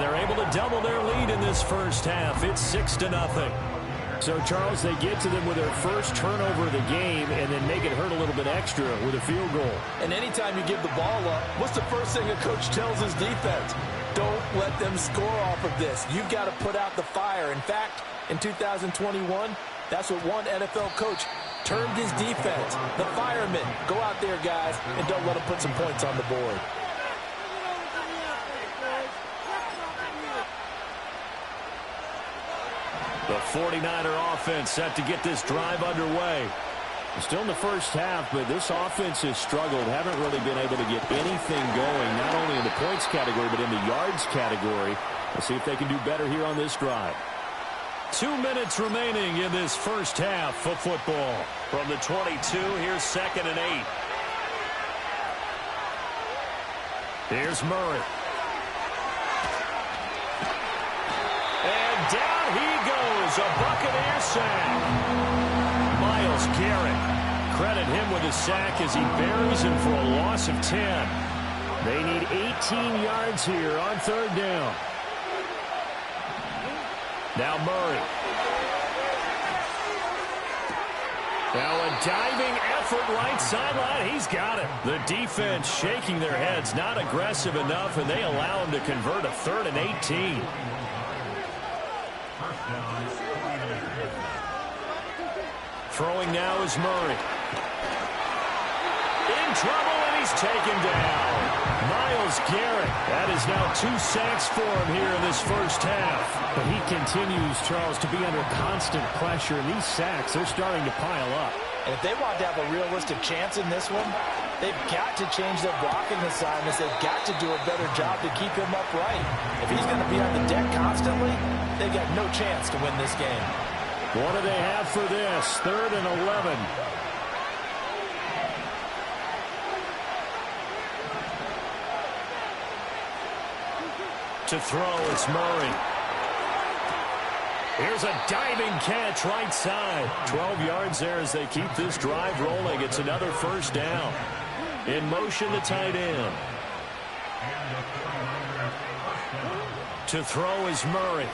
they're able to double their lead in this first half. It's 6-0. So, Charles, they get to them with their first turnover of the game and then make it hurt a little bit extra with a field goal. And anytime you give the ball up, what's the first thing a coach tells his defense? Don't let them score off of this. You've got to put out the fire. In fact, in 2021, that's what one NFL coach termed his defense. The firemen. Go out there, guys, and don't let them put some points on the board. The 49er offense set to get this drive underway. Still in the first half, but this offense has struggled. Haven't really been able to get anything going, not only in the points category, but in the yards category. Let's see if they can do better here on this drive. 2 minutes remaining in this first half of football. From the 22, here's 2nd and 8. Here's Murray. And down he goes, a Buccaneer sack. Myles Garrett, credit him with a sack as he buries him for a loss of 10. They need 18 yards here on 3rd down. Now Murray. Now a diving effort right sideline. He's got it. The defense shaking their heads, not aggressive enough, and they allow him to convert a 3rd and 18. Throwing now is Murray. In trouble, and he's taken down. Myles Garrett. That is now 2 sacks for him here in this first half. But he continues, Charles, to be under constant pressure, and these sacks, they're starting to pile up. And if they want to have a realistic chance in this one, they've got to change their blocking assignments. They've got to do a better job to keep him upright. If he's going to be on the deck constantly, they've got no chance to win this game. What do they have for this? 3rd and 11. To throw, it's Murray. Here's a diving catch right side. 12 yards there as they keep this drive rolling. It's another first down. In motion, the tight end. To throw is Murray.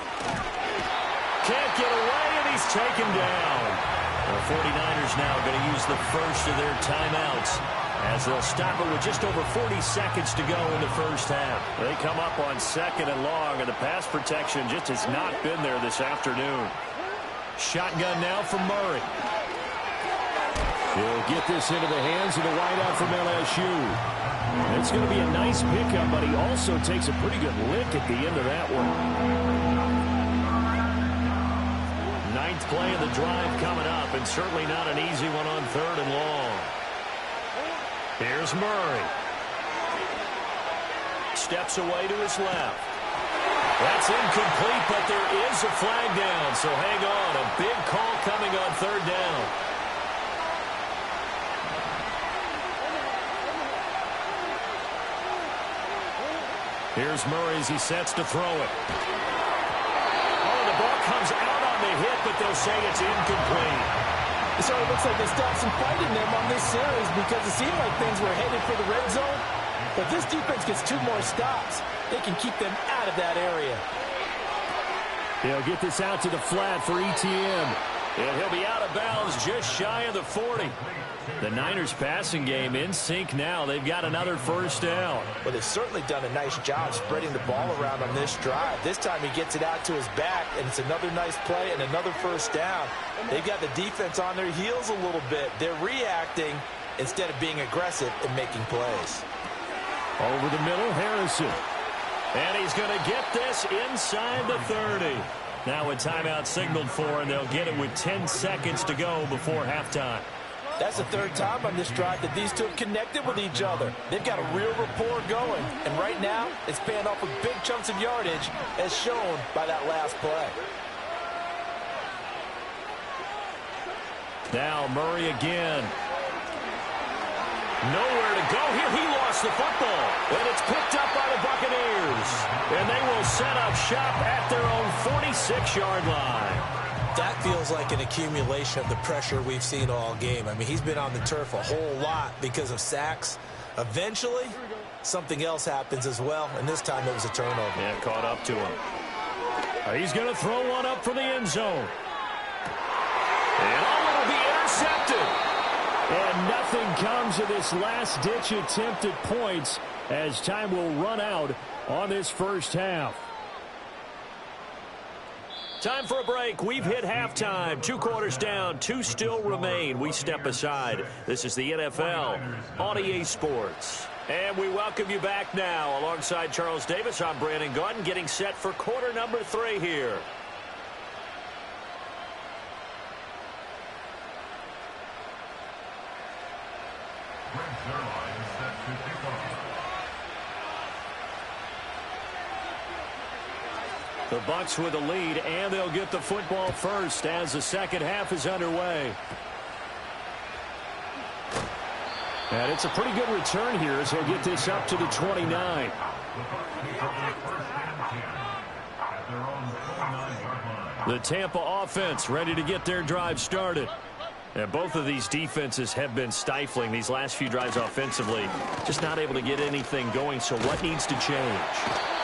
Can't get away, and he's taken down. The 49ers now going to use the first of their timeouts as they'll stop it with just over 40 seconds to go in the first half. They come up on 2nd and long, and the pass protection just has not been there this afternoon. Shotgun now from Murray. He'll get this into the hands of the wideout from LSU. It's going to be a nice pickup, but he also takes a pretty good lick at the end of that one. 9th play of the drive coming up, and certainly not an easy one on 3rd and long. Here's Murray. Steps away to his left. That's incomplete, but there is a flag down, so hang on. A big call coming on 3rd down. Here's Murray as he sets to throw it. Oh, the ball comes out on the hit, but they'll say it's incomplete. So it looks like they stopped some fight in them on this series because it seemed like things were headed for the red zone. But this defense gets 2 more stops. They can keep them out of that area. He'll get this out to the flat for ETN. And he'll be out of bounds just shy of the 40. The Niners passing game in sync now. They've got another first down. Well, they've certainly done a nice job spreading the ball around on this drive. This time he gets it out to his back, and it's another nice play and another first down. They've got the defense on their heels a little bit. They're reacting instead of being aggressive and making plays. Over the middle, Harrison. And he's going to get this inside the 30. Now a timeout signaled for, and they'll get it with 10 seconds to go before halftime. That's the 3rd time on this drive that these two have connected with each other. They've got a real rapport going. And right now, it's paying off with big chunks of yardage, as shown by that last play. Now Murray again. Nowhere to go here. He lost the football. And it's picked up by the Buccaneers. And they will set up shop at their own 46-yard line. That feels like an accumulation of the pressure we've seen all game. I mean, he's been on the turf a whole lot because of sacks. Eventually, something else happens as well, and this time it was a turnover. Yeah, caught up to him. He's going to throw one up for the end zone. And oh, it'll be intercepted. And nothing comes of this last-ditch attempt at points as time will run out on this first half. Time for a break. We've hit halftime. 2 quarters down. 2 still remain. We step aside. This is the NFL on EA Sports. And we welcome you back now. Alongside Charles Davis, I'm Brandon Gaudin, getting set for quarter number 3 here. The Bucs with a lead, and they'll get the football first as the second half is underway. And it's a pretty good return here as he'll get this up to the 29. The Tampa offense ready to get their drive started. And both of these defenses have been stifling these last few drives offensively. Just not able to get anything going, so what needs to change?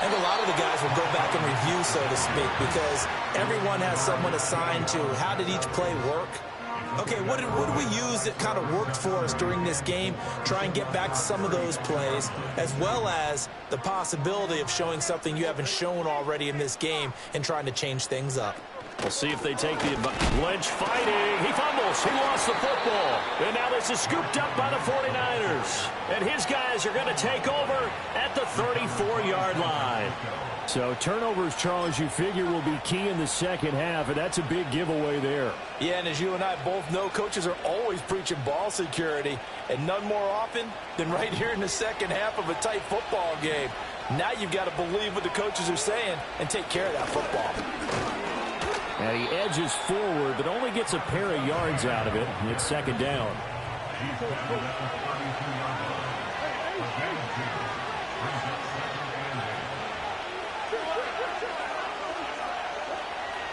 I think a lot of the guys will go back and review, so to speak, because everyone has someone assigned to how did each play work. Okay, what did we use that kind of worked for us during this game? Try and get back to some of those plays, as well as the possibility of showing something you haven't shown already in this game and trying to change things up. We'll see if they take the advantage. Lynch fighting. He fumbles. He lost the football. And now this is scooped up by the 49ers. And his guys are going to take over at the 34-yard line. So turnovers, Charles, you figure will be key in the second half, and that's a big giveaway there. Yeah, and as you and I both know, coaches are always preaching ball security, and none more often than right here in the second half of a tight football game. Now you've got to believe what the coaches are saying and take care of that football. And he edges forward, but only gets a pair of yards out of it. It's second down.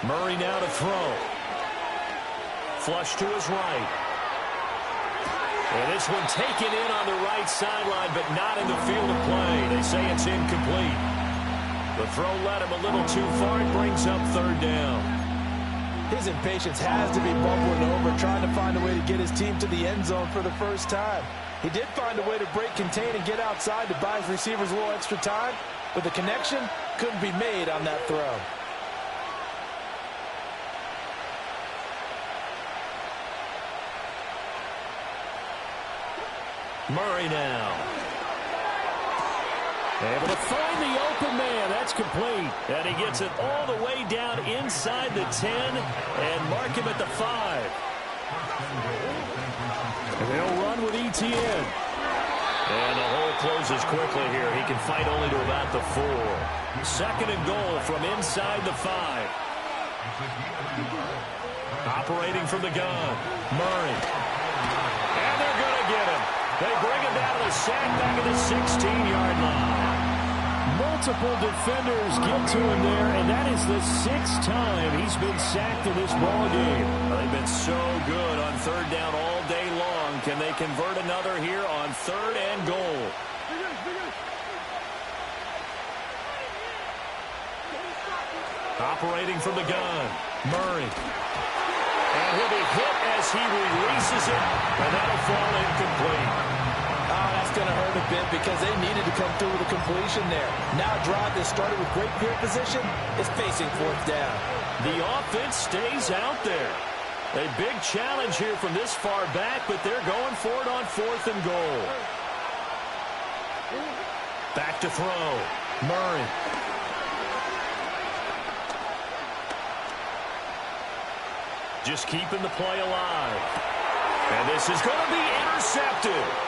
Murray now to throw. Flush to his right. And this one taken in on the right sideline, but not in the field of play. They say it's incomplete. The throw led him a little too far. It brings up third down. His impatience has to be bubbling over, trying to find a way to get his team to the end zone for the first time. He did find a way to break, contain, and get outside to buy his receivers a little extra time, but the connection couldn't be made on that throw. Murray now. Able to find the open man. That's complete. And he gets it all the way down inside the 10 and mark him at the 5. And they'll run with ETN. And the hole closes quickly here. He can fight only to about the 4. Second and goal from inside the 5. Operating from the gun. Murray. And they're going to get him. They bring him down to the sack back at the 16-yard line. Multiple defenders get to him there, and that is the 6th time he's been sacked in this ball game. They've been so good on third down all day long. Can they convert another here on third and goal? Operating from the gun, Murray. And he'll be hit as he releases it, and that'll fall incomplete. That's going to hurt a bit because they needed to come through with a completion there. Now a drive that started with great field position is facing fourth down. The offense stays out there. A big challenge here from this far back, but they're going for it on fourth and goal. Back to throw. Murray. Just keeping the play alive. And this is going to be intercepted.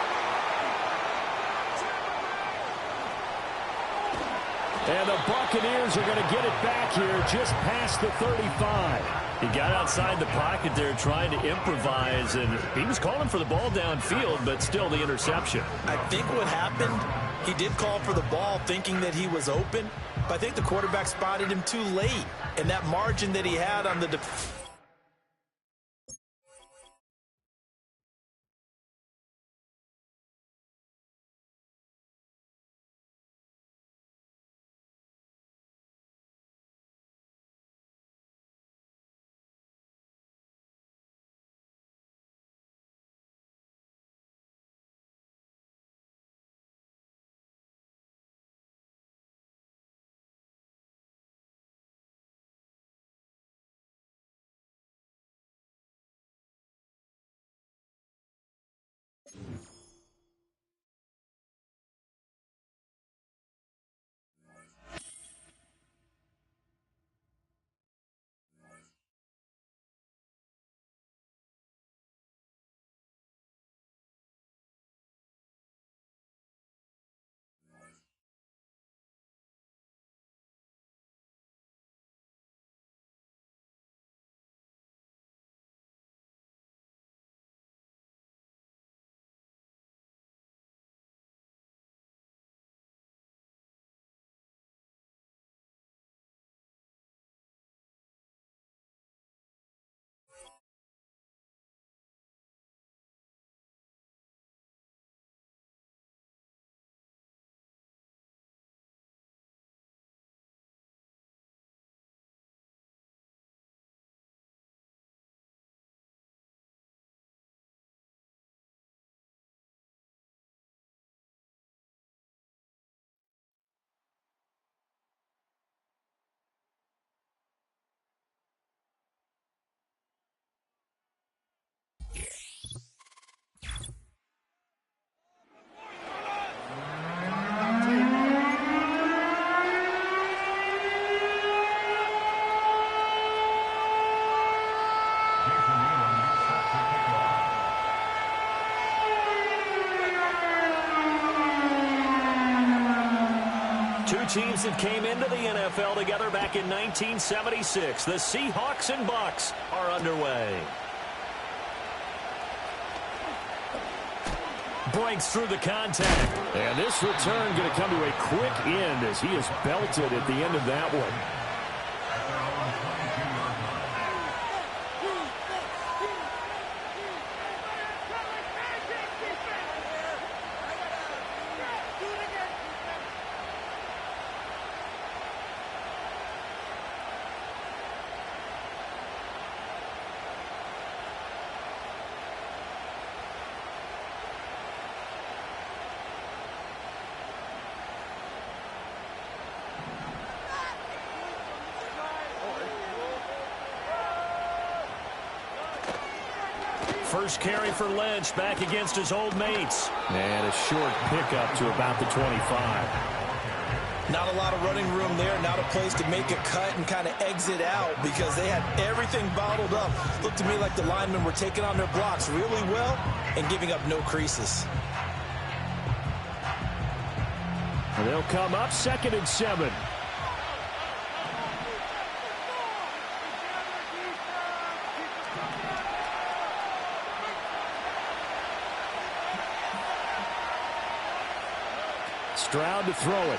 And the Buccaneers are going to get it back here just past the 35. He got outside the pocket there trying to improvise, and he was calling for the ball downfield, but still the interception. I think what happened, he did call for the ball thinking that he was open, but I think the quarterback spotted him too late, and that margin that he had on the teams that came into the NFL together back in 1976. The Seahawks and Bucks are underway. Breaks through the contact. And this return going to come to a quick end as he is belted at the end of that one. First carry for Lynch back against his old mates. And a short pickup to about the 25. Not a lot of running room there. Not a place to make a cut and kind of exit out because they had everything bottled up. Looked to me like the linemen were taking on their blocks really well and giving up no creases. And they'll come up 2nd and 7. Stroud to throw it.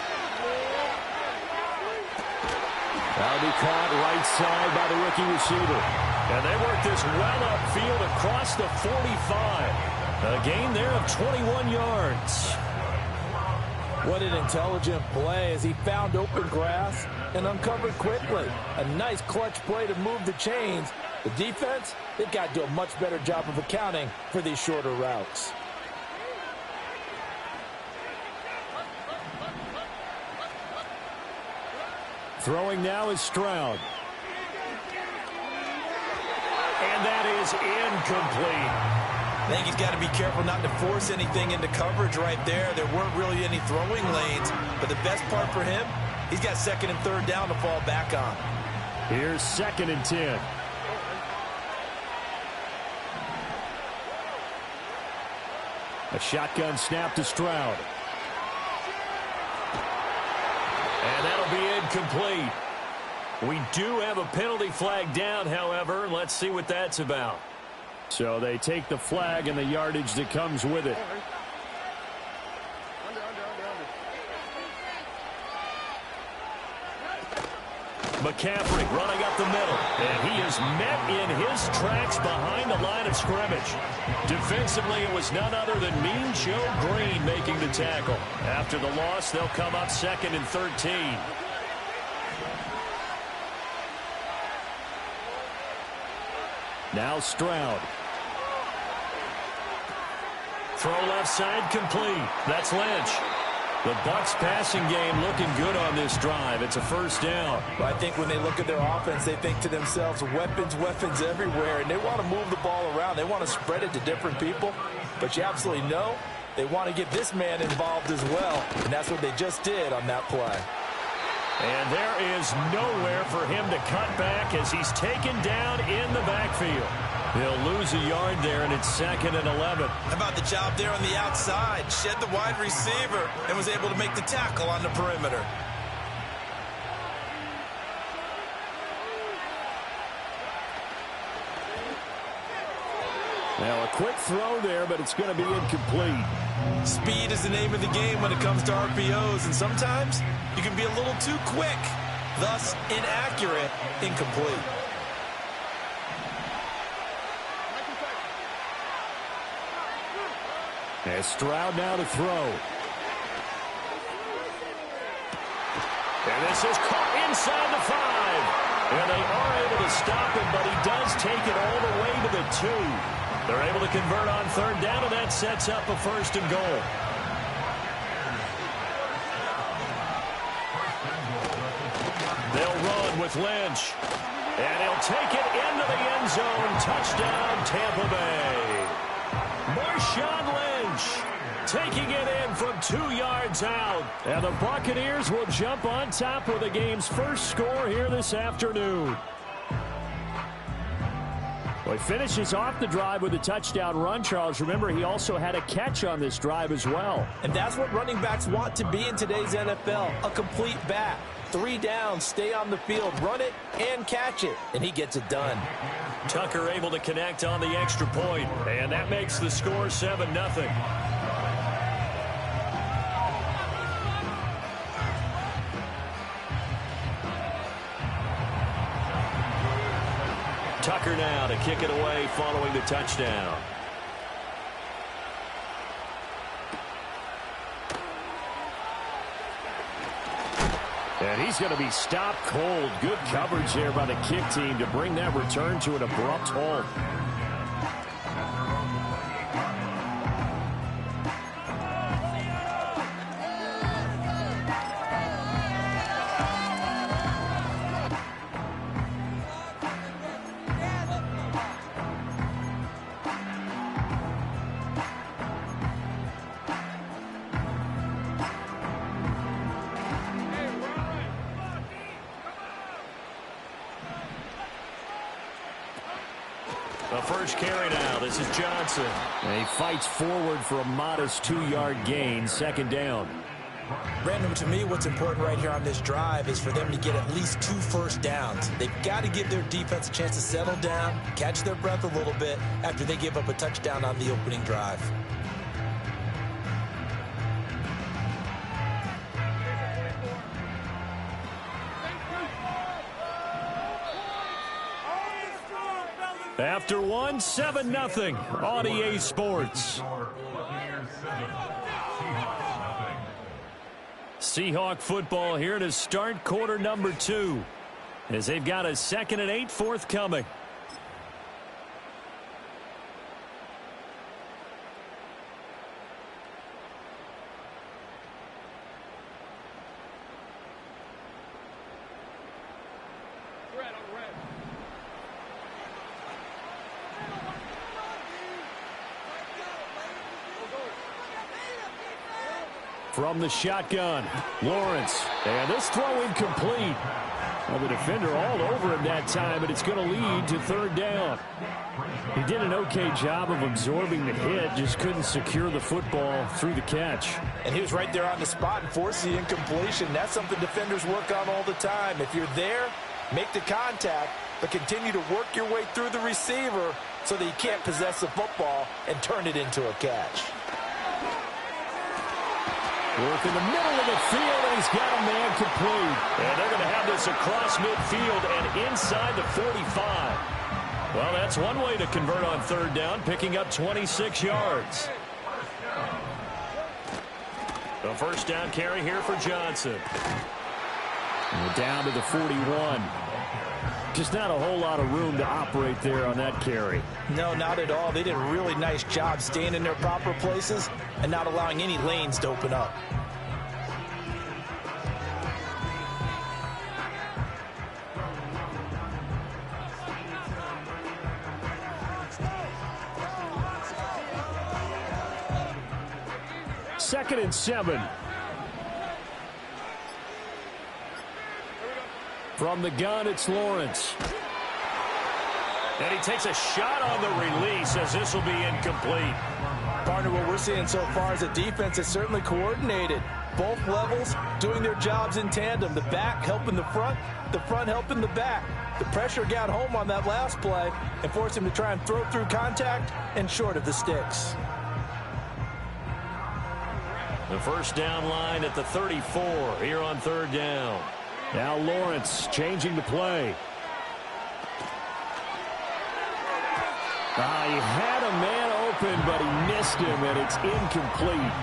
That'll be caught right side by the rookie receiver. And they work this well upfield across the 45. A gain there of 21 yards. What an intelligent play as he found open grass and uncovered quickly. A nice clutch play to move the chains. The defense, they've got to do a much better job of accounting for these shorter routes. Throwing now is Stroud. And that is incomplete. I think he's got to be careful not to force anything into coverage right there. There weren't really any throwing lanes, but the best part for him, he's got 2nd and 3rd down to fall back on. Here's 2nd and 10. A shotgun snap to Stroud. And that'll be incomplete. We do have a penalty flag down, however. Let's see what that's about. So they take the flag and the yardage that comes with it. McCaffrey running up the middle. And he is met in his tracks behind the line of scrimmage. Defensively, it was none other than Mean Joe Green making the tackle. After the loss, they'll come up 2nd and 13. Now Stroud. Throw left side complete. That's Lynch. The Bucks passing game looking good on this drive. It's a 1st down. But I think when they look at their offense, they think to themselves, weapons, weapons everywhere, and they want to move the ball around. They want to spread it to different people. But you absolutely know they want to get this man involved as well, and that's what they just did on that play. And there is nowhere for him to cut back as he's taken down in the backfield. He'll lose a yard there, and it's 2nd and 11. How about the job there on the outside? Shed the wide receiver and was able to make the tackle on the perimeter. Now a quick throw there, but it's going to be incomplete. Speed is the name of the game when it comes to RPOs, and sometimes you can be a little too quick, thus inaccurate, incomplete. As Stroud now to throw. And this is caught inside the 5. And they are able to stop him, but he does take it all the way to the 2. They're able to convert on 3rd down, and that sets up a 1st and goal. They'll run with Lynch. And he'll take it into the end zone. Touchdown, Tampa Bay. Marshawn Lynch taking it in from 2 yards out. And the Buccaneers will jump on top with the game's first score here this afternoon. Well, he finishes off the drive with a touchdown run, Charles. Remember, he also had a catch on this drive as well. And that's what running backs want to be in today's NFL, a complete back. 3 downs, stay on the field, run it, and catch it. And he gets it done. Tucker able to connect on the extra point, and that makes the score 7-0. Tucker now to kick it away following the touchdown. And he's going to be stopped cold. Good coverage there by the kick team to bring that return to an abrupt halt. The first carry now. This is Johnson. And he fights forward for a modest 2-yard gain. Second down. Brandon, to me, what's important right here on this drive is for them to get at least 2 first downs. They've got to give their defense a chance to settle down, catch their breath a little bit after they give up a touchdown on the opening drive. After one, 7-0 on EA Sports. Seahawk football here to start quarter number 2 as they've got a 2nd and 8 forthcoming. From the shotgun, Lawrence. And this throw incomplete. Well, the defender all over him that time, but it's going to lead to 3rd down. He did an okay job of absorbing the hit, just couldn't secure the football through the catch. And he was right there on the spot and forced the incompletion. That's something defenders work on all the time. If you're there, make the contact, but continue to work your way through the receiver so that you can't possess the football and turn it into a catch. Work in the middle of the field, and he's got a man complete. And they're going to have this across midfield and inside the 45. Well, that's one way to convert on 3rd down, picking up 26 yards. The first down carry here for Johnson. And we're down to the 41. Just not a whole lot of room to operate there on that carry. No, not at all. They did a really nice job staying in their proper places and not allowing any lanes to open up. Second and 7. From the gun, it's Lawrence. And he takes a shot on the release as this will be incomplete. Partner, what we're seeing so far is a defense that's certainly coordinated. Both levels doing their jobs in tandem. The back helping the front helping the back. The pressure got home on that last play and forced him to try and throw through contact and short of the sticks. The first down line at the 34 here on 3rd down. Now Lawrence changing the play. He had a man open, but he missed him, and it's incomplete.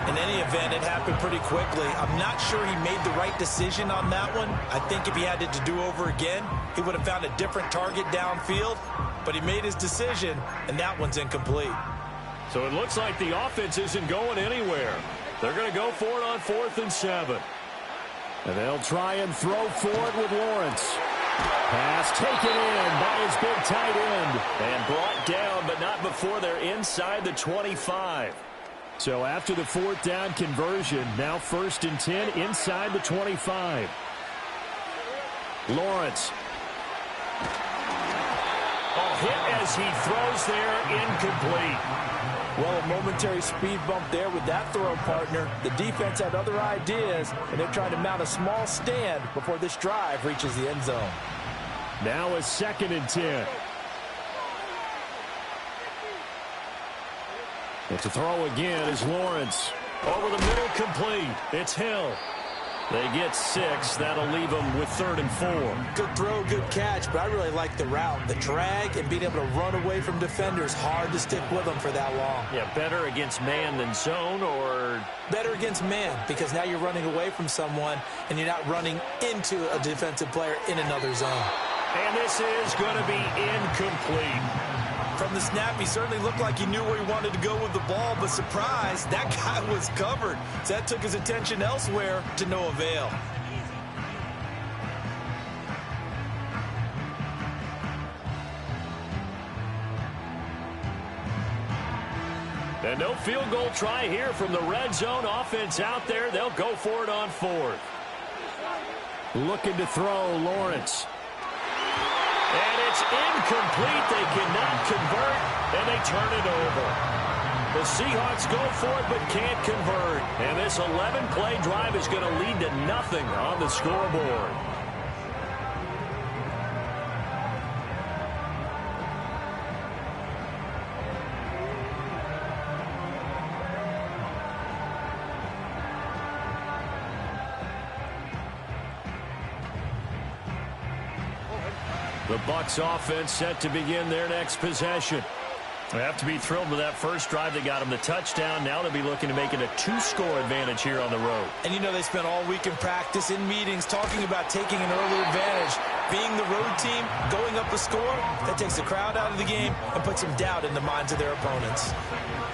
In any event, it happened pretty quickly. I'm not sure he made the right decision on that one. I think if he had it to do over again, he would have found a different target downfield. But he made his decision, and that one's incomplete. So it looks like the offense isn't going anywhere. They're going to go for it on 4th and 7. And they'll try and throw for it with Lawrence. Pass taken in by his big tight end. And brought down, but not before they're inside the 25. So after the 4th down conversion, now 1st and 10 inside the 25. Lawrence. Oh, hit as he throws there, incomplete. Well, a momentary speed bump there with that throw, partner. The defense had other ideas, and they're trying to mount a small stand before this drive reaches the end zone. Now a 2nd and 10. But to throw again is Lawrence. Over the middle, complete. It's Hill. They get 6. That'll leave them with 3rd and 4. Good throw, good catch, but I really like the route. The drag and being able to run away from defenders, hard to stick with them for that long. Yeah, better against man than zone, or? Better against man, because now you're running away from someone and you're not running into a defensive player in another zone. And this is going to be incomplete. From the snap, he certainly looked like he knew where he wanted to go with the ball, but surprise, that guy was covered. So that took his attention elsewhere to no avail. And no field goal try here from the red zone. Offense out there. They'll go for it on 4th. Looking to throw, Lawrence. And it's incomplete. They cannot convert, and they turn it over. The Seahawks go for it but can't convert. And this 11-play drive is going to lead to nothing on the scoreboard. The Bucs offense set to begin their next possession. They have to be thrilled with that first drive that got them the touchdown. Now they'll be looking to make it a 2-score advantage here on the road. And you know they spent all week in practice, in meetings, talking about taking an early advantage. Being the road team, going up a score, that takes the crowd out of the game and puts some doubt in the minds of their opponents.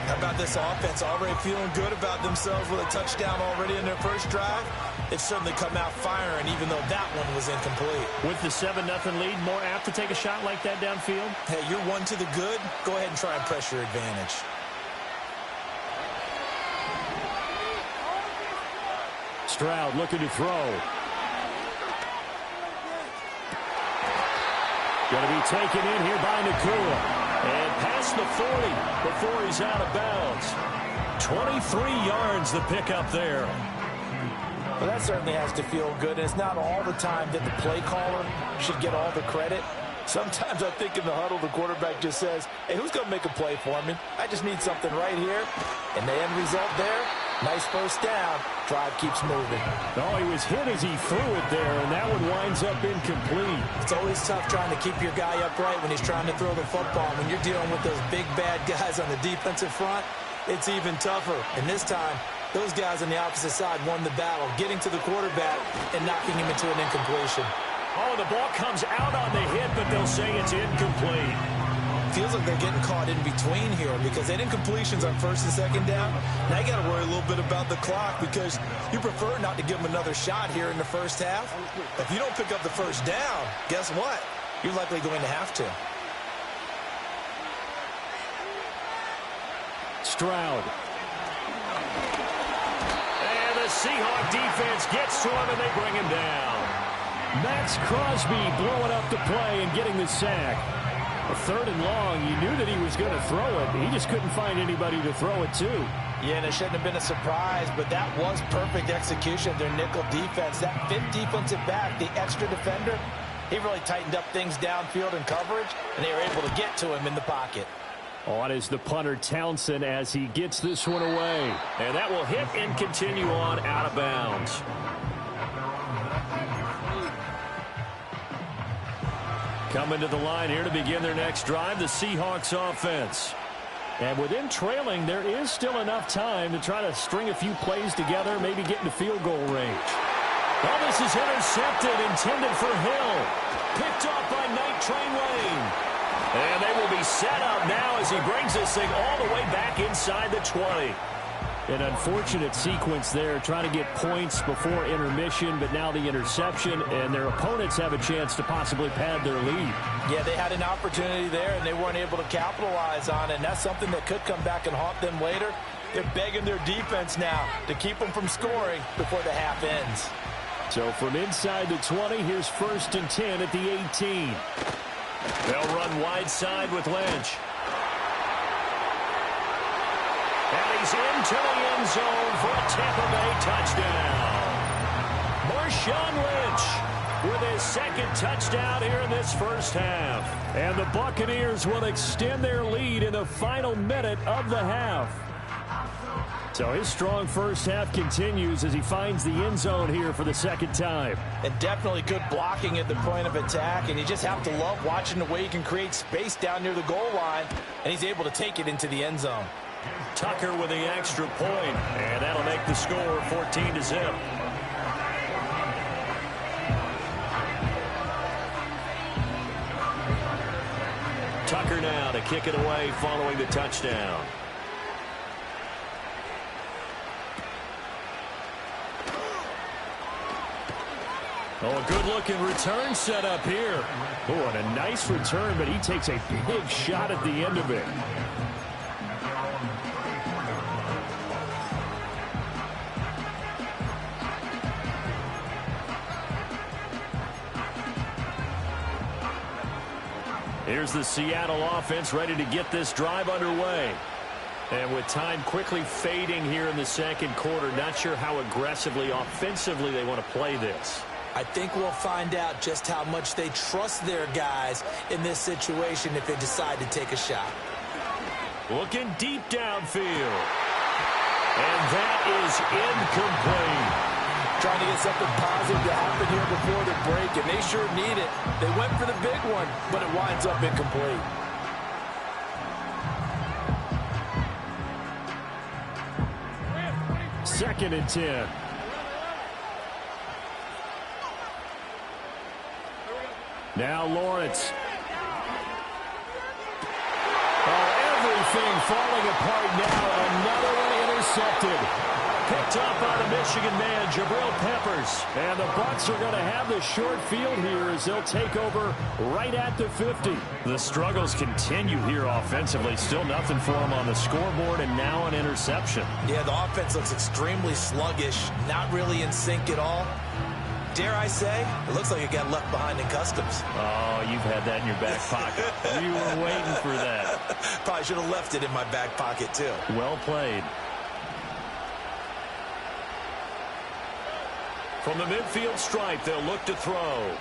How about this offense? Already feeling good about themselves with a touchdown already in their first drive. They've certainly come out firing, even though that one was incomplete. With the 7-0 lead, more apt to take a shot like that downfield? Hey, you're one to the good. Go ahead and try and press your advantage. Stroud looking to throw. Going to be taken in here by Nakua. And past the 40 before he's out of bounds. 23 yards the pickup there. Well, that certainly has to feel good. And it's not all the time that the play caller should get all the credit. Sometimes I think in the huddle, the quarterback just says, hey, who's going to make a play for me? I just need something right here. And the end result there, nice first down. Drive keeps moving. Oh, he was hit as he threw it there, and that one winds up incomplete. It's always tough trying to keep your guy upright when he's trying to throw the football. When you're dealing with those big, bad guys on the defensive front, it's even tougher. And this time, those guys on the opposite side won the battle, getting to the quarterback and knocking him into an incompletion. Oh, the ball comes out on the hit, but they'll say it's incomplete. Feels like they're getting caught in between here because they had incompletions on 1st and 2nd down. Now you got to worry a little bit about the clock because you prefer not to give them another shot here in the first half. If you don't pick up the first down, guess what? You're likely going to have to. Stroud. And the Seahawk defense gets to him, and they bring him down. Max Crosby blowing up the play and getting the sack. A 3rd and long, you knew that he was going to throw it. He just couldn't find anybody to throw it to. Yeah, and it shouldn't have been a surprise, but that was perfect execution of their nickel defense. That 5th defensive back, the extra defender, he really tightened up things downfield in coverage, and they were able to get to him in the pocket. On is the punter Townsend as he gets this one away. And that will hit and continue on out of bounds. Coming to the line here to begin their next drive, the Seahawks offense. And with them trailing, there is still enough time to try to string a few plays together, maybe get into field goal range. Well, this is intercepted, intended for Hill. Picked off by Night Train Lane. And they will be set up now as he brings this thing all the way back inside the 20. An unfortunate sequence there, trying to get points before intermission, but now the interception, and their opponents have a chance to possibly pad their lead. Yeah, they had an opportunity there, and they weren't able to capitalize on it, and that's something that could come back and haunt them later. They're begging their defense now to keep them from scoring before the half ends. So from inside the 20, here's 1st and 10 at the 18. They'll run wide side with Lynch. And he's into the end zone for a Tampa Bay touchdown. Marshawn Lynch with his second touchdown here in this first half. And the Buccaneers will extend their lead in the final minute of the half. So his strong first half continues as he finds the end zone here for the second time. And definitely good blocking at the point of attack, and you just have to love watching the way he can create space down near the goal line, and he's able to take it into the end zone. Tucker with the extra point, and that'll make the score 14-0. Tucker now to kick it away following the touchdown. Oh, a good-looking return set up here. Oh, and a nice return, but he takes a big shot at the end of it. Here's the Seattle offense ready to get this drive underway. And with time quickly fading here in the second quarter, not sure how aggressively, offensively they want to play this. I think we'll find out just how much they trust their guys in this situation if they decide to take a shot. Looking deep downfield. And that is incomplete. Trying to get something positive to happen here before the break, and they sure need it. They went for the big one, but it winds up incomplete. Second and 10. Now Lawrence. Oh, everything falling apart now. Another one intercepted. Picked up by the Michigan man, Jabril Peppers. And the Bucs are going to have the short field here as they'll take over right at the 50. The struggles continue here offensively. Still nothing for them on the scoreboard, and now an interception. Yeah, the offense looks extremely sluggish, not really in sync at all. Dare I say, it looks like it got left behind in customs. Oh, you've had that in your back pocket. You were waiting for that. Probably should have left it in my back pocket, too. Well played. From the midfield stripe, they'll look to throw.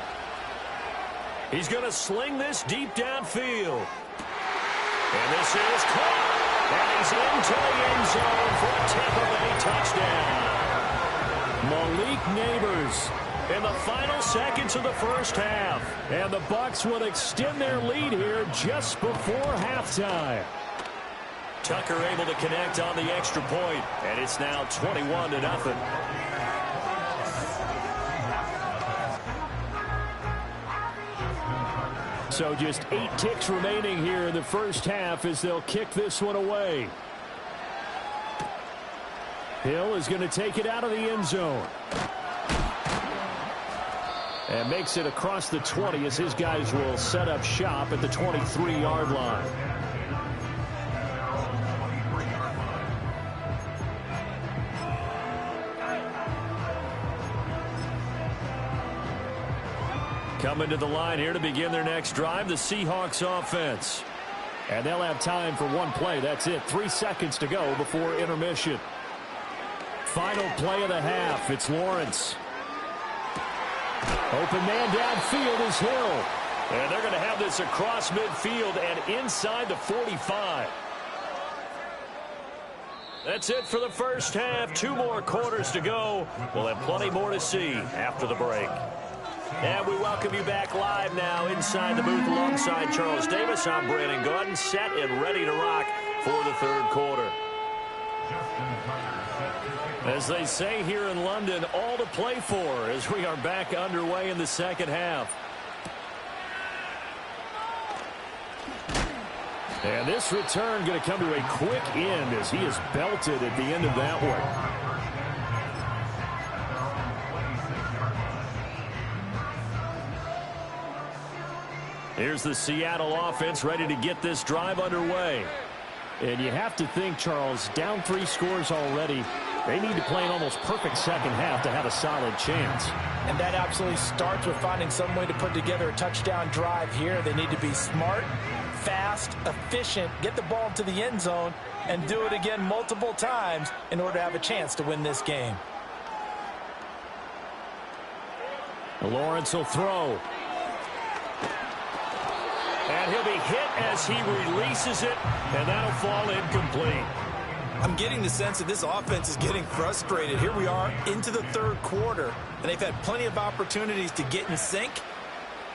He's going to sling this deep downfield. And this is caught. And he's into the end zone for a Tampa Bay touchdown. Malik Neighbors In the final seconds of the first half. And the Bucs will extend their lead here just before halftime. Tucker able to connect on the extra point, and it's now 21-0. So just 8 ticks remaining here in the first half as they'll kick this one away. Hill is going to take it out of the end zone. And makes it across the 20 as his guys will set up shop at the 23-yard line. Coming to the line here to begin their next drive, the Seahawks offense. And they'll have time for one play. That's it. 3 seconds to go before intermission. Final play of the half. It's Lawrence. Open man downfield is Hill. And they're going to have this across midfield and inside the 45. That's it for the first half. 2 more quarters to go. We'll have plenty more to see after the break. And we welcome you back live now inside the booth alongside Charles Davis. I'm Brandon Gordon, set and ready to rock for the third quarter. As they say here in London, all to play for as we are back underway in the second half. And this return going to come to a quick end as he is belted at the end of that one. Here's the Seattle offense ready to get this drive underway. And you have to think, Charles, down 3 scores already. They need to play an almost perfect second half to have a solid chance. And that absolutely starts with finding some way to put together a touchdown drive here. They need to be smart, fast, efficient, get the ball to the end zone, and do it again multiple times in order to have a chance to win this game. Lawrence will throw. And he'll be hit as he releases it, and that'll fall incomplete. I'm getting the sense that this offense is getting frustrated. Here we are into the third quarter, and they've had plenty of opportunities to get in sync.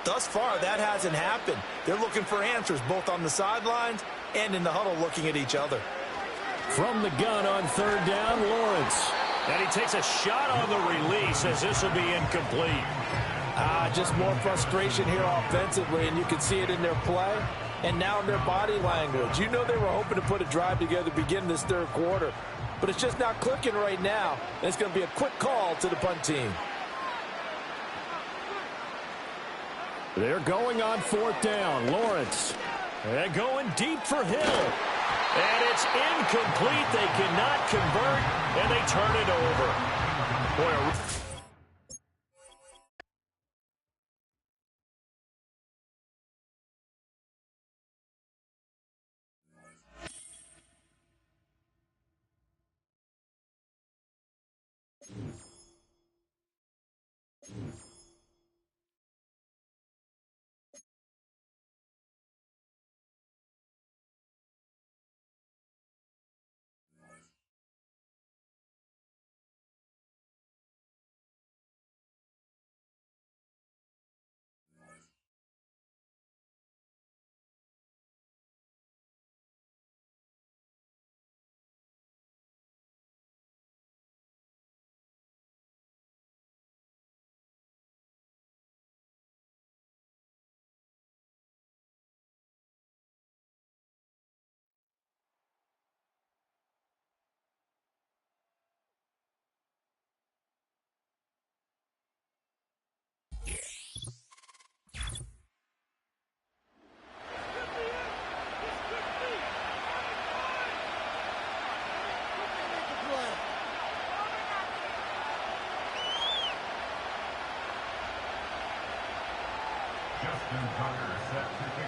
Thus far, that hasn't happened. They're looking for answers both on the sidelines and in the huddle looking at each other. From the gun on third down, Lawrence. And he takes a shot on the release as this will be incomplete. Just more frustration here offensively, and you can see it in their play and now in their body language. You know they were hoping to put a drive together to begin this third quarter, but it's just not clicking right now, and it's going to be a quick call to the punt team. They're going on fourth down. Lawrence. And going deep for Hill. And it's incomplete. They cannot convert, and they turn it over. Boy,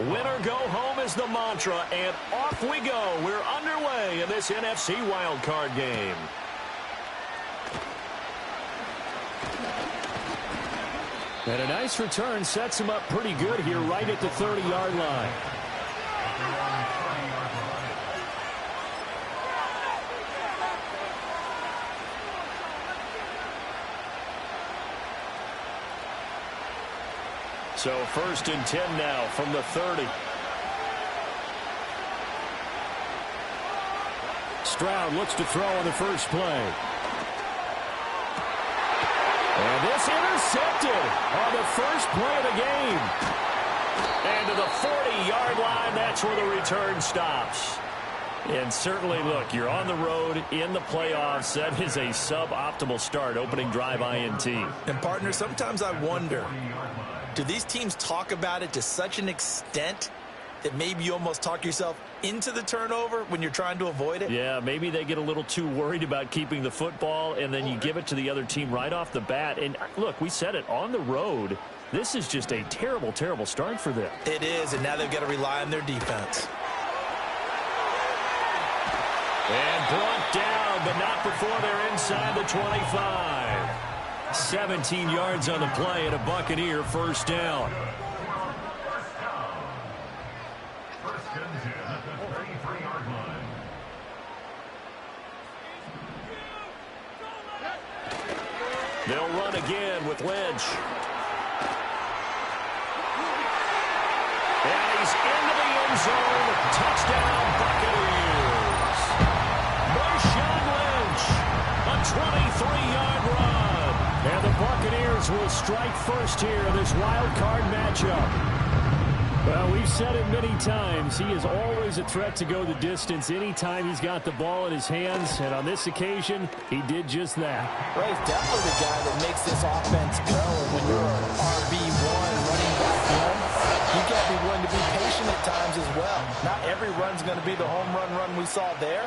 winner go home is the mantra, and off we go. We're underway in this NFC wildcard game. And a nice return sets him up pretty good here right at the 30-yard line. So 1st and 10 now from the 30. Stroud looks to throw on the first play. And this intercepted on the first play of the game. And to the 40-yard line, that's where the return stops. And certainly, look, you're on the road in the playoffs. That is a suboptimal start, opening drive INT. And, partner, sometimes I wonder, do these teams talk about it to such an extent that maybe you almost talk yourself into the turnover when you're trying to avoid it? Yeah, maybe they get a little too worried about keeping the football, and then you give it to the other team right off the bat. And, look, we said it, on the road, this is just a terrible, terrible start for them. It is, and now they've got to rely on their defense. And brought down, but not before they're inside the 25. 17 yards on the play and a Buccaneer first down. They'll run again with Lynch. And he's into the end zone. Touchdown, Buccaneers. Marshawn Lynch, a 23-yard run. And the Buccaneers will strike first here in this wild card matchup. Well, we've said it many times. He is always a threat to go the distance anytime he's got the ball in his hands. And on this occasion, he did just that. Well, he's definitely the guy that makes this offense go. When you're an RB1 running back one, you got to be willing to be patient at times as well. Not every run's going to be the home run we saw there.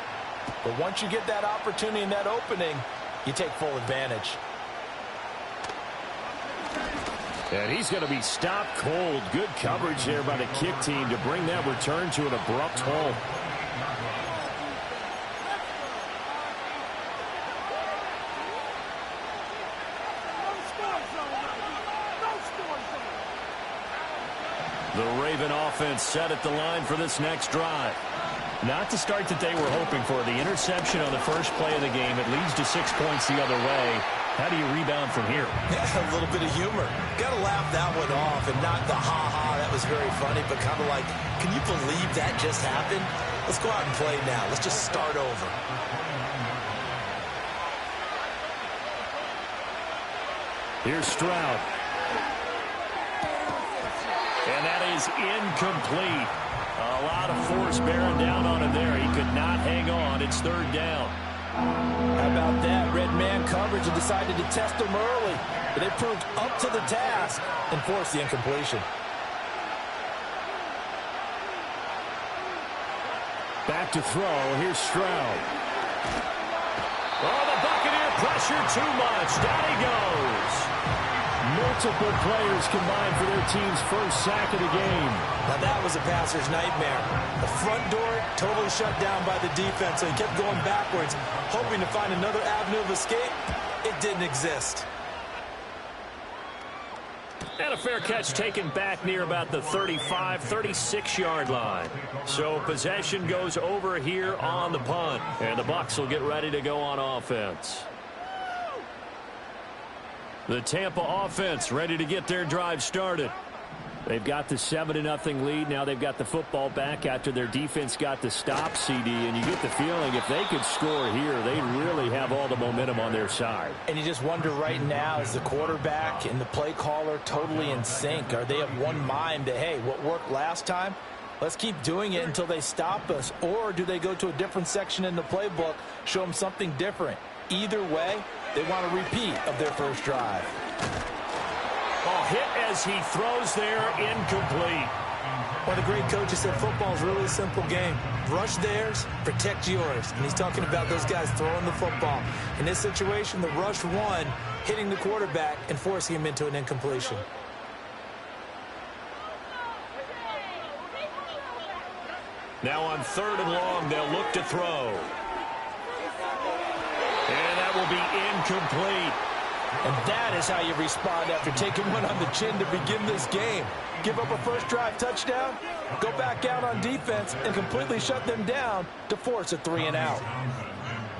But once you get that opportunity and that opening, you take full advantage. And he's going to be stopped cold. Good coverage there by the kick team to bring that return to an abrupt halt. The Raven offense set at the line for this next drive. Not the start that they were hoping for. The interception on the first play of the game. It leads to 6 points the other way. How do you rebound from here? A little bit of humor. Got to laugh that one off and not the ha-ha. That was very funny, but kind of like, can you believe that just happened? Let's go out and play now. Let's just start over. Here's Stroud. And that is incomplete. A lot of force bearing down on him there. He could not hang on. It's third down. How about that? Red man coverage and decided to test him early. But they proved up to the task and forced the incompletion. Back to throw. Here's Stroud. Oh, the Buccaneer pressure too much. Down he goes. Multiple players combined for their team's first sack of the game. Now that was a passer's nightmare. The front door totally shut down by the defense, so he kept going backwards, hoping to find another avenue of escape. It didn't exist. And a fair catch taken back near about the 35, 36-yard line. So possession goes over here on the punt. And the Bucs will get ready to go on offense. The Tampa offense ready to get their drive started. They've got the 7-0 lead. Now they've got the football back after their defense got the stop, CD. And you get the feeling if they could score here, they really have all the momentum on their side. And you just wonder right now, is the quarterback and the play caller totally in sync? Are they of one mind that, hey, what worked last time, let's keep doing it until they stop us? Or do they go to a different section in the playbook, show them something different? Either way, they want a repeat of their first drive. Oh, hit as he throws there, incomplete. One of the great coaches said football is really a simple game. Rush theirs, protect yours. And he's talking about those guys throwing the football. In this situation, the rush won, hitting the quarterback and forcing him into an incompletion. Now on 3rd and long, they'll look to throw. And that will be incomplete. And that is how you respond after taking one on the chin to begin this game. Give up a first drive touchdown, go back out on defense, and completely shut them down to force a 3-and-out.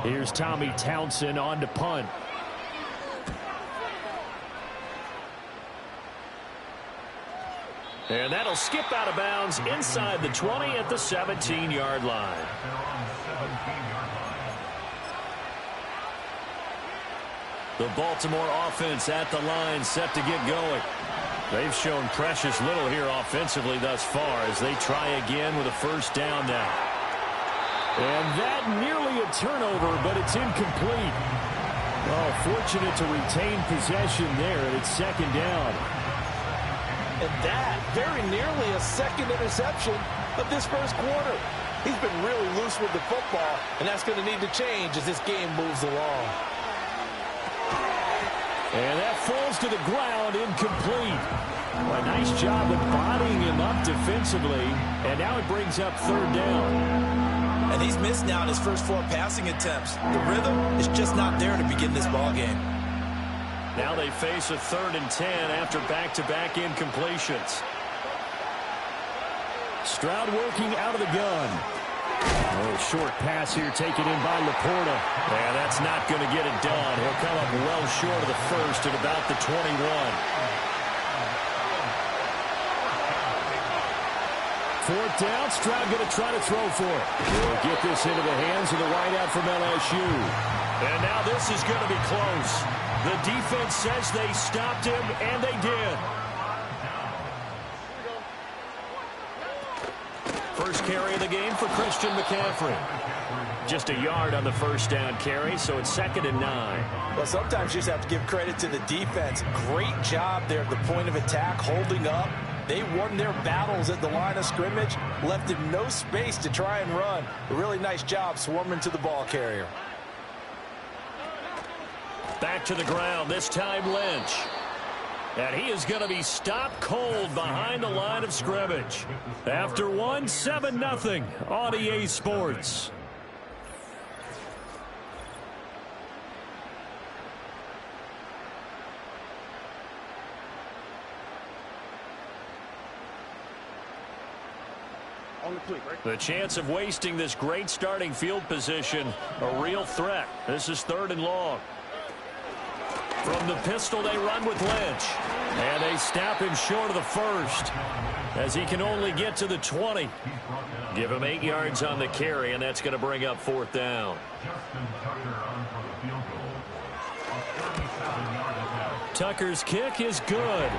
Here's Tommy Townsend on to punt. And that'll skip out of bounds inside the 20 at the 17-yard line. The Baltimore offense at the line, set to get going. They've shown precious little here offensively thus far as they try again with a first down now. And that nearly a turnover, but it's incomplete. Oh, fortunate to retain possession there, and it's 2nd down. And that very nearly a second interception of this first quarter. He's been really loose with the football, and that's going to need to change as this game moves along. And that falls to the ground, incomplete. A nice job of bodying him up defensively, and now it brings up 3rd down. And he's missed now in his first 4 passing attempts. The rhythm is just not there to begin this ball game. Now they face a 3rd and 10 after back-to-back incompletions. Stroud working out of the gun. Oh, short pass here taken in by Laporta. And that's not going to get it done. He'll come up well short of the first at about the 21. 4th down, Stroud going to try to throw for it. He'll get this into the hands of the wideout from LSU. And now this is going to be close. The defense says they stopped him, and they did. First carry of the game for Christian McCaffrey. Just a yard on the first down carry, so it's 2nd and 9. Well, sometimes you just have to give credit to the defense. Great job there at the point of attack, holding up. They won their battles at the line of scrimmage, left him no space to try and run. A really nice job swarming to the ball carrier. Back to the ground, this time Lynch. And he is going to be stopped cold behind the line of scrimmage. After one, 7-0 on EA Sports. The chance of wasting this great starting field position, a real threat. This is 3rd and long. From the pistol, they run with Lynch. And they snap him short of the first, as he can only get to the 20. Give him 8 yards on the carry, and that's going to bring up 4th down. Tucker's kick is good.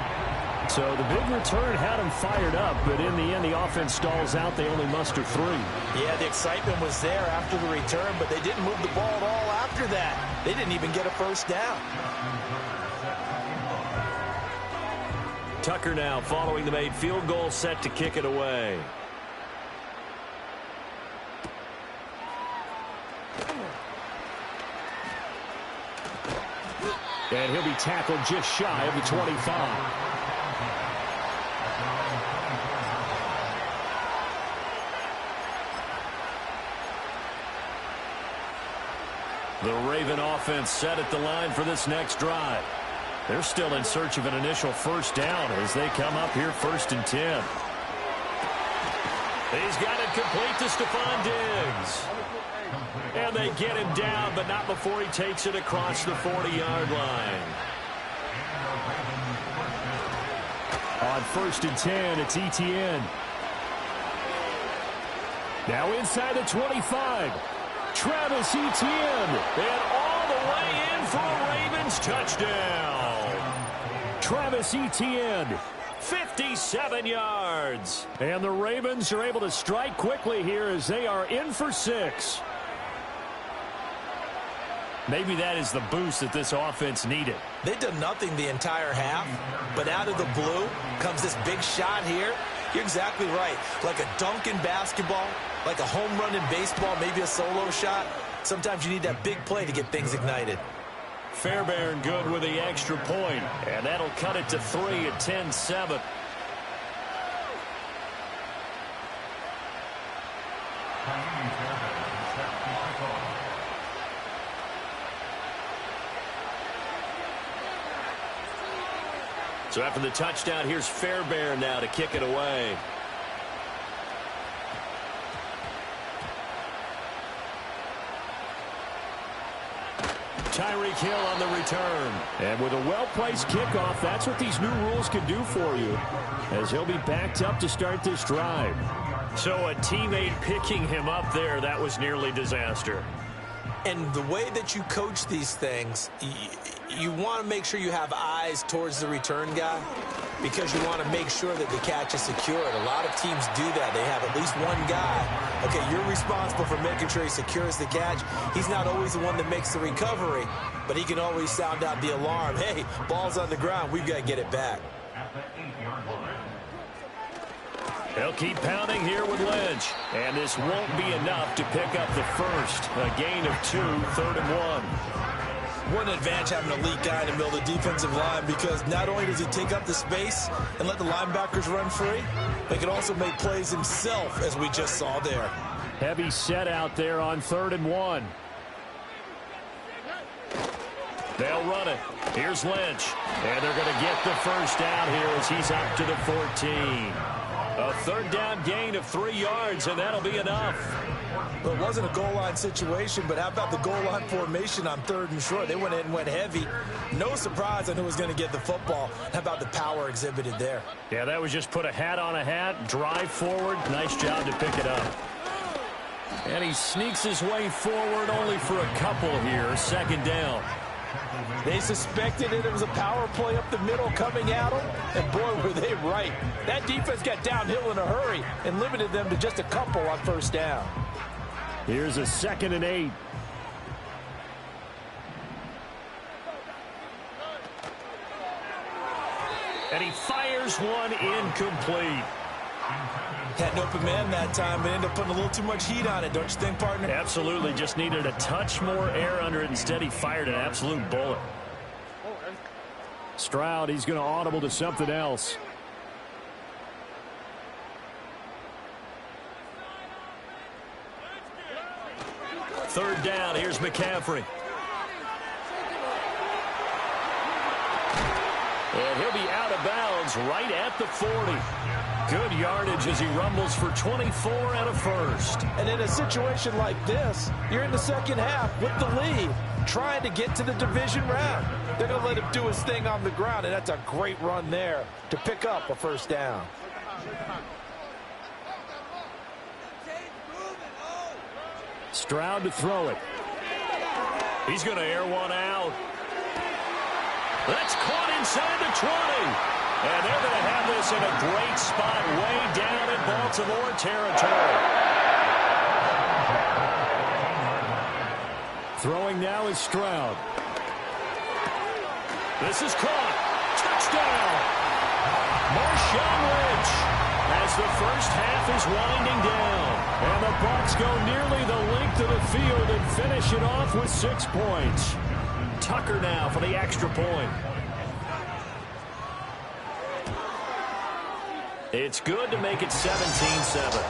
So the big return had him fired up, but in the end, the offense stalls out. They only muster 3. Yeah, the excitement was there after the return, but they didn't move the ball at all after that. They didn't even get a first down. Tucker now following the made field goal, set to kick it away. And he'll be tackled just shy of the 25. The Raven offense set at the line for this next drive. They're still in search of an initial first down as they come up here 1st and 10. He's got it complete to Stephon Diggs. And they get him down, but not before he takes it across the 40-yard line. On 1st and 10, it's Etienne. Now inside the 25. Travis Etienne, and all the way in for a Ravens touchdown. Travis Etienne, 57 yards. And the Ravens are able to strike quickly here as they are in for 6. Maybe that is the boost that this offense needed. They've done nothing the entire half, but out of the blue comes this big shot here. You're exactly right. Like a dunk in basketball, like a home run in baseball, maybe a solo shot. Sometimes you need that big play to get things ignited. Fairbairn good with the extra point, and that'll cut it to 3 at 10-7. So after the touchdown, here's Fairbairn now to kick it away. Tyreek Hill on the return. And with a well-placed kickoff, that's what these new rules can do for you, as he'll be backed up to start this drive. So a teammate picking him up there, that was nearly disaster. And the way that you coach these things, you want to make sure you have eyes towards the return guy because you want to make sure that the catch is secured. A lot of teams do that. They have at least one guy. Okay, you're responsible for making sure he secures the catch. He's not always the one that makes the recovery, but he can always sound out the alarm. Hey, ball's on the ground. We've got to get it back. They'll keep pounding here with Lynch. And this won't be enough to pick up the first. A gain of 2, 3rd and 1. What an advantage having an elite guy in the middle of the defensive line, because not only does he take up the space and let the linebackers run free, but he can also make plays himself, as we just saw there. Heavy set out there on 3rd and 1. They'll run it. Here's Lynch. And they're going to get the first down here as he's up to the 14. A 3rd down gain of 3 yards, and that'll be enough. Well, it wasn't a goal line situation, but how about the goal line formation on 3rd and short? They went in and went heavy. No surprise on who was going to get the football. How about the power exhibited there? Yeah, that was just put a hat on a hat, drive forward. Nice job to pick it up. And he sneaks his way forward only for a couple here. 2nd down. They suspected it was a power play up the middle coming at them, and boy, were they right. That defense got downhill in a hurry and limited them to just a couple on 1st down. Here's a 2nd and 8. And he fires one incomplete. Had an open man that time, but ended up putting a little too much heat on it, don't you think, partner? Absolutely. Just needed a touch more air under it. Instead, he fired an absolute bullet. Stroud, he's going to audible to something else. Third down, here's McCaffrey. And he'll be out of bounds right at the 40. Good yardage as he rumbles for 24 and a first. And in a situation like this, you're in the second half with the lead, trying to get to the division round. They're going to let him do his thing on the ground, and that's a great run there to pick up a first down. Stroud to throw it. He's going to air one out. That's caught inside the 20. And they're going to have this in a great spot way down in Baltimore territory. Throwing now is Stroud. This is caught. Touchdown. Marshawn Lynch as the first half is winding down. And the Bucs go nearly the length of the field and finish it off with 6 points. Tucker now for the extra point. It's good to make it 17-7.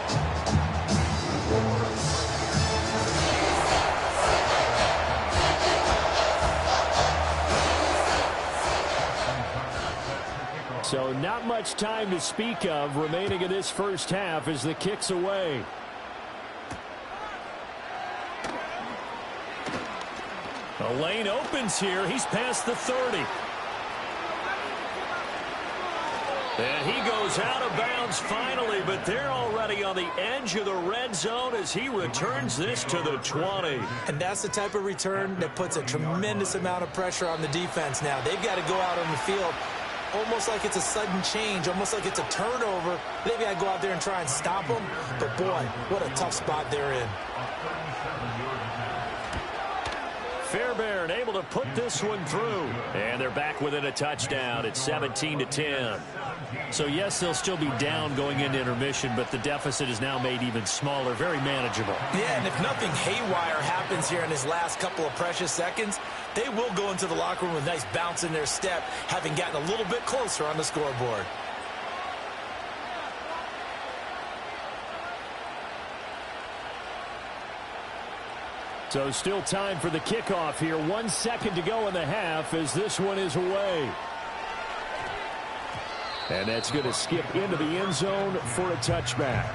So not much time to speak of remaining in this first half as the kick's away. The lane opens here. He's past the 30. And he goes out of bounds finally, but they're already on the edge of the red zone as he returns this to the 20. And that's the type of return that puts a tremendous amount of pressure on the defense now. They've got to go out on the field almost like it's a sudden change, almost like it's a turnover. They've got to go out there and try and stop them. But, boy, what a tough spot they're in. Fairbairn able to put this one through. And they're back within a touchdown. It's 17-10. So, yes, they'll still be down going into intermission, but the deficit is now made even smaller, very manageable. Yeah, and if nothing haywire happens here in his last couple of precious seconds, they will go into the locker room with a nice bounce in their step, having gotten a little bit closer on the scoreboard. So still time for the kickoff here. 1 second to go in the half as this one is away. And that's going to skip into the end zone for a touchback.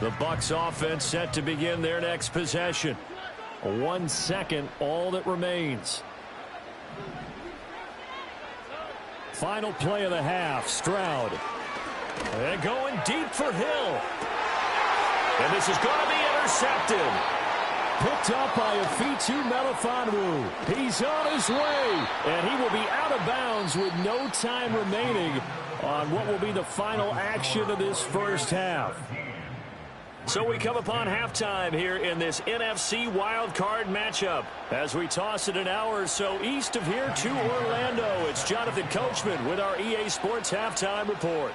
The Bucs offense set to begin their next possession. 1 second, all that remains. Final play of the half, Stroud. And going deep for Hill. And this is going to be intercepted. Picked up by Afitu Melifonwu. He's on his way, and he will be out of bounds with no time remaining on what will be the final action of this first half. So we come upon halftime here in this NFC wildcard matchup. As we toss it an hour or so east of here to Orlando, it's Jonathan Coachman with our EA Sports Halftime Report.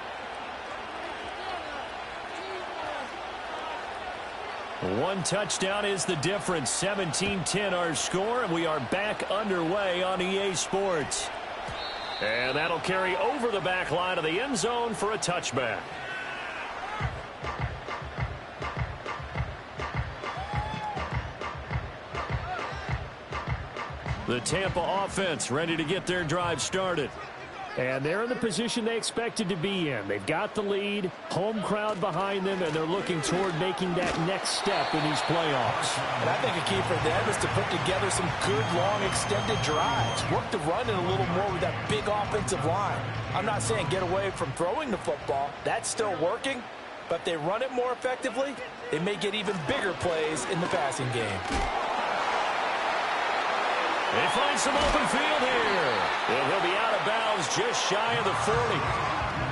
One touchdown is the difference. 17-10 our score, and we are back underway on EA Sports. And that'll carry over the back line of the end zone for a touchback. The Tampa offense ready to get their drive started. And they're in the position they expected to be in. They've got the lead, home crowd behind them, and they're looking toward making that next step in these playoffs. And I think a key for them is to put together some good, long, extended drives. Work the run in a little more with that big offensive line. I'm not saying get away from throwing the football. That's still working. But if they run it more effectively, they may get even bigger plays in the passing game. They find some open field here. And he'll be out of bounds just shy of the 40.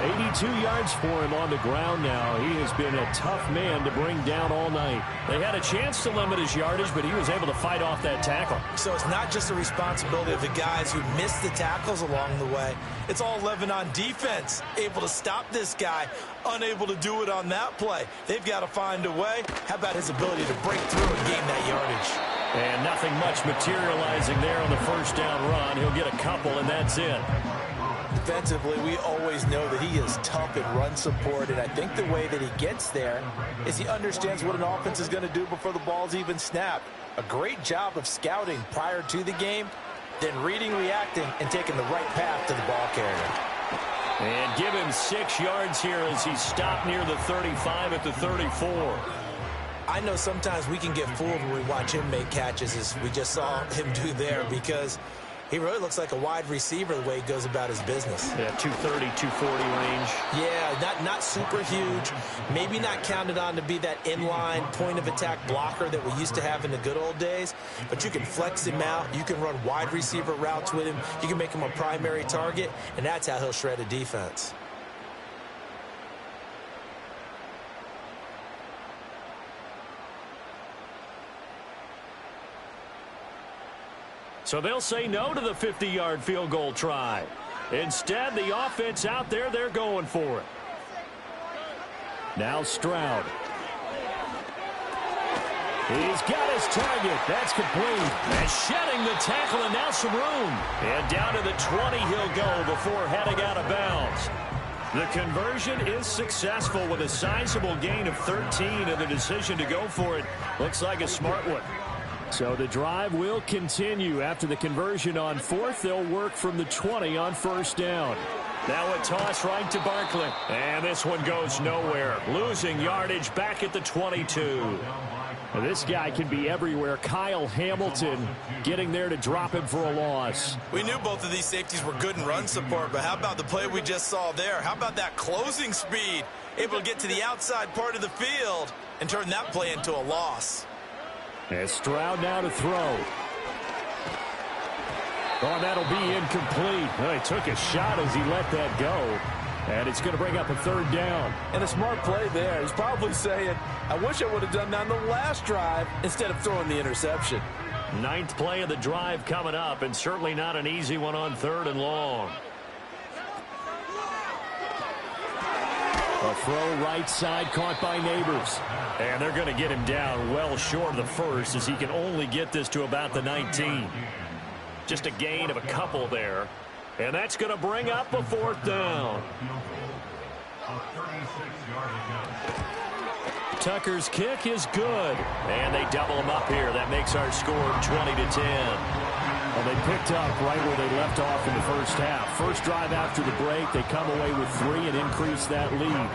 82 yards for him on the ground now. He has been a tough man to bring down all night. They had a chance to limit his yardage, but he was able to fight off that tackle. So it's not just the responsibility of the guys who missed the tackles along the way. It's all 11 on defense, able to stop this guy, unable to do it on that play. They've got to find a way. How about his ability to break through and gain that yardage? And nothing much materializing there on the first down run. He'll get a couple, and that's it. Defensively, we always know that he is tough in run support, and I think the way that he gets there is he understands what an offense is going to do before the ball's even snapped. A great job of scouting prior to the game, then reading, reacting, and taking the right path to the ball carrier. And give him 6 yards here as he stopped near the 35 at the 34. I know sometimes we can get fooled when we watch him make catches, as we just saw him do there, because he really looks like a wide receiver the way he goes about his business. Yeah, 230, 240 range. Yeah, not super huge. Maybe not counted on to be that inline point-of-attack blocker that we used to have in the good old days. But you can flex him out. You can run wide receiver routes with him. You can make him a primary target, and that's how he'll shred a defense. So they'll say no to the 50-yard field goal try. Instead, the offense out there, they're going for it. Now Stroud. He's got his target. That's complete. And shedding the tackle, and now some room. And down to the 20 he'll go before heading out of bounds. The conversion is successful with a sizable gain of 13, and the decision to go for it looks like a smart one. So the drive will continue. After the conversion on 4th, they'll work from the 20 on 1st down. Now a toss right to Barkley. And this one goes nowhere. Losing yardage back at the 22. Now this guy can be everywhere. Kyle Hamilton getting there to drop him for a loss. We knew both of these safeties were good in run support, but how about the play we just saw there? How about that closing speed? Able to get to the outside part of the field and turn that play into a loss. And Stroud now to throw. Oh, that'll be incomplete. Well, he took a shot as he let that go. And it's going to bring up a 3rd down. And a smart play there. He's probably saying, I wish I would have done that on the last drive instead of throwing the interception. 9th play of the drive coming up, and certainly not an easy one on 3rd and long. A throw right side caught by Neighbors. And they're going to get him down well short of the 1st, as he can only get this to about the 19. Just a gain of a couple there. And that's going to bring up a 4th down. Tucker's kick is good. And they double him up here. That makes our score 20-10. Well, they picked up right where they left off in the first half. First drive after the break, they come away with 3 and increase that lead.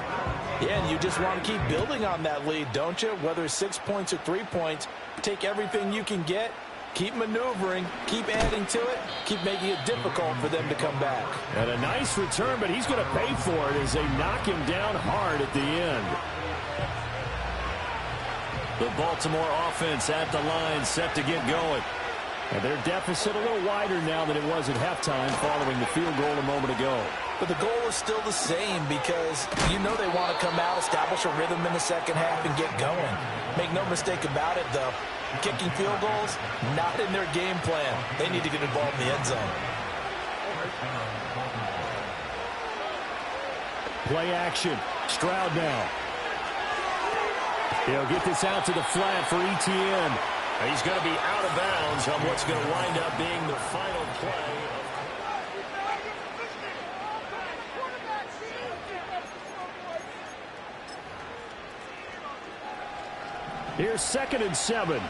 Yeah, and you just want to keep building on that lead, don't you? Whether it's 6 points or 3 points, take everything you can get, keep maneuvering, keep adding to it, keep making it difficult for them to come back. And a nice return, but he's going to pay for it as they knock him down hard at the end. The Baltimore offense at the line, set to get going. And their deficit a little wider now than it was at halftime following the field goal a moment ago. But the goal is still the same, because you know they want to come out, establish a rhythm in the second half, and get going. Make no mistake about it, though. Kicking field goals, not in their game plan. They need to get involved in the end zone. Play action. Stroud now. He'll get this out to the flat for ETN. He's going to be out of bounds on what's going to wind up being the final play. Here's 2nd and 7.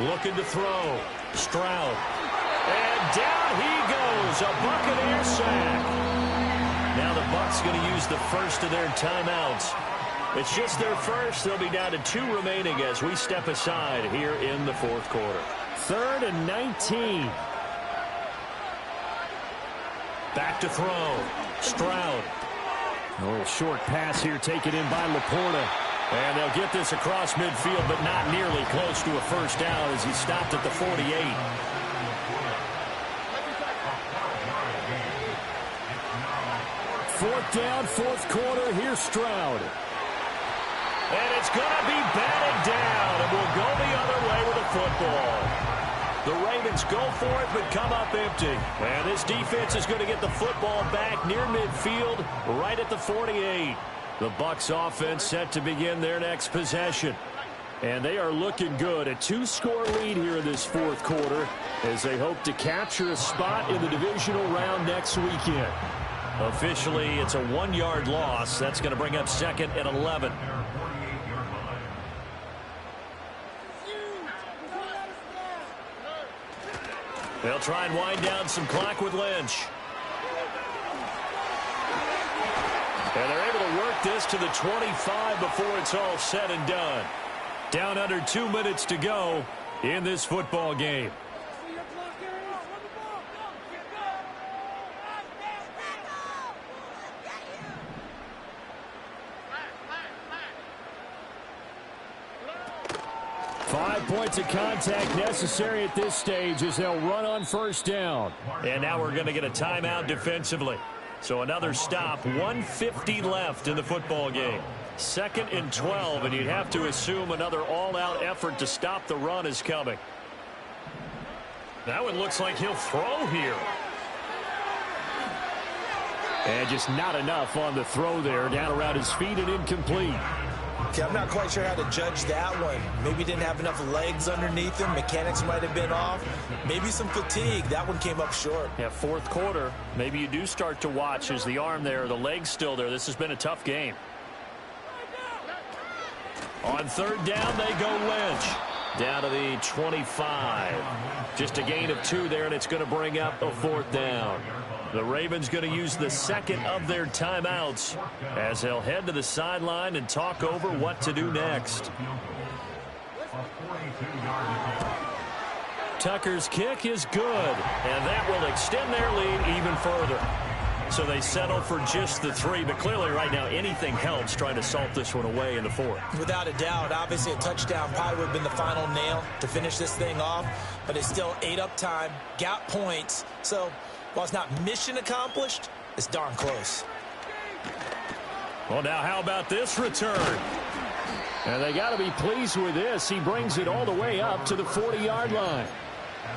Looking to throw. Stroud. And down he goes. A Buccaneer sack. Now the Bucs going to use the first of their timeouts. It's just their first. They'll be down to 2 remaining as we step aside here in the 4th quarter. 3rd and 19. Back to throw. Stroud. A little short pass here taken in by Laporta. And they'll get this across midfield, but not nearly close to a first down as he stopped at the 48. fourth down, fourth quarter. Here's Stroud. And it's going to be batted down, and we'll go the other way with the football. The Ravens go for it, but come up empty. And this defense is going to get the football back near midfield, right at the 48. The Bucs offense set to begin their next possession. And they are looking good. A 2-score lead here in this fourth quarter as they hope to capture a spot in the divisional round next weekend. Officially, it's a 1-yard loss. That's going to bring up 2nd and 11. They'll try and wind down some clock with Lynch. And they're able to work this to the 25 before it's all said and done. Down under 2 minutes to go in this football game. Five points of contact necessary at this stage as they'll run on first down. And now we're going to get a timeout defensively. So another stop, 1:50 left in the football game. 2nd and 12, and you'd have to assume another all-out effort to stop the run is coming. That one looks like he'll throw here. And just not enough on the throw there. Down around his feet and incomplete. Okay, I'm not quite sure how to judge that one. Maybe didn't have enough legs underneath him. Mechanics might have been off. Maybe some fatigue. That one came up short. Yeah, fourth quarter. Maybe you do start to watch as the arm there, the leg's still there. This has been a tough game. On third down, they go Lynch. Down to the 25. Just a gain of 2 there, and it's going to bring up a 4th down. The Ravens going to use the 2nd of their timeouts as they'll head to the sideline and talk over what to do next. Tucker's kick is good, and that will extend their lead even further. So they settle for just the 3, but clearly right now anything helps trying to salt this one away in the 4th. Without a doubt, obviously a touchdown probably would have been the final nail to finish this thing off, but it's still ate up time, got points. So while it's not mission accomplished, it's darn close. Well, now how about this return? And they got to be pleased with this. He brings it all the way up to the 40-yard line.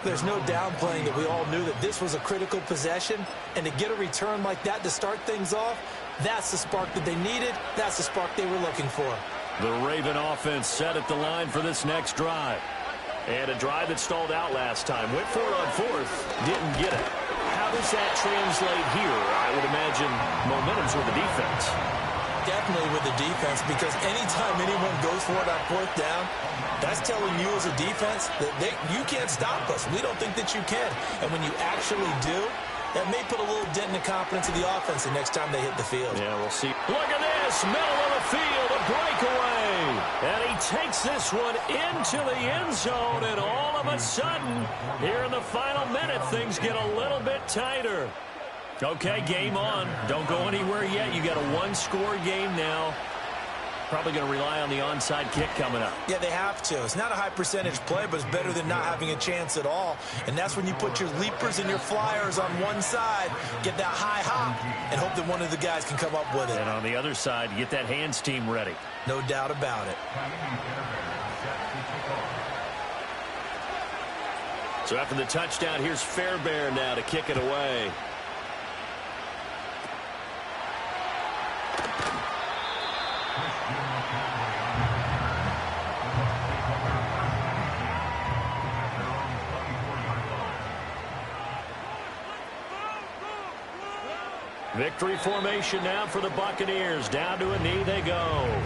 There's no downplaying that we all knew that this was a critical possession, and to get a return like that to start things off, that's the spark that they needed. That's the spark they were looking for. The Raven offense set at the line for this next drive. And a drive that stalled out last time. Went for it on 4th, didn't get it. How does that translate here? I would imagine momentum's with the defense. Definitely with the defense, because anytime anyone goes for it on 4th down, that's telling you as a defense that you can't stop us. We don't think that you can. And when you actually do, that may put a little dent in the confidence of the offense the next time they hit the field. Yeah, we'll see. Look at this, middle of the field, a breakaway. And he takes this one into the end zone, and all of a sudden, here in the final minute, things get a little bit tighter. Okay, game on. Don't go anywhere yet. You got a 1-score game now. Probably going to rely on the onside kick coming up. Yeah, they have to. It's not a high percentage play, but it's better than not having a chance at all. And that's when you put your leapers and your flyers on one side, get that high hop, and hope that one of the guys can come up with it. And on the other side, get that hands team ready. No doubt about it. So after the touchdown, here's Fairbairn now to kick it away. Victory formation now for the Buccaneers. Down to a knee they go.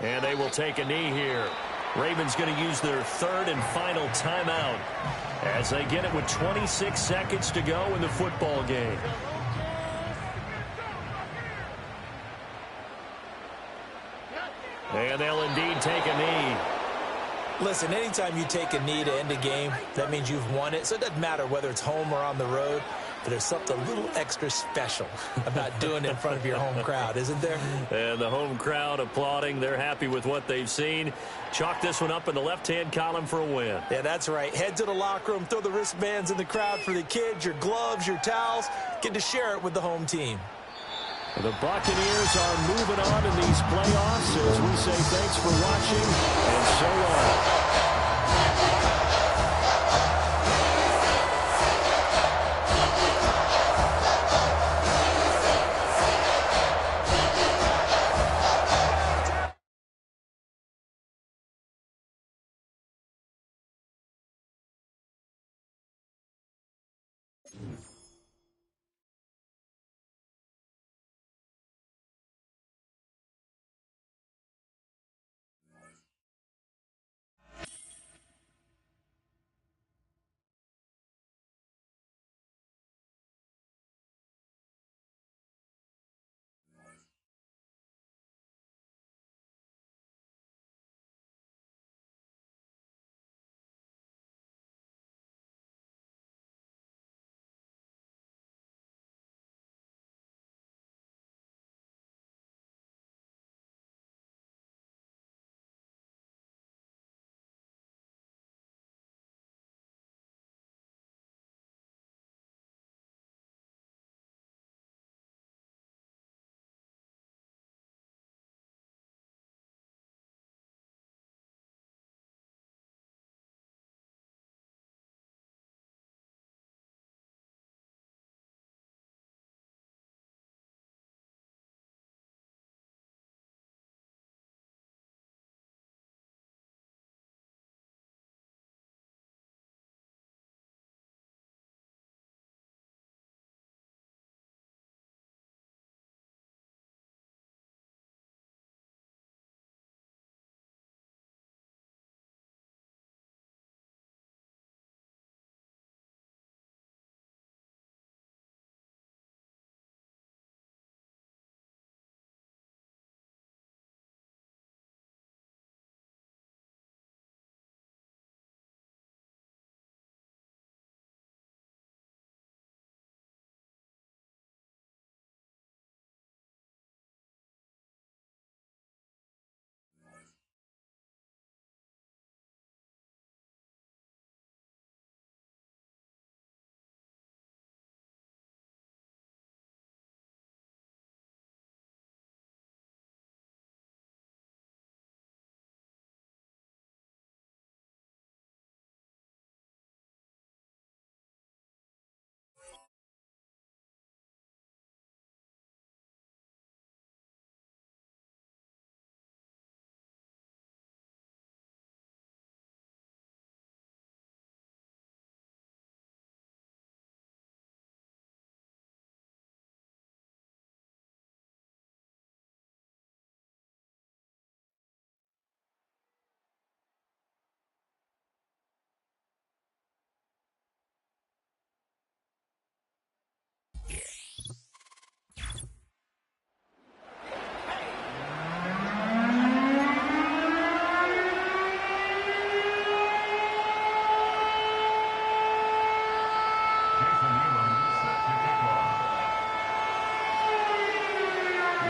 And they will take a knee here. Ravens going to use their 3rd and final timeout as they get it with 26 seconds to go in the football game. And they'll indeed take a knee. Listen, anytime you take a knee to end a game, that means you've won it. So it doesn't matter whether it's home or on the road, but there's something a little extra special about doing it in front of your home crowd, isn't there? And the home crowd applauding. They're happy with what they've seen. Chalk this one up in the left-hand column for a win. Yeah, that's right. Head to the locker room, throw the wristbands in the crowd for the kids, your gloves, your towels. Get to share it with the home team. The Buccaneers are moving on in these playoffs as we say thanks for watching and so long.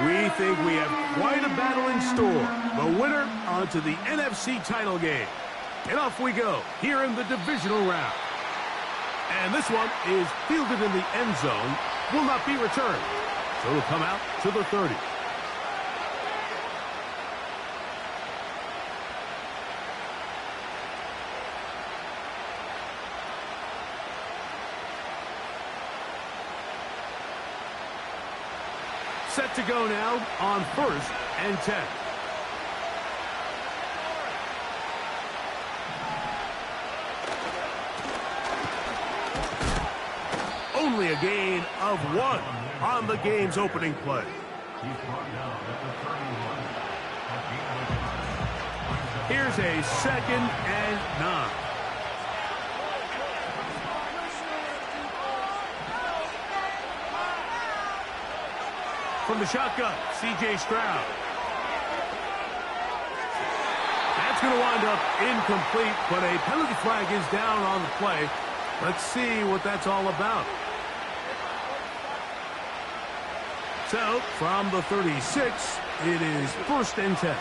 We think we have quite a battle in store. The winner onto the NFC title game. And off we go here in the divisional round. And this one is fielded in the end zone, will not be returned. So it'll come out to the 30. Set to go now on 1st and 10. Only a gain of 1 on the game's opening play. Here's a 2nd and 9. From the shotgun, C.J. Stroud. It's going to wind up incomplete, but a penalty flag is down on the play. Let's see what that's all about. So, from the 36, it is 1st and 10.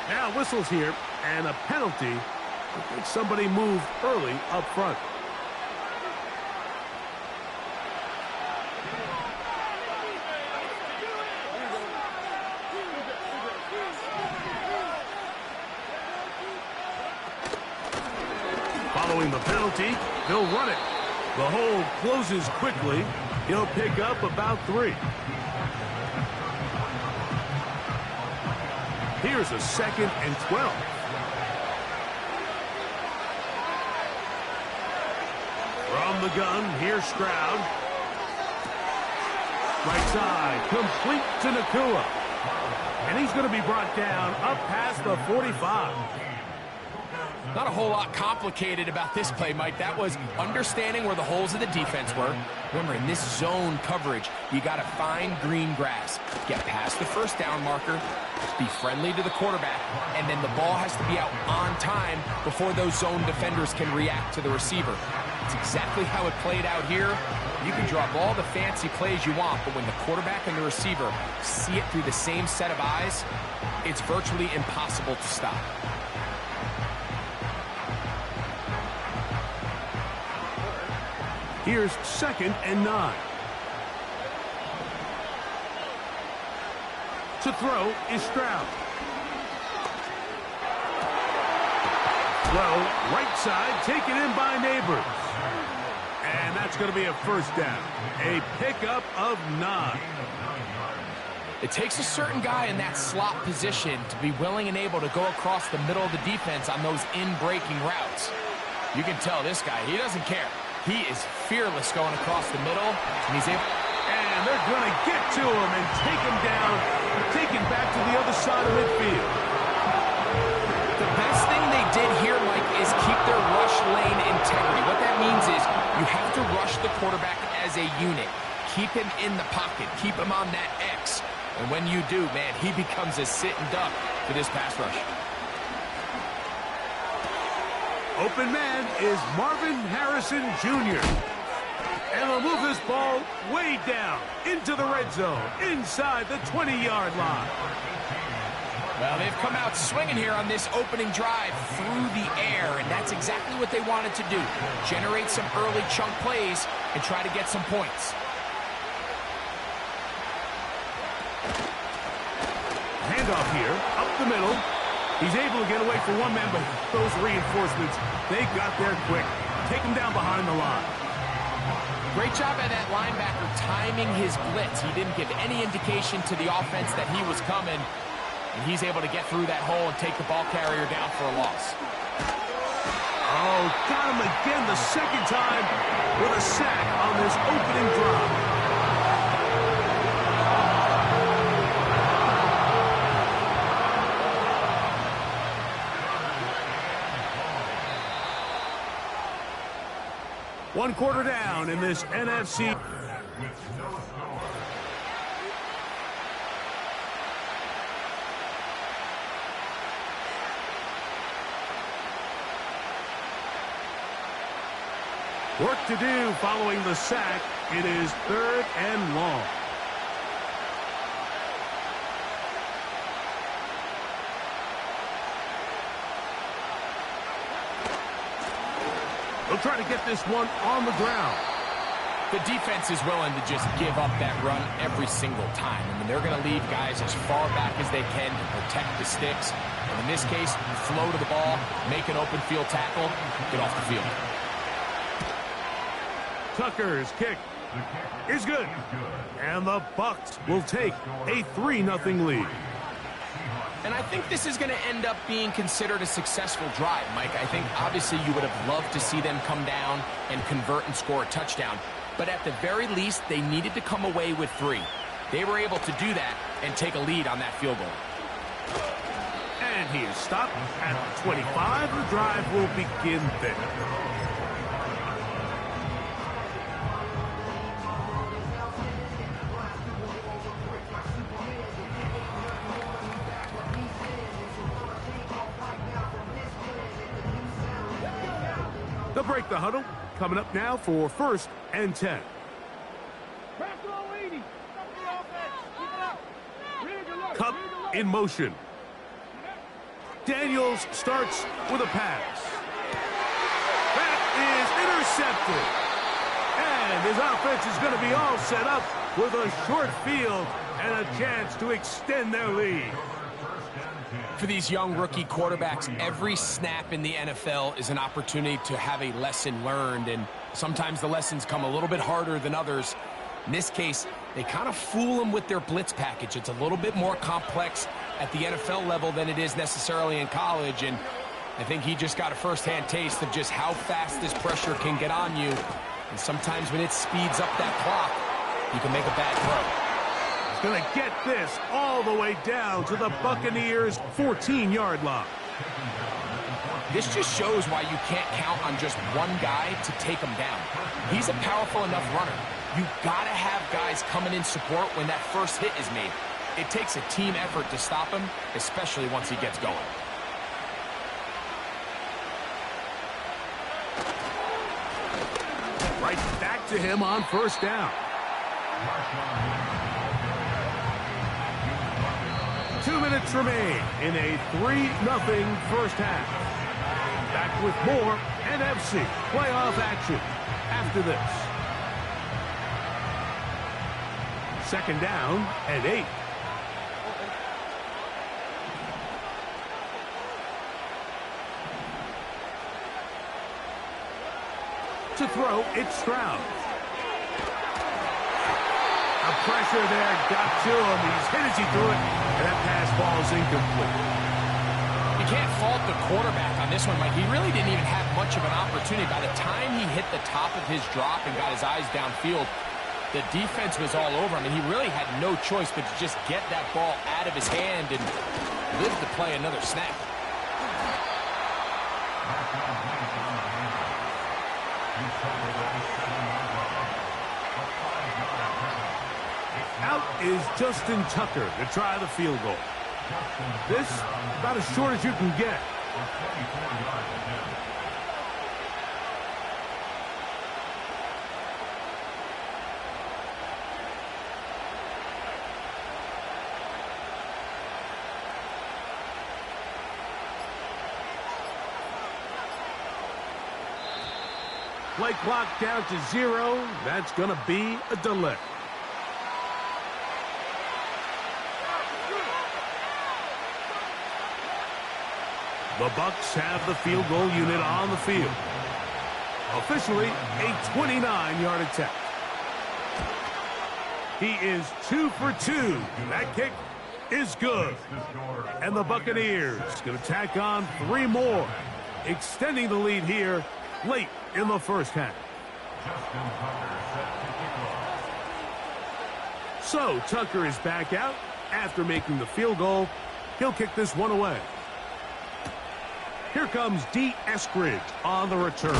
Now whistles here, and a penalty. I think somebody moved early up front. Following the penalty, they'll run it. The hole closes quickly. He'll pick up about 3. Here's a 2nd and 12. From the gun, here's Stroud. Right side, complete to Nakua. And he's going to be brought down up past the 45. Not a whole lot complicated about this play, Mike. That was understanding where the holes of the defense were. Remember, in this zone coverage, you got to find green grass. Get past the first down marker, be friendly to the quarterback, and then the ball has to be out on time before those zone defenders can react to the receiver. It's exactly how it played out here. You can drop all the fancy plays you want, but when the quarterback and the receiver see it through the same set of eyes, it's virtually impossible to stop. Here's 2nd and 9. To throw is Stroud. Throw, right side, taken in by Neighbors. And that's going to be a 1st down. A pickup of 9. It takes a certain guy in that slot position to be willing and able to go across the middle of the defense on those in-breaking routes. You can tell this guy, he doesn't care. He is fearless going across the middle, and he's able... And they're going to get to him and take him down, take him back to the other side of midfield. The best thing they did here, Mike, is keep their rush lane integrity. What that means is you have to rush the quarterback as a unit. Keep him in the pocket. Keep him on that X. And when you do, man, he becomes a sitting duck for this pass rush. Open man is Marvin Harrison Jr. And they'll move this ball way down into the red zone, inside the 20-yard line. Well, they've come out swinging here on this opening drive through the air, and that's exactly what they wanted to do. Generate some early chunk plays and try to get some points. Handoff here, up the middle. He's able to get away from one man, but those reinforcements, they got there quick. Take him down behind the line. Great job by that linebacker timing his blitz. He didn't give any indication to the offense that he was coming, and he's able to get through that hole and take the ball carrier down for a loss. Oh, got him again the 2nd time with a sack on this opening drive. One quarter down in this NFC. Work to do following the sack. It is 3rd and long. They'll try to get this one on the ground. The defense is willing to just give up that run every single time. I mean, they're going to leave guys as far back as they can to protect the sticks. And in this case, flow to the ball, make an open field tackle, get off the field. Tucker's kick is good. And the Bucs will take a 3-0 lead. And I think this is going to end up being considered a successful drive, Mike. I think obviously you would have loved to see them come down and convert and score a touchdown. But at the very least, they needed to come away with 3. They were able to do that and take a lead on that field goal. And He is stopped at the 25. The drive will begin there. They'll break the huddle. Coming up now for 1st and 10. Cup in motion. Daniels starts with a pass. That is intercepted. And his offense is going to be all set up with a short field and a chance to extend their lead. For these young rookie quarterbacks, every snap in the NFL is an opportunity to have a lesson learned, and sometimes the lessons come a little bit harder than others. In this case, they kind of fool them with their blitz package. It's a little bit more complex at the NFL level than it is necessarily in college, and I think he just got a first-hand taste of just how fast this pressure can get on you, and sometimes when it speeds up that clock, you can make a bad throw. Going to get this all the way down to the Buccaneers' 14-yard line. This just shows why you can't count on just one guy to take him down. He's a powerful enough runner. You got to have guys coming in support when that first hit is made. It takes a team effort to stop him, especially once he gets going. Right back to him on 1st down. 2 minutes remain in a 3-0 first half. Back with more NFC playoff action after this. 2nd down and 8. To throw, it's Stroud. The pressure there got to him. He's hit as he threw it, and that pass ball is incomplete. You can't fault the quarterback on this one, Mike. He really didn't even have much of an opportunity. By the time he hit the top of his drop and got his eyes downfield, the defense was all over him, and he really had no choice but to just get that ball out of his hand and live to play another snap. Out is Justin Tucker to try the field goal. This about as short as you can get. Play clock down to 0. That's going to be a delay. The Bucs have the field goal unit on the field. Officially a 29-yard attempt. He is 2 for 2. That kick is good. And the Buccaneers going to tack on 3 more, extending the lead here late in the first half. So Tucker is back out after making the field goal. He'll kick this one away. Here comes D. Eskridge on the return.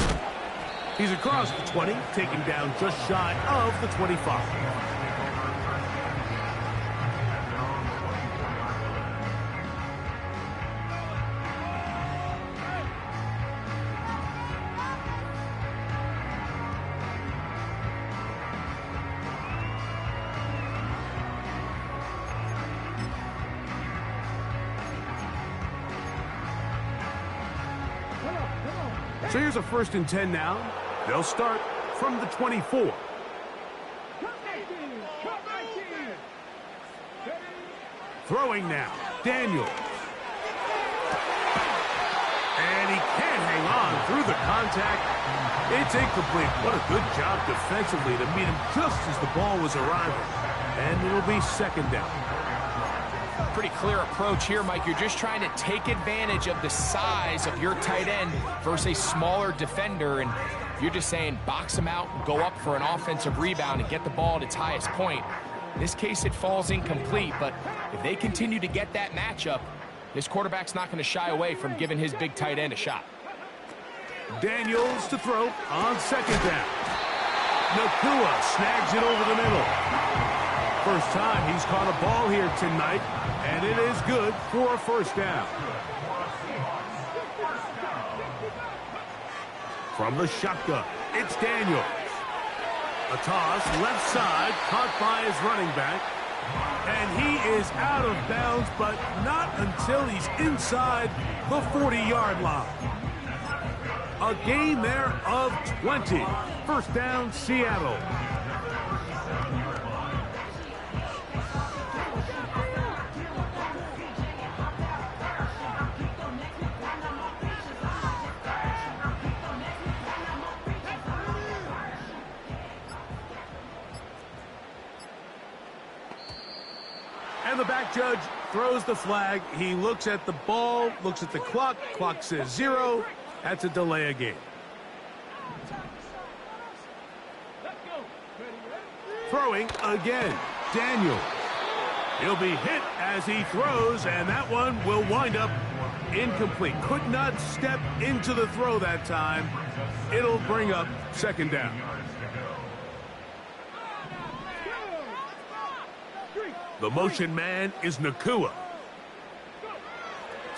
He's across the 20, taken down just shy of the 25. So here's a 1st and 10 now. They'll start from the 24. Throwing now, Daniels. And he can't hang on through the contact. It's incomplete. What a good job defensively to meet him just as the ball was arriving. And it'll be 2nd down. Pretty clear approach here, Mike. You're just trying to take advantage of the size of your tight end versus a smaller defender, and you're just saying box him out, go up for an offensive rebound, and get the ball at its highest point. In this case, it falls incomplete, but if they continue to get that matchup, This quarterback's not going to shy away from giving his big tight end a shot. Daniels to throw on second down. Nakua snags it over the middle. First time he's caught a ball here tonight, and it is good for a first down. From the shotgun, it's Daniels. A toss left side, caught by his running back. And he is out of bounds, but not until he's inside the 40-yard line. A gain there of 20. First down, Seattle. And the back judge throws the flag. He looks at the ball, looks at the clock. Clock says 0. That's a delay of game. Throwing again, Daniels. He'll be hit as he throws, and that one will wind up incomplete. Could not step into the throw that time. It'll bring up second down. The motion man is Nakua.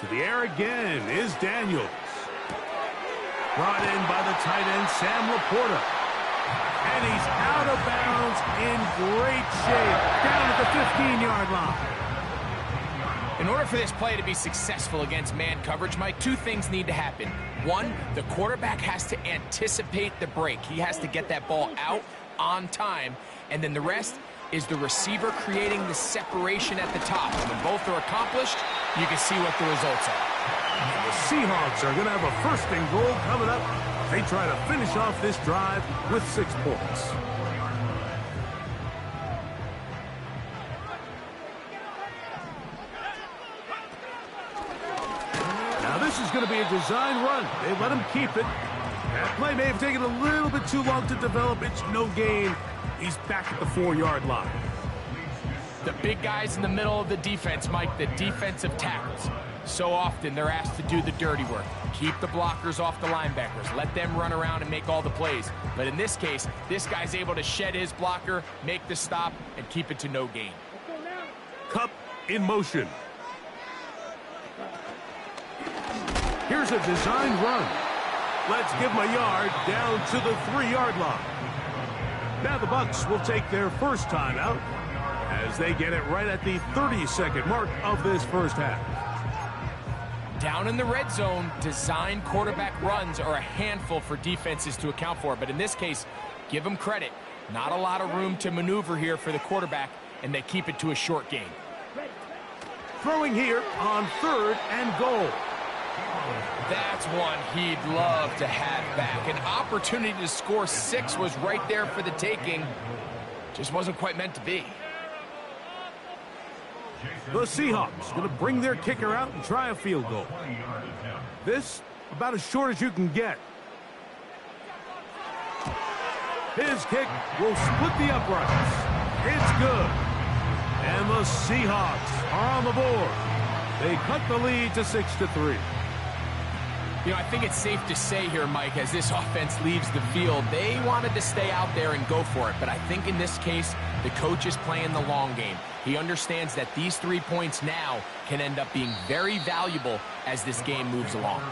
To the air again is Daniels. Brought in by the tight end, Sam Laporta. And he's out of bounds in great shape. Down at the 15-yard line. In order for this play to be successful against man coverage, Mike, two things need to happen. One, the quarterback has to anticipate the break. He has to get that ball out on time. And then the rest is the receiver creating the separation at the top. And when both are accomplished, you can see what the results are. And the Seahawks are going to have a first and goal coming up. They try to finish off this drive with 6 points. Now this is going to be a design run. They let him keep it. That play may have taken a little bit too long to develop. It's no gain. He's back at the 4-yard line. The big guys in the middle of the defense, Mike, the defensive tackles. So often they're asked to do the dirty work. Keep the blockers off the linebackers. Let them run around and make all the plays. But in this case, this guy's able to shed his blocker, make the stop, and keep it to no gain. Cup in motion. Here's a design run. Let's give him a yard down to the 3-yard line. Now the Bucs will take their first timeout as they get it right at the 30-second mark of this first half. Down in the red zone, design quarterback runs are a handful for defenses to account for. But in this case, give them credit. Not a lot of room to maneuver here for the quarterback, and they keep it to a short gain. Throwing here on 3rd and goal. That's one he'd love to have back. An opportunity to score 6 was right there for the taking. Just wasn't quite meant to be. The Seahawks going to bring their kicker out and try a field goal. This about as short as you can get. His kick will split the uprights. It's good. And the Seahawks are on the board. They cut the lead to 6-3. You know, I think it's safe to say here, Mike, as this offense leaves the field, they wanted to stay out there and go for it. But I think in this case, the coach is playing the long game. He understands that these 3 points now can end up being very valuable as this game moves along.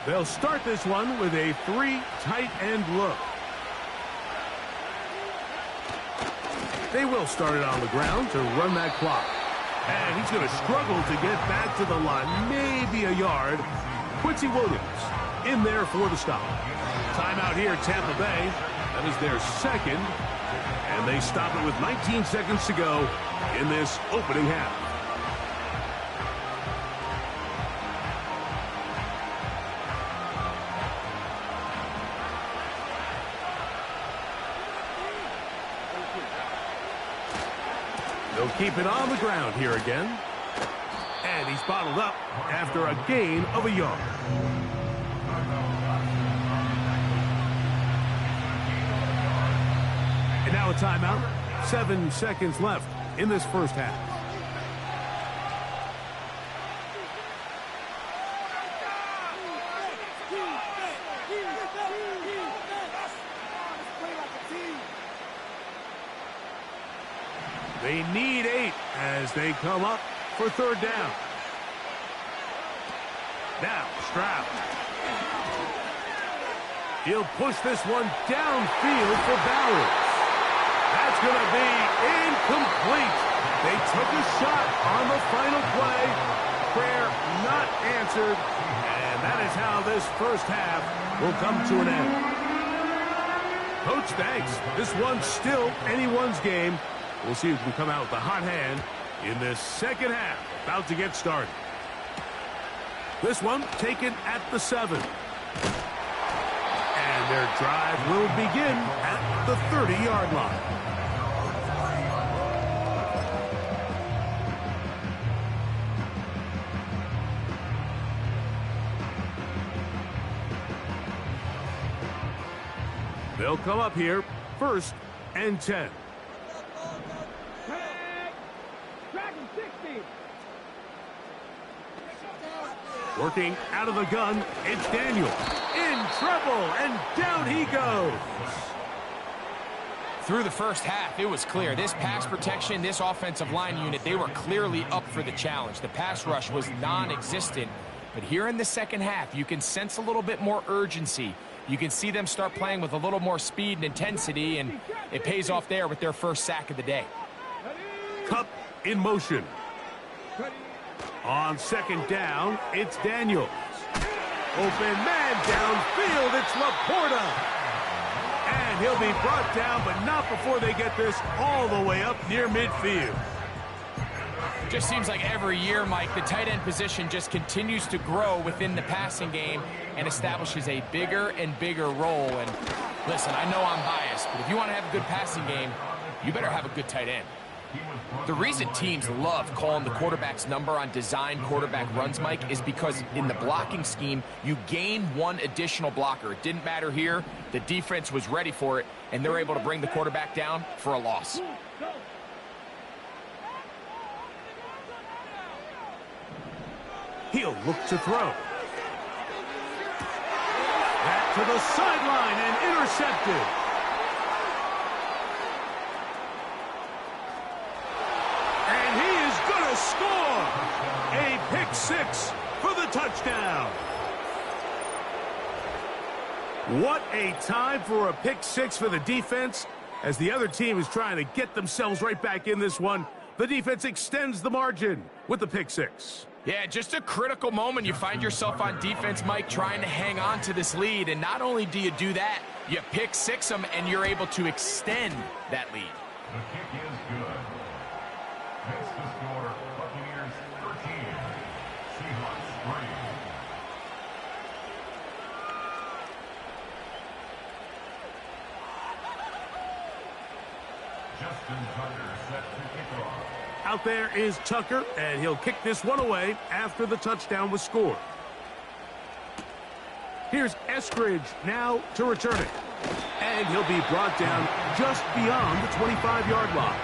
They'll start this one with a 3 tight end look. They will start it on the ground to run that clock. And he's going to struggle to get back to the line, maybe a yard. Quincy Williams in there for the stop. Timeout here, Tampa Bay. That is their second. And they stop it with 19 seconds to go in this opening half. They'll keep it on the ground here again. And he's bottled up after a gain of a yard. And now a timeout. 7 seconds left in this first half. They need 8 as they come up for third down. Now, Stroud. He'll push this one downfield for Bowers. That's going to be incomplete. They took a shot on the final play. Prayer not answered. And that is how this first half will come to an end. Coach, thanks. This one's still anyone's game. We'll see who can come out with the hot hand in this second half. About to get started. This one taken at the 7. And their drive will begin at the 30-yard line. They'll come up here, 1st and 10. Working out of the gun, it's Daniel. In trouble, and down he goes. Through the first half, it was clear. This pass protection, this offensive line unit, they were clearly up for the challenge. The pass rush was non-existent. But here in the second half, you can sense a little bit more urgency. You can see them start playing with a little more speed and intensity, and it pays off there with their first sack of the day. Cup in motion. On 2nd down, it's Daniels. Open man downfield, it's Laporta. And he'll be brought down, but not before they get this all the way up near midfield. Just seems like every year, Mike, the tight end position just continues to grow within the passing game and establishes a bigger and bigger role. And listen, I know I'm biased, but if you want to have a good passing game, you better have a good tight end. The reason teams love calling the quarterback's number on design quarterback runs, Mike, is because in the blocking scheme, you gain one additional blocker. It didn't matter here. The defense was ready for it, and they're able to bring the quarterback down for a loss. He'll look to throw. Back to the sideline and intercepted. And he is going to score. A pick 6 for the touchdown. What a time for a pick 6 for the defense. As the other team is trying to get themselves right back in this one, the defense extends the margin with the pick 6. Yeah, just a critical moment. You find yourself on defense, Mike, trying to hang on to this lead. And not only do you do that, you pick 6 them, and you're able to extend that lead. The kick is good. Makes the score Buccaneers 13, Seahawks 3. Justin Tucker set to kick off. Out there is Tucker, and he'll kick this one away after the touchdown was scored. Here's Eskridge now to return it. And he'll be brought down just beyond the 25-yard line.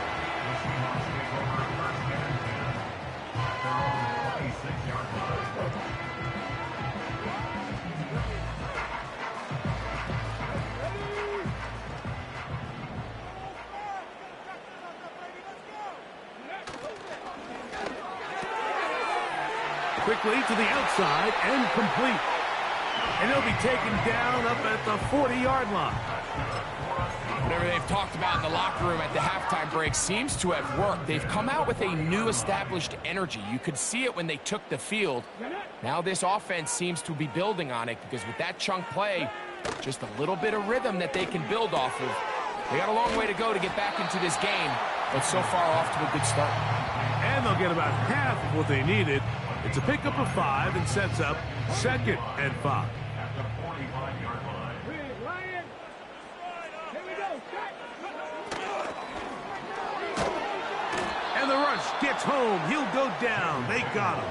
Quickly to the outside and complete. And he'll be taken down up at the 40-yard line. Whatever they've talked about in the locker room at the halftime break seems to have worked. They've come out with a new established energy. You could see it when they took the field. Now this offense seems to be building on it because with that chunk play, just a little bit of rhythm that they can build off of. They got a long way to go to get back into this game, but so far off to a good start. And they'll get about half of what they needed. It's a pickup of 5 and sets up 2nd and 5. At the 45-yard line. And the rush gets home. He'll go down. They got him.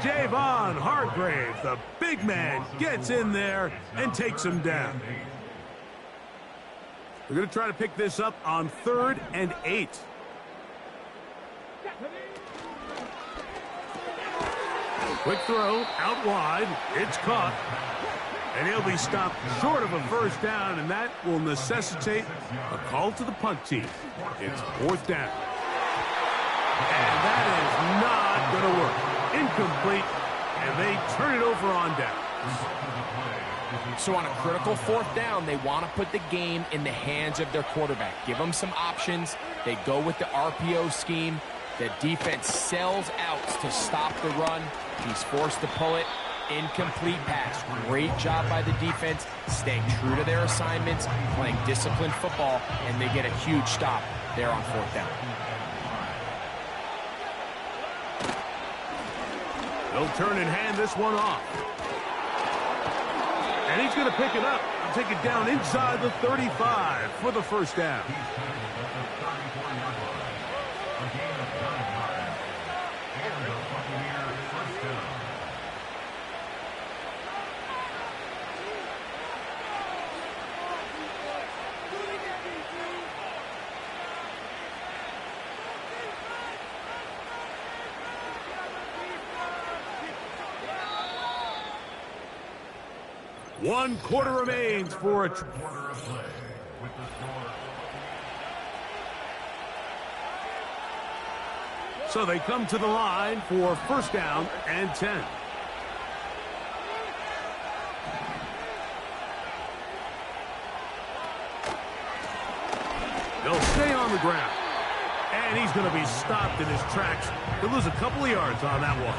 Javon Hargrave, the big man, gets in there and takes him down. They're going to try to pick this up on 3rd and 8. Quick throw, out wide. It's caught. And he'll be stopped short of a first down, and that will necessitate a call to the punt team. It's 4th down. And that is not going to work. Incomplete, and they turn it over on down. So on a critical 4th down, they want to put the game in the hands of their quarterback. Give them some options. They go with the RPO scheme. The defense sells out to stop the run. He's forced to pull it. Incomplete pass. Great job by the defense, staying true to their assignments, playing disciplined football, and they get a huge stop there on 4th down. They'll turn and hand this one off. And he's going to pick it up and take it down inside the 35 for the first down. One quarter remains for a quarter of play with the score. So they come to the line for first down and 10. They'll stay on the ground. And he's going to be stopped in his tracks. He'll lose a couple of yards on that one.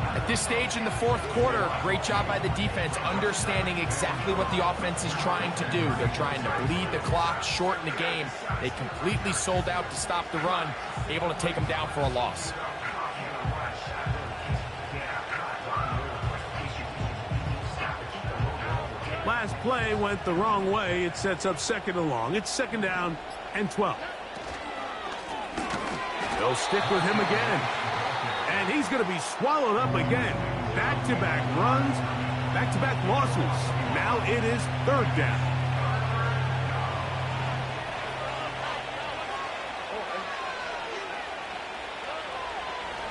At this stage in the 4th quarter, great job by the defense understanding exactly what the offense is trying to do. They're trying to bleed the clock, shorten the game. They completely sold out to stop the run, able to take them down for a loss. Last play went the wrong way. It sets up 2nd and long. It's 2nd down and 12. They'll stick with him again. And he's going to be swallowed up again. Back-to-back runs, back-to-back losses. Now it is 3rd down.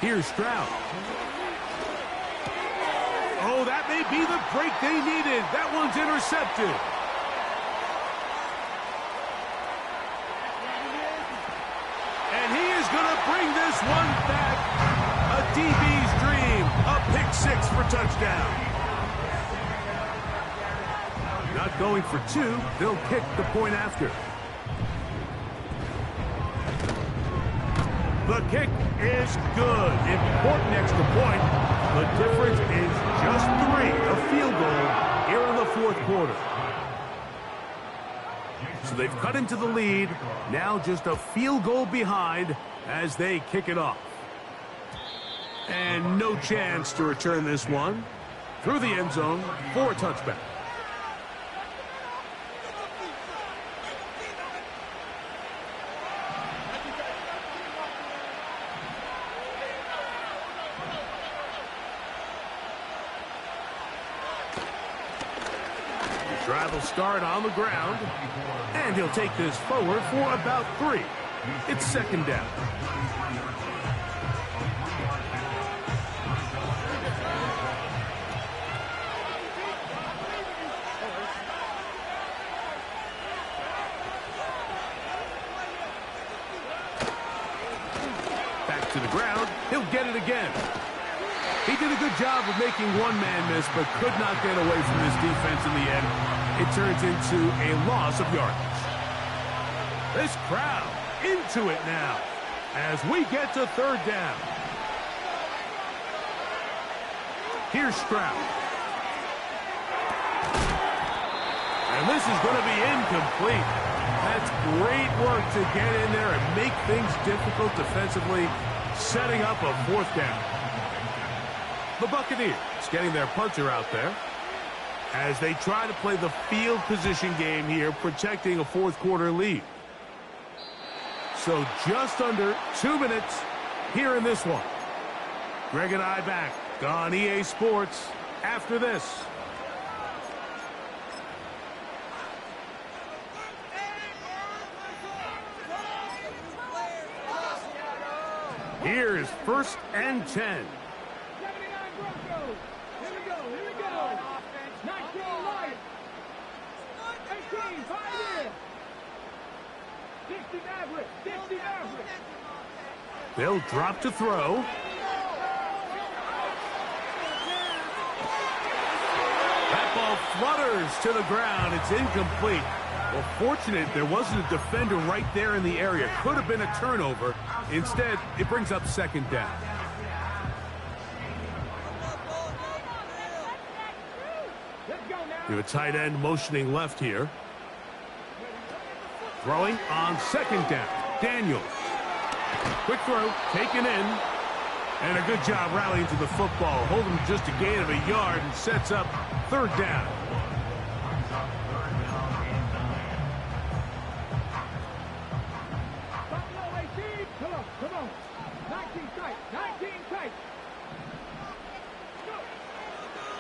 Here's Stroud. Oh, that may be the break they needed. That one's intercepted. And he is going to bring this one back. A DB's dream. A pick 6 for touchdown. Not going for 2. They'll kick the point after. The kick is good. Important extra point. The difference is just 3. A field goal here in the 4th quarter. So they've cut into the lead. Now just a field goal behind as they kick it off. And no chance to return this one. Through the end zone for a touchback. The drive will start on the ground. And he'll take this forward for about 3. It's 2nd down. Back to the ground. He'll get it again. He did a good job of making one man miss, but could not get away from this defense in the end. It turns into a loss of yardage. This crowd into it now as we get to 3rd down. Here's Stroud. And this is going to be incomplete. That's great work to get in there and make things difficult defensively, setting up a 4th down. The Buccaneers getting their punter out there as they try to play the field position game here, protecting a 4th quarter lead. So just under 2 minutes here in this one. Greg and I back on EA Sports after this. Here's first and 10. They'll drop to throw. That ball flutters to the ground. It's incomplete. Well, fortunate there wasn't a defender right there in the area. Could have been a turnover. Instead, it brings up second down. We have a tight end motioning left here. Throwing on second down. Daniels. Quick throw, taken in. And a good job rallying to the football. Holding just a gain of a yard and sets up third down. Come on. 19 tight. 19 tight.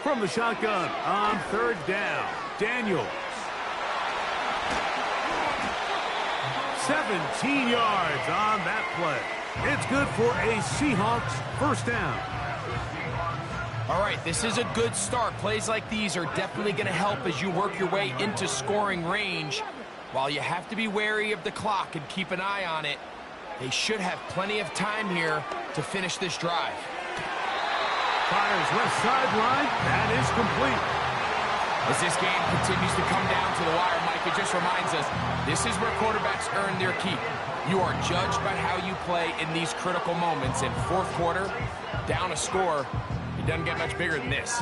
From the shotgun on third down. Daniels. 17 yards on that play. It's good for a Seahawks first down. All right, this is a good start. Plays like these are definitely going to help as you work your way into scoring range. While you have to be wary of the clock and keep an eye on it, they should have plenty of time here to finish this drive. Fires left sideline. That is complete. As this game continues to come down to the wire, Mike, it just reminds us, this is where quarterbacks earn their keep. You are judged by how you play in these critical moments. In fourth quarter, down a score, it doesn't get much bigger than this.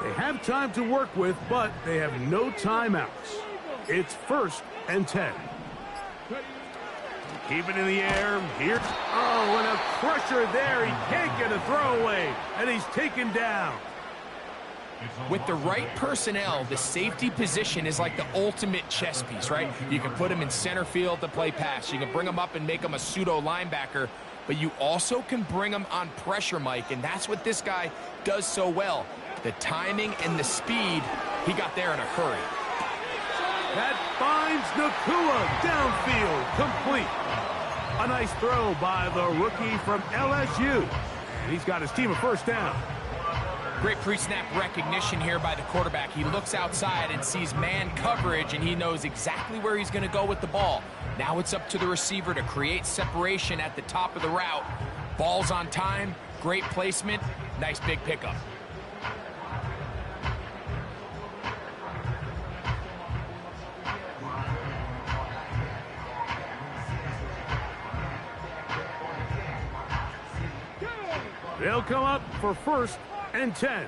They have time to work with, but they have no timeouts. It's first and 10. Keep it in the air. Here. Oh, and a crusher there. He can't get a throwaway, and he's taken down. With the right personnel, the safety position is like the ultimate chess piece, right? You can put him in center field to play pass. You can bring him up and make him a pseudo linebacker, but you also can bring him on pressure, Mike, and that's what this guy does so well. The timing and the speed, he got there in a hurry. That finds Nakua downfield, complete. A nice throw by the rookie from LSU. And he's got his team a first down. Great pre-snap recognition here by the quarterback. He looks outside and sees man coverage, and he knows exactly where he's going to go with the ball. Now it's up to the receiver to create separation at the top of the route. Ball's on time, great placement, nice big pickup. They'll come up for first and 10.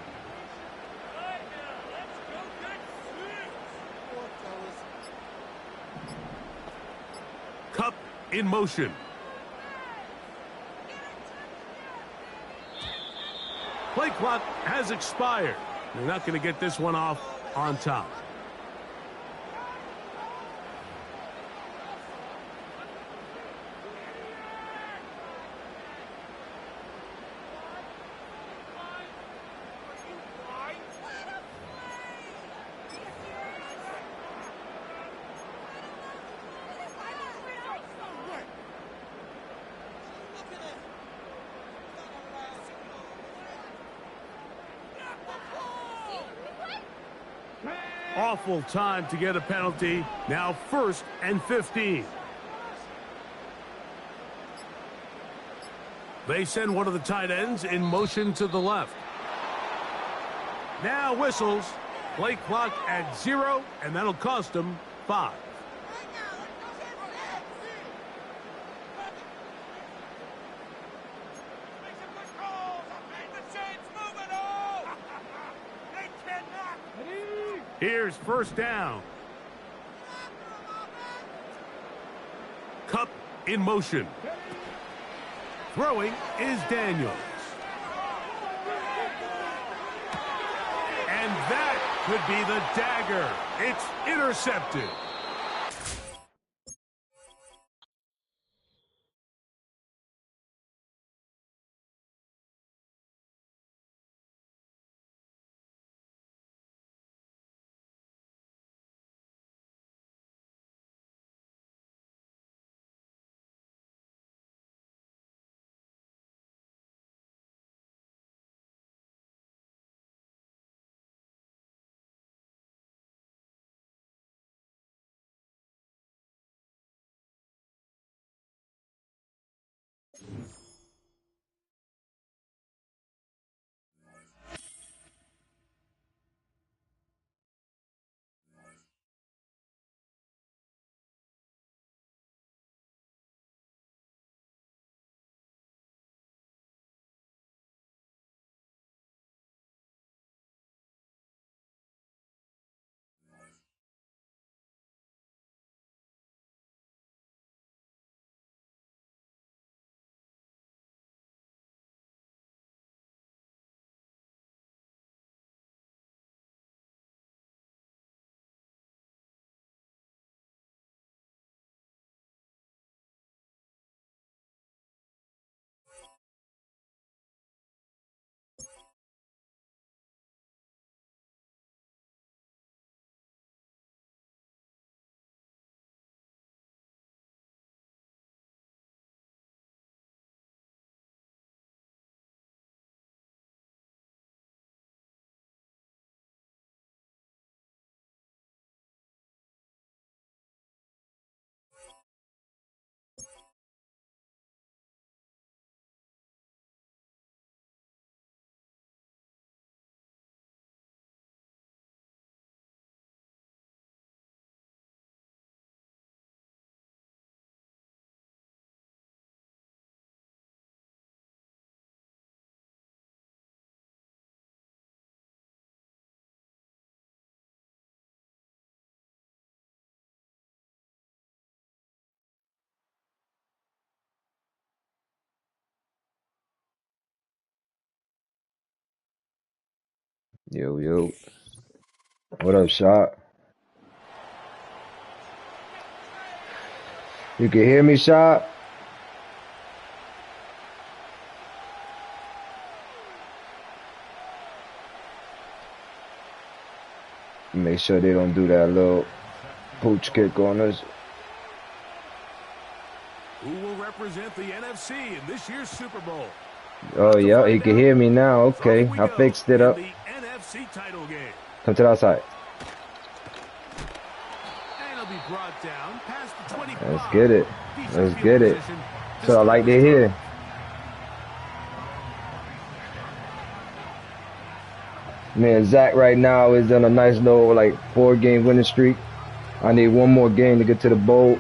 Cup in motion. Play clock has expired. They're not going to get this one off on top. Awful time to get a penalty. Now first and 15. They send one of the tight ends in motion to the left. Now whistles. Play clock at 0, and that'll cost them 5. Here's first down. Cup in motion. Throwing is Daniels. And that could be the dagger. It's intercepted. Yo, yo. What up, Shot? You can hear me, Shot? Make sure they don't do that little pooch kick on us. Who will represent the NFC in this year's Super Bowl? Oh, yeah, he can hear me now. Okay, I fixed it up. The NFC title game. Come to the outside. And it'll be brought down past the 25. Let's get it. Let's get it. So I like to hear. Man, Zach right now is on a nice little, like, 4-game winning streak. I need one more game to get to the bowl.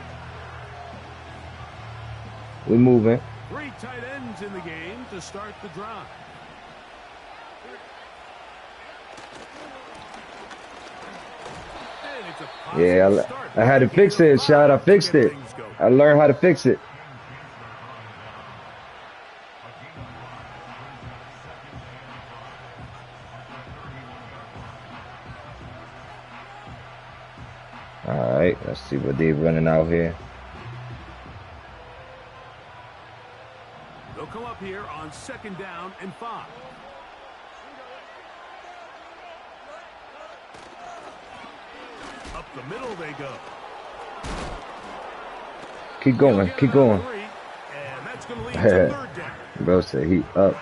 We moving. 3 tight ends in the game to start the drive. Yeah, I had to fix it, Shot. I fixed it. I learned how to fix it. All right, let's see what they're running out here. They'll come up here on 2nd down and 5. Up the middle they go. Keep going, keep going. And that's going to lead to 3rd down. Bro said he up.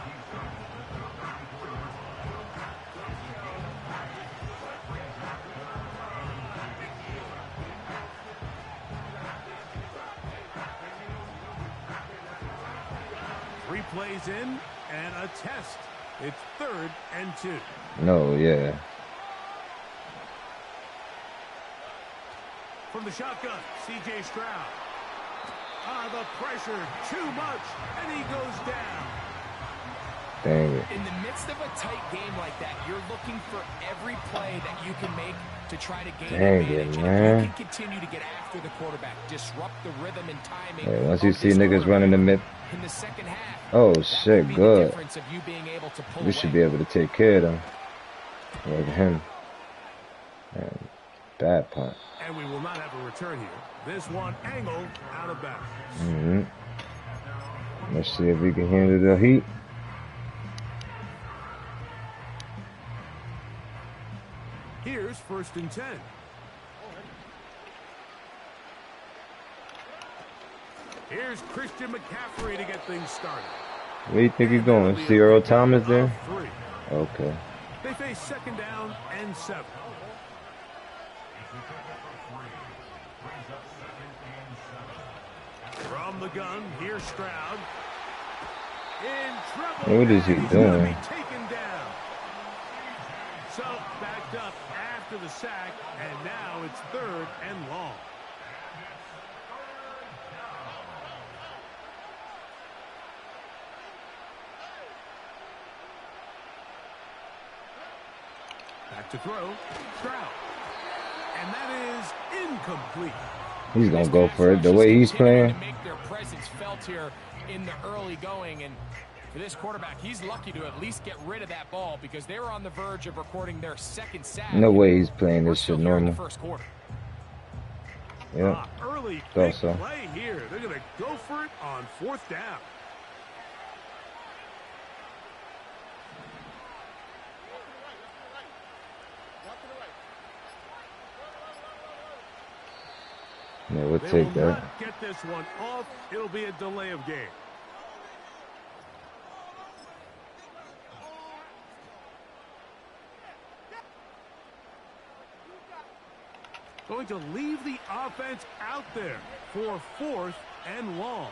Plays in and a test. It's 3rd and 2. No, yeah. From the shotgun, C.J. Stroud. The pressure, too much, and he goes down. Dang it. In the midst of a tight game like that, you're looking for every play that you can make to try to gain advantage. And you can continue to get after the quarterback, disrupt the rhythm and timing. Yeah, once you see niggas running the mid. In the second half. Oh shit, good. We should be able to take care of them. Look at him. Man, bad punt. And we will not have a return here. This one angled out of bounds. Let's see if we can handle the heat. Here's 1st and 10. Here's Christian McCaffrey to get things started. Where do you think he's going? See Earl Thomas there? Okay. They face 2nd down and 7. From the gun, here's Stroud. In trouble. What is he doing? Taken down. So backed up after the sack, and now it's 3rd and long. Back to throw, Stroud. And that is incomplete. He's going to go for it the way he's playing. To make their presence felt here in the early going, and for this quarterback, he's lucky to at least get rid of that ball because they were on the verge of recording their 2nd sack. No way he's playing this shit normal. First quarter. Yeah. Early Thought so. play here. They're going to go for it on 4th down. Yeah, we'll take that. Get this one off. It'll be a delay of game. Going to leave the offense out there for 4th and long.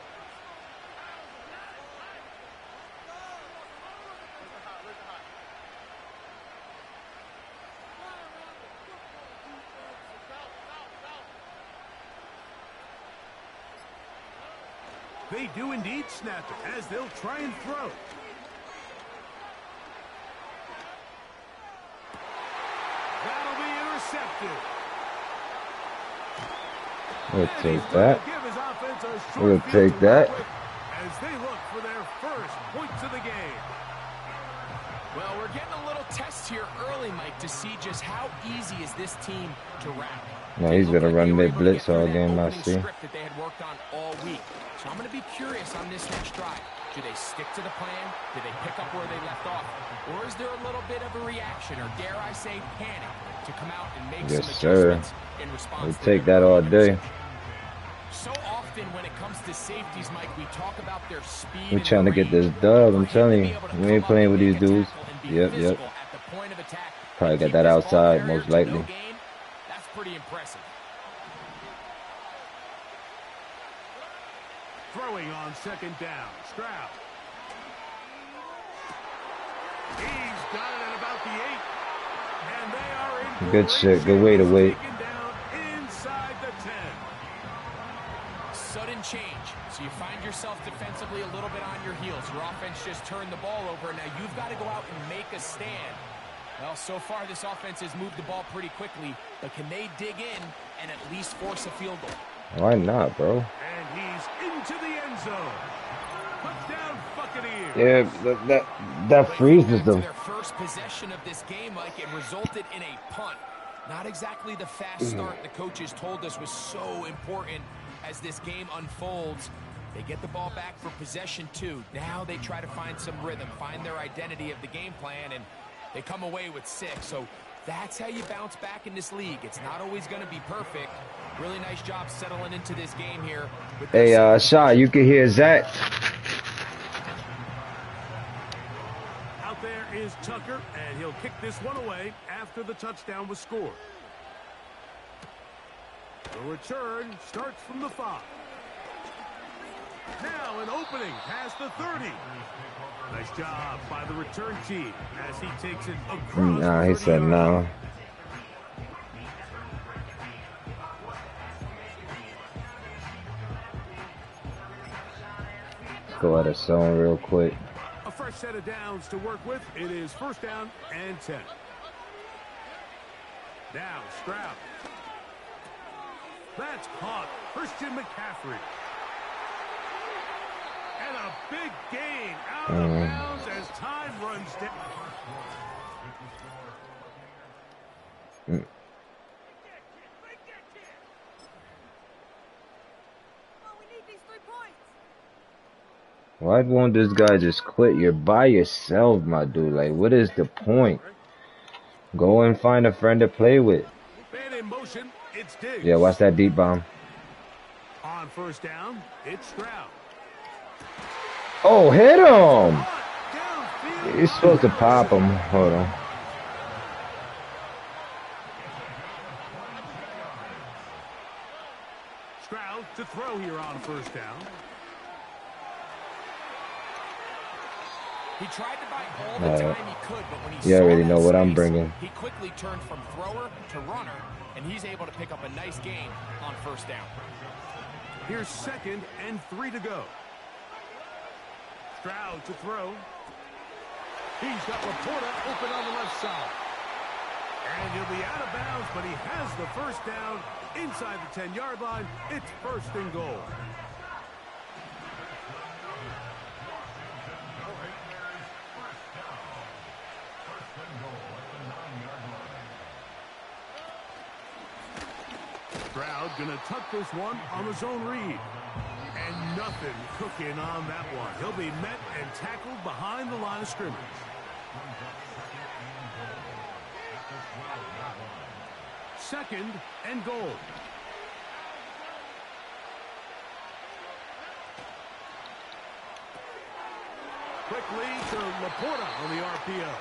They do indeed snap it as they'll try and throw. That'll be intercepted. We'll take that. We'll take that. As they look for their first points of the game. Well, we're getting a little test here early Mike, to see just how easy is this team to rack. No, he's gonna run mid blitz all game, I see. That they had worked on all week. So I'm going to be curious on this next drive. Do they stick to the plan? Do they pick up where they left off? Or is there a little bit of a reaction, or dare I say panic, to come out and make some adjustments in response? We'll take that all day. So often when it comes to safeties, Mike, we talk about their speed. We're trying to get this dub, I'm telling you. We ain't playing with these dudes. Yep. Probably got that outside, most likely. That's pretty impressive. Throwing on second down. Stroud. He's got it at about the 8. And they are in good shit. Good way to wait. Inside the 10. Sudden change. So you find yourself defensively a little bit on your heels. Your offense just turned the ball over. Now you've got to go out and make a stand. Well, so far this offense has moved the ball pretty quickly. But can they dig in and at least force a field goal? Why not, bro? And he's into the end zone. Touchdown, Buccaneers. Yeah, that freezes them. Their first possession of this game, Mike, it resulted in a punt. Not exactly the fast start the coaches told us was so important as this game unfolds. They get the ball back for possession 2. Now they try to find some rhythm, find their identity of the game plan, and they come away with 6. So that's how you bounce back in this league. It's not always going to be perfect. Really nice job settling into this game here. Hey, Shaw, you can hear Zach. Out there is Tucker, and he'll kick this one away after the touchdown was scored. The return starts from the 5. Now an opening past the 30. Nice job by the return team as he takes it across. Nah, he said no. Let's go at a zone real quick. A fresh set of downs to work with. It is first down and 10. Now Stroud. That's caught. Christian McCaffrey. And a big gain out of bounds as time runs down. Why won't this guy just quit? You're by yourself, my dude. Like, what is the point? Go and find a friend to play with. Man in motion, it's Diggs. Yeah, watch that deep bomb. On first down, it's Stroud. Oh, hit him! He's supposed to pop him. Hold on. Stroud to throw here on first down. He tried to buy all the time he could, but when he you saw already that know what I'm space, bringing. he quickly turned from thrower to runner, and he's able to pick up a nice gain on first down. Here's second and 3 to go. Stroud to throw. He's got Laporta open on the left side. And he'll be out of bounds, but he has the first down inside the 10-yard line. It's first and goal. Stroud gonna tuck this one on the zone read. And nothing cooking on that one. He'll be met and tackled behind the line of scrimmage. Second and goal. Quickly to Laporta on the RPO.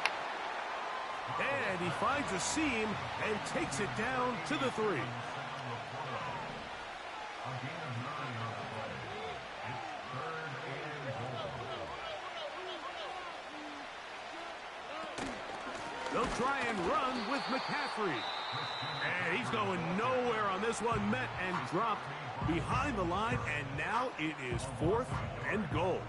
And he finds a seam and takes it down to the 3. They'll try and run with McCaffrey. And he's going nowhere on this one. Met and dropped behind the line. And now it is 4th and goal.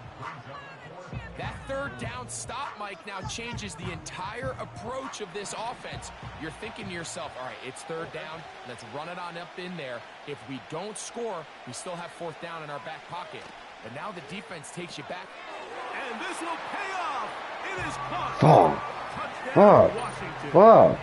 That third down stop, Mike, now changes the entire approach of this offense. You're thinking to yourself, all right, it's third down. Let's run it on up in there. If we don't score, we still have 4th down in our back pocket. But now the defense takes you back. And this will pay off. It is caught. Oh. Fuck. Fuck.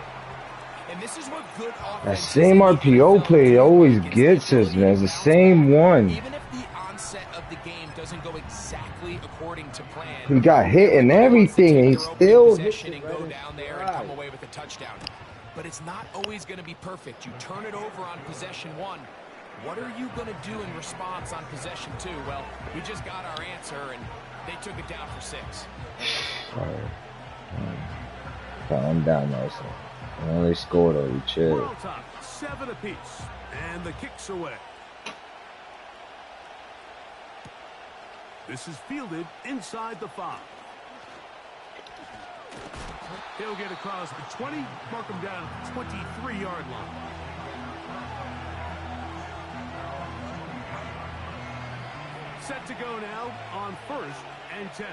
And this is what good That offenses same in the RPO NFL play do always against gets the us, ability man. to It's the bounce same back. one. Even if the onset of the game doesn't go exactly according to plan, He got hit and everybody wants to everything, take and he their opening still hit possession it and right go in down there and come away with a touchdown. But it's not always going to be perfect. You turn it over on possession one. What are you going to do in response on possession two? Well, we just got our answer, and they took it down for 6. Alright. Calm down, Nelson. I only scored already. Chill. World top, 7 apiece. And the kick's away. This is fielded inside the 5. He'll get across the 20, mark him down at the 23-yard line. Set to go now on 1st and 10.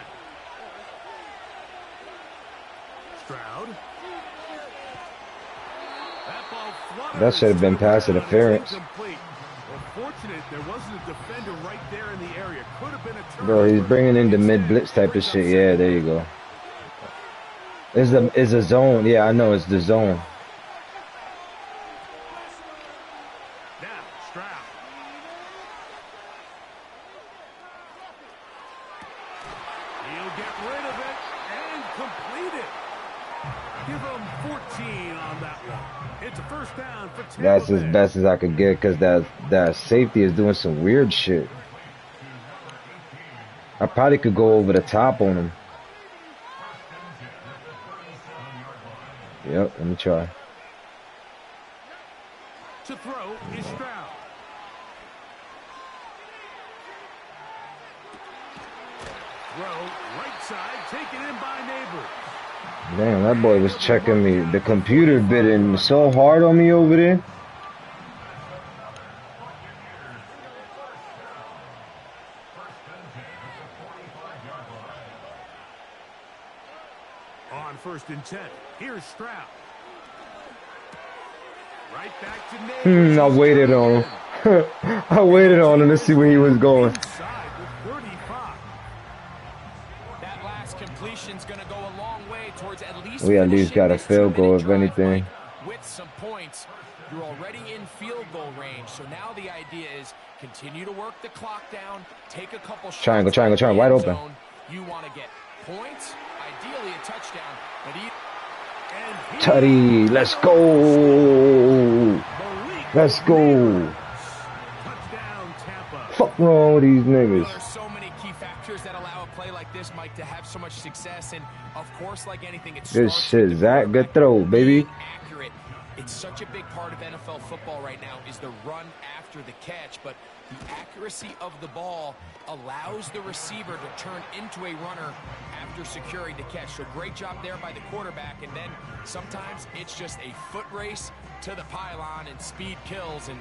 Stroud. That should have been pass interference. Fortunate there wasn't a defender right there in the area. Could have been a turnover. Bro, he's bringing in the mid-blitz type of shit. Yeah, there you go. It's a zone. Yeah, I know. It's the zone. Now, Stroud. He'll get rid of it and complete it. Give him 14 on that one. It's a first down for Tampa That's as Bay. best as I could get because that safety is doing some weird shit. I probably could go over the top on him. Yep, let me try. To throw is Stroud. Throw right side, taken in by Neighbor. Damn, that boy was checking me. The computer bit in so hard on me over there. On 1st and 10, here's Stroud. Right back to Neighbor. I waited on him. I waited on him to see where he was going. Inside with 35. That last completion's going to go a long way towards at least We at least got a field goal, if anything. With some points, you're already in field goal range. So now the idea is continue to work the clock down, take a couple shots. Triangle, wide open. You want to get points, ideally a touchdown, but Tutty, let's go. Let's go. Touchdown, Tampa. Fuck wrong with these niggas. There's so many key factors that allow a play like this, Mike, to have so much success. And of course, like anything, it's Good shit, Zach. Good throw, baby. Accurate. It's such a big part of NFL football right now is the run after the catch, but the accuracy of the ball allows the receiver to turn into a runner after securing the catch. So great job there by the quarterback, and then sometimes it's just a foot race to the pylon and speed kills, and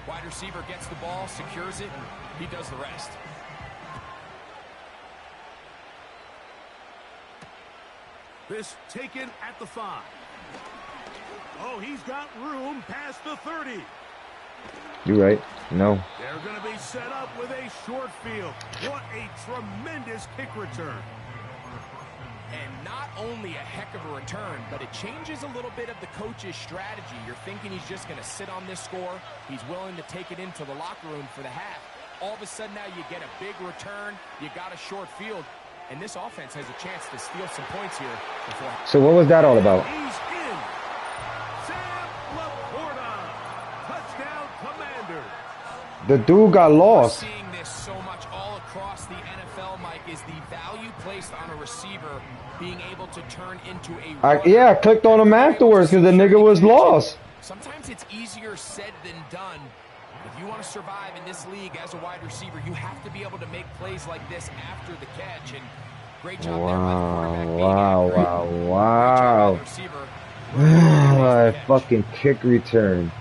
wide receiver gets the ball, secures it, and he does the rest. This taken at the 5. Oh, he's got room past the 30. You right. No. They're going to be set up with a short field. What a tremendous kick return. And not only a heck of a return, but it changes a little bit of the coach's strategy. You're thinking he's just going to sit on this score. He's willing to take it into the locker room for the half. All of a sudden now you get a big return. You got a short field. And this offense has a chance to steal some points here. So what was that all about? He's in. Sam Laporta. Touchdown, Commanders. The dude got lost. We're seeing this so much all across the NFL, Mike, is the value placed on a receiver being able to turn into a Yeah, I clicked on him afterwards because the nigga was lost. Sometimes it's easier said than done. If you want to survive in this league as a wide receiver, you have to be able to make plays like this after the catch. And great job there by the quarterback. Wow. My fucking kick return.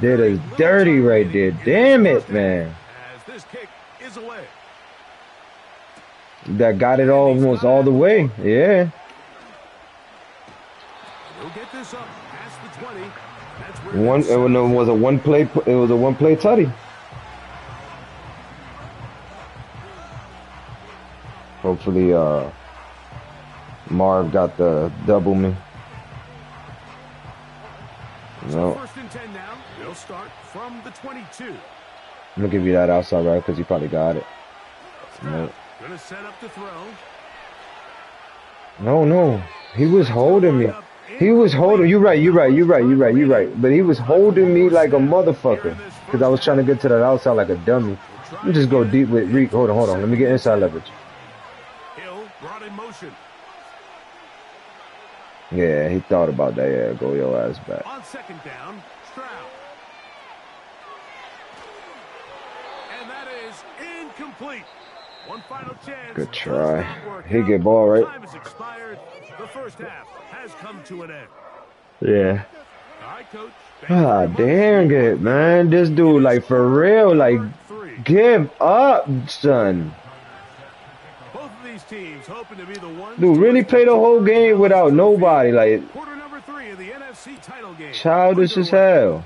Did us dirty right there. Damn it, man. As this kick is away. That got it almost all the way. Yeah. We'll get this up past the 20. It was a one play tutty. Hopefully Marv got the double me. No. First and 10 now. They'll start from the 22. I'm gonna give you that outside right because he probably got it. No. Gonna set up to throw. No. He was holding me. He was holding. You're right. But he was holding me like a motherfucker because I was trying to get to that outside like a dummy. Let me just go deep with Reek. Hold on. Let me get inside leverage. Hill brought in motion. Yeah, he thought about that. Yeah, go your ass back. On second down, Stroud. And that is incomplete. One final chance. Good try. He get ball right. Time has expired. The first half has come to an end. Yeah. All right, coach. Ah, dang it, man. This dude, like, for real, like, give up, son. Both of these teams hoping to be the ones. Dude, really play the whole game without nobody, like, Quarter number 3 of the NFC title game. childish as hell.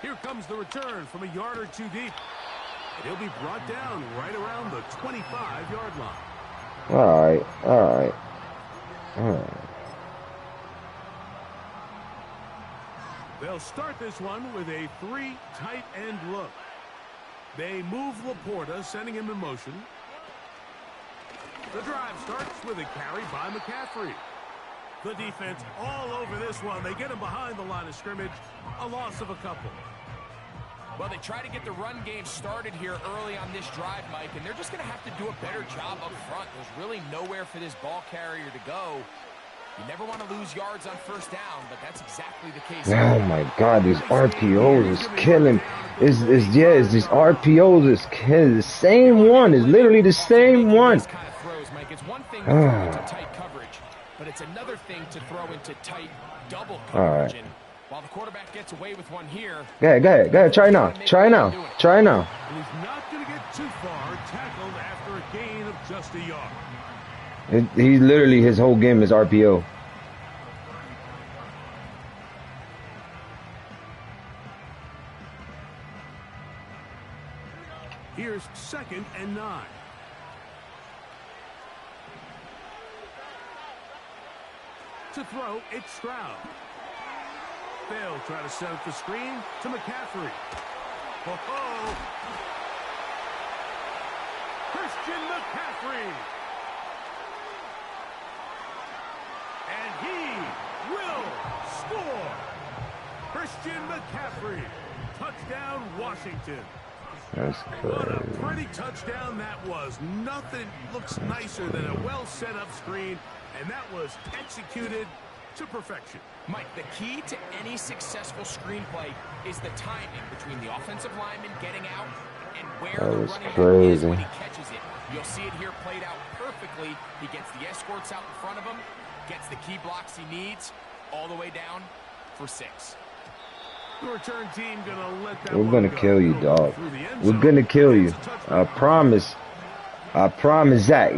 Here comes the return from a yard or two deep. And he'll be brought down right around the 25-yard line. All right. They'll start this one with a 3 tight end look. They move Laporta, sending him in motion. The drive starts with a carry by McCaffrey. The defense all over this one. They get him behind the line of scrimmage. A loss of a couple. Well, they try to get the run game started here early on this drive, Mike, and they're just going to have to do a better job up front. There's really nowhere for this ball carrier to go. You never want to lose yards on first down, but that's exactly the case. Oh my God, these RPOs is killing. Is these RPOs is killing. The same one is literally the same one. This kind of throws, Mike. It's one thing to throw into tight coverage, but it's another thing to throw into tight double coverage. And while the quarterback gets away with one here. Go ahead. Try now. And he's not going to get too far. Tackled after a gain of just a yard. He literally, his whole game is RPO. Here's 2nd and 9. To throw, it's Stroud. They'll try to set up the screen to McCaffrey. Oh, Christian McCaffrey. And he will score. Christian McCaffrey. Touchdown, Washington. That's What a crazy. pretty touchdown that was. Nothing looks nicer than a well set up screen, and that was executed to perfection. Mike, the key to any successful screenplay is the timing between the offensive lineman getting out and where That the was running back is crazy. when he catches it. You'll see it here played out perfectly. He gets the escorts out in front of him, gets the key blocks he needs, all the way down for 6. The return team gonna let that We're one gonna go. kill you, dog. Through the end We're zone. gonna kill you. It's a touchdown. I promise, Zach.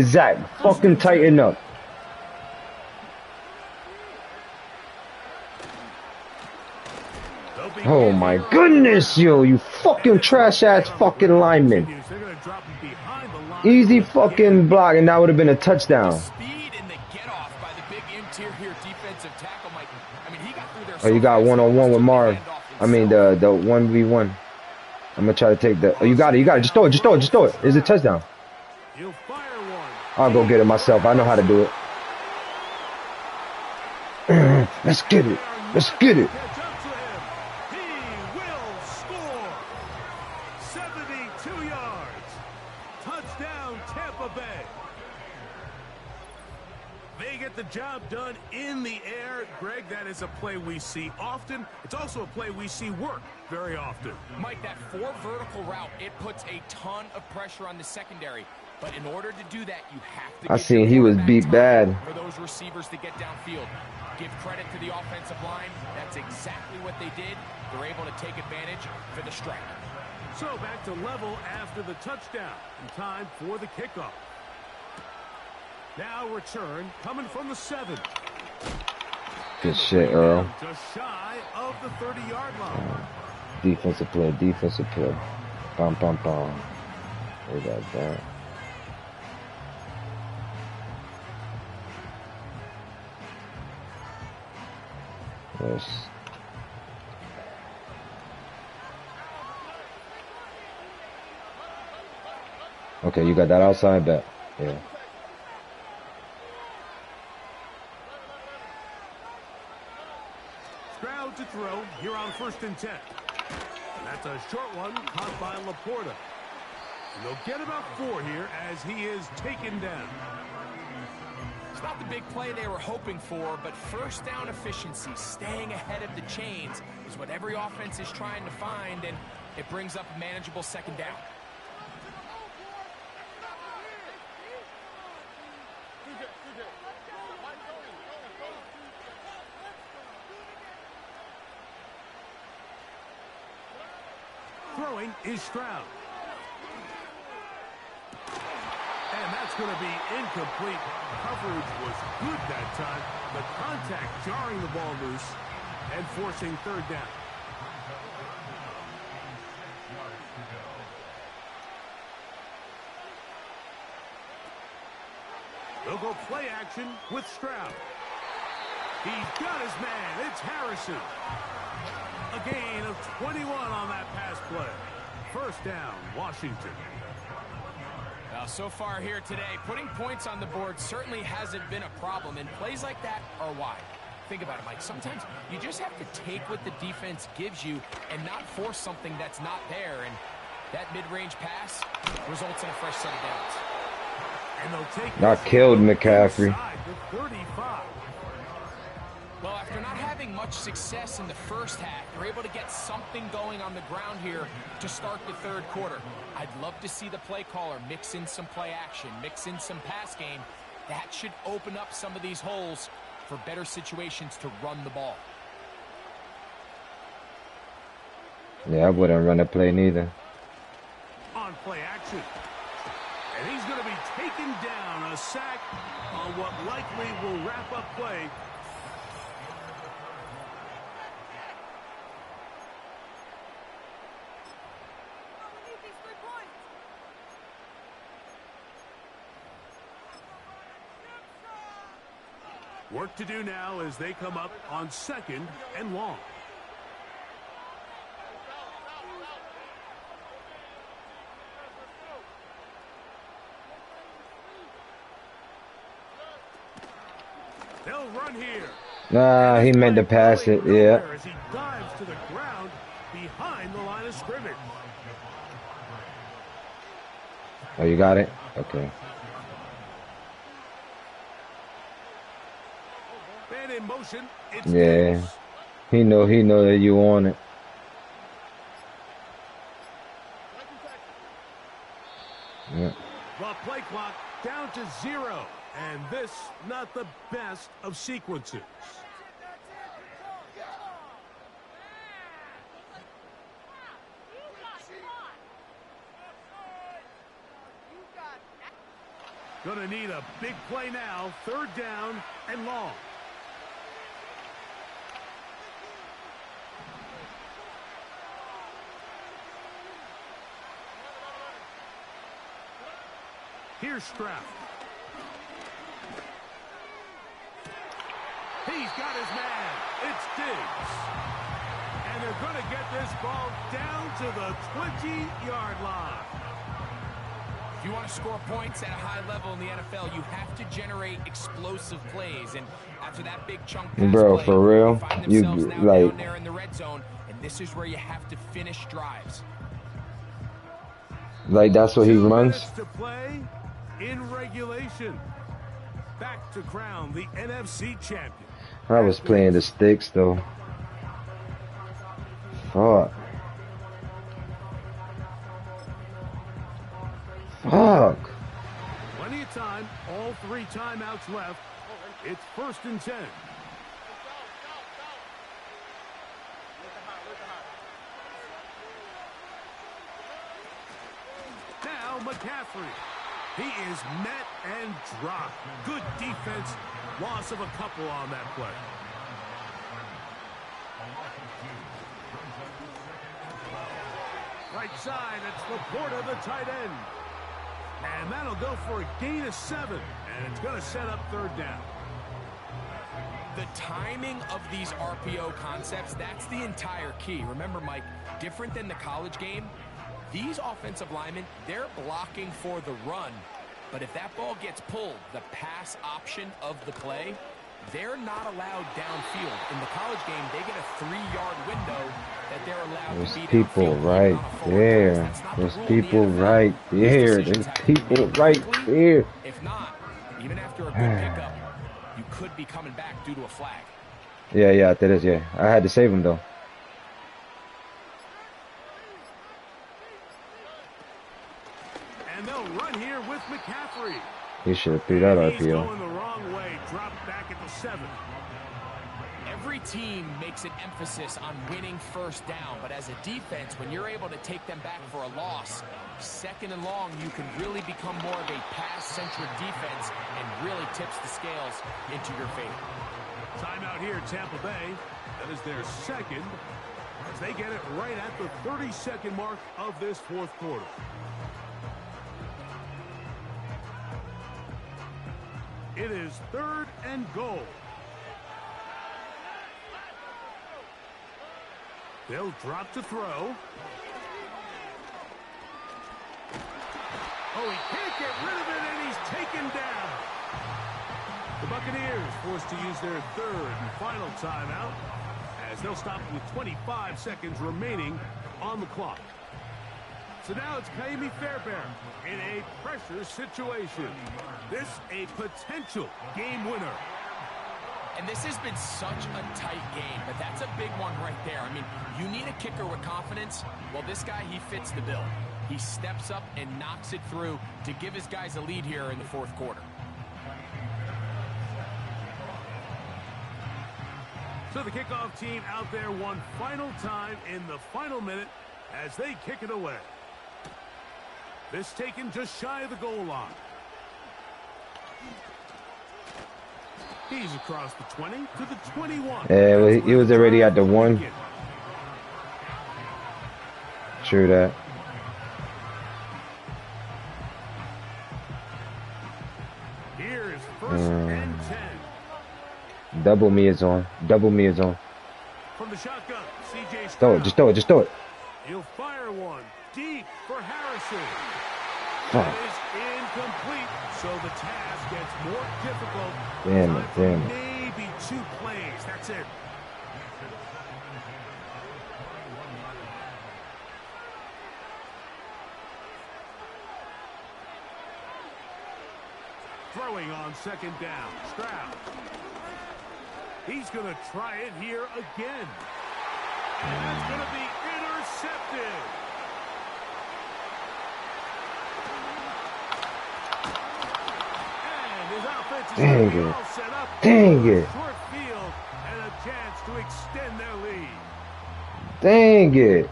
Zach, fucking tighten up. They'll be Oh my goodness, yo, you fucking trash ass fucking lineman. They're gonna drop him behind the line. Easy fucking block, and that would have been a touchdown. Speed and the get-off by the big interior defensive tackle, Mike. I mean, he got through there. Oh, you got one-on-one with Marv. I mean, the 1v1. I'm gonna try to take the. Oh, you got it. Just throw it. It's a touchdown. He'll fire one. I'll go get it myself. I know how to do it. Let's get it. Catch up to him. He will score. 72 yards. Touchdown, Tampa Bay. They get the job done in the air. Greg, that is a play we see often. It's also a play we see work very often. Mike, that 4 vertical route, it puts a ton of pressure on the secondary. But in order to do that, you have to. I seen he was beat bad. For those receivers to get downfield. Give credit to the offensive line. That's exactly what they did. They're able to take advantage for the strike. So back to level after the touchdown. And time for the kickoff. Now return coming from the 7. Good shit, Earl. Just shy of the 30-yard line. Defensive play. Bum. We got that. Yes. Okay, you got that outside bet. Yeah. Stroud to throw here on 1st and 10. That's a short one caught by Laporta. And they'll get about 4 here as he is taken down. It's not the big play they were hoping for, but first down efficiency, staying ahead of the chains, is what every offense is trying to find, and it brings up a manageable 2nd down. Throwing is Stroud. And that's going to be incomplete. Coverage was good that time. The contact jarring the ball loose and forcing 3rd down. They'll go play action with Stroud. He's got his man. It's Harrison. A gain of 21 on that pass play. 1st down, Washington. Well, so far here today, putting points on the board certainly hasn't been a problem, and plays like that are why. Think about it, Mike. Sometimes you just have to take what the defense gives you and not force something that's not there, and that mid-range pass results in a fresh set of downs. And they'll take Not killed McCaffrey. to 35. Well, after not having much success in the first half, they're able to get something going on the ground here to start the 3rd quarter. I'd love to see the play caller mix in some play action, mix in some pass game. That should open up some of these holes for better situations to run the ball. Yeah, I wouldn't run a play neither. On play action. And he's going to be taken down. A sack on what likely will wrap up play. Work to do now as they come up on 2nd and long. They'll run here. Nah, he meant to pass it. Yeah. As he dives to the ground behind the line of scrimmage. Oh, you got it? Okay. Man in motion. It's Yeah. Diggs. He know that you want it. Yeah. The play clock down to 0. And this, not the best of sequences. Gonna need a big play now. 3rd down and long. Here's Stroud. He's got his man. It's Diggs. And they're going to get this ball down to the 20-yard line. If you want to score points at a high level in the NFL, you have to generate explosive plays. And after that big chunk pass Bro, play, for real, they find you themselves now like down there in the red zone, and this is where you have to finish drives. that's what he 2 runs. minutes to play in regulation. Back to crown the NFC champion. I was playing the sticks though. Fuck. Fuck. Plenty of time. All 3 timeouts left. It's 1st and 10. Now McCaffrey. He is met and dropped. Good defense. Loss of a couple on that play. Right side, it's Laporta, the tight end. And that'll go for a gain of 7. And it's going to set up 3rd down. The timing of these RPO concepts, that's the entire key. Remember, Mike, different than the college game, these offensive linemen, they're blocking for the run. But if that ball gets pulled, the pass option of the play, they're not allowed downfield. In the college game, they get a 3-yard window that they're allowed to be people downfield. right there. There's people right there. There's people right there. If not, even after a good pickup, you could be coming back due to a flag. Yeah, that is, yeah. I had to save him, though. And they'll run here with McCaffrey. He should have threw that He's RPO. going the wrong way. Dropped back at the 7. Every team makes an emphasis on winning first down, but as a defense, when you're able to take them back for a loss, second and long, you can really become more of a pass-centric defense and really tips the scales into your favor. Timeout here, Tampa Bay. That is their second, as they get it right at the 30-second mark of this fourth quarter. It is 3rd and goal. They'll drop to throw. Oh, he can't get rid of it, and he's taken down. The Buccaneers forced to use their 3rd and final timeout, as they'll stop with 25 seconds remaining on the clock. So now it's Kaimi Fairbairn in a pressure situation. This a potential game winner. And this has been such a tight game, but that's a big one right there. I mean, you need a kicker with confidence. Well, this guy, he fits the bill. He steps up and knocks it through to give his guys a lead here in the fourth quarter. So the kickoff team out there one final time in the final minute as they kick it away. This taken just shy of the goal line. He's across the 20 to the 21. Yeah, well, he was already at the 1. True that. Here is 1st and 10. Double me is on. Double me is on. From the shotgun, CJ Throw it. Just throw it. Just throw it. He'll fire one deep for Harrison. Fuck. That is incomplete, so the task gets more difficult. Damn it, Time for damn it. maybe 2 plays. That's it. Throwing on 2nd down. Stroud. He's going to try it here again. And that's going to be intercepted. And his offense is Dang it. all set up. Dang it. Short field and a chance to extend their lead. Dang it.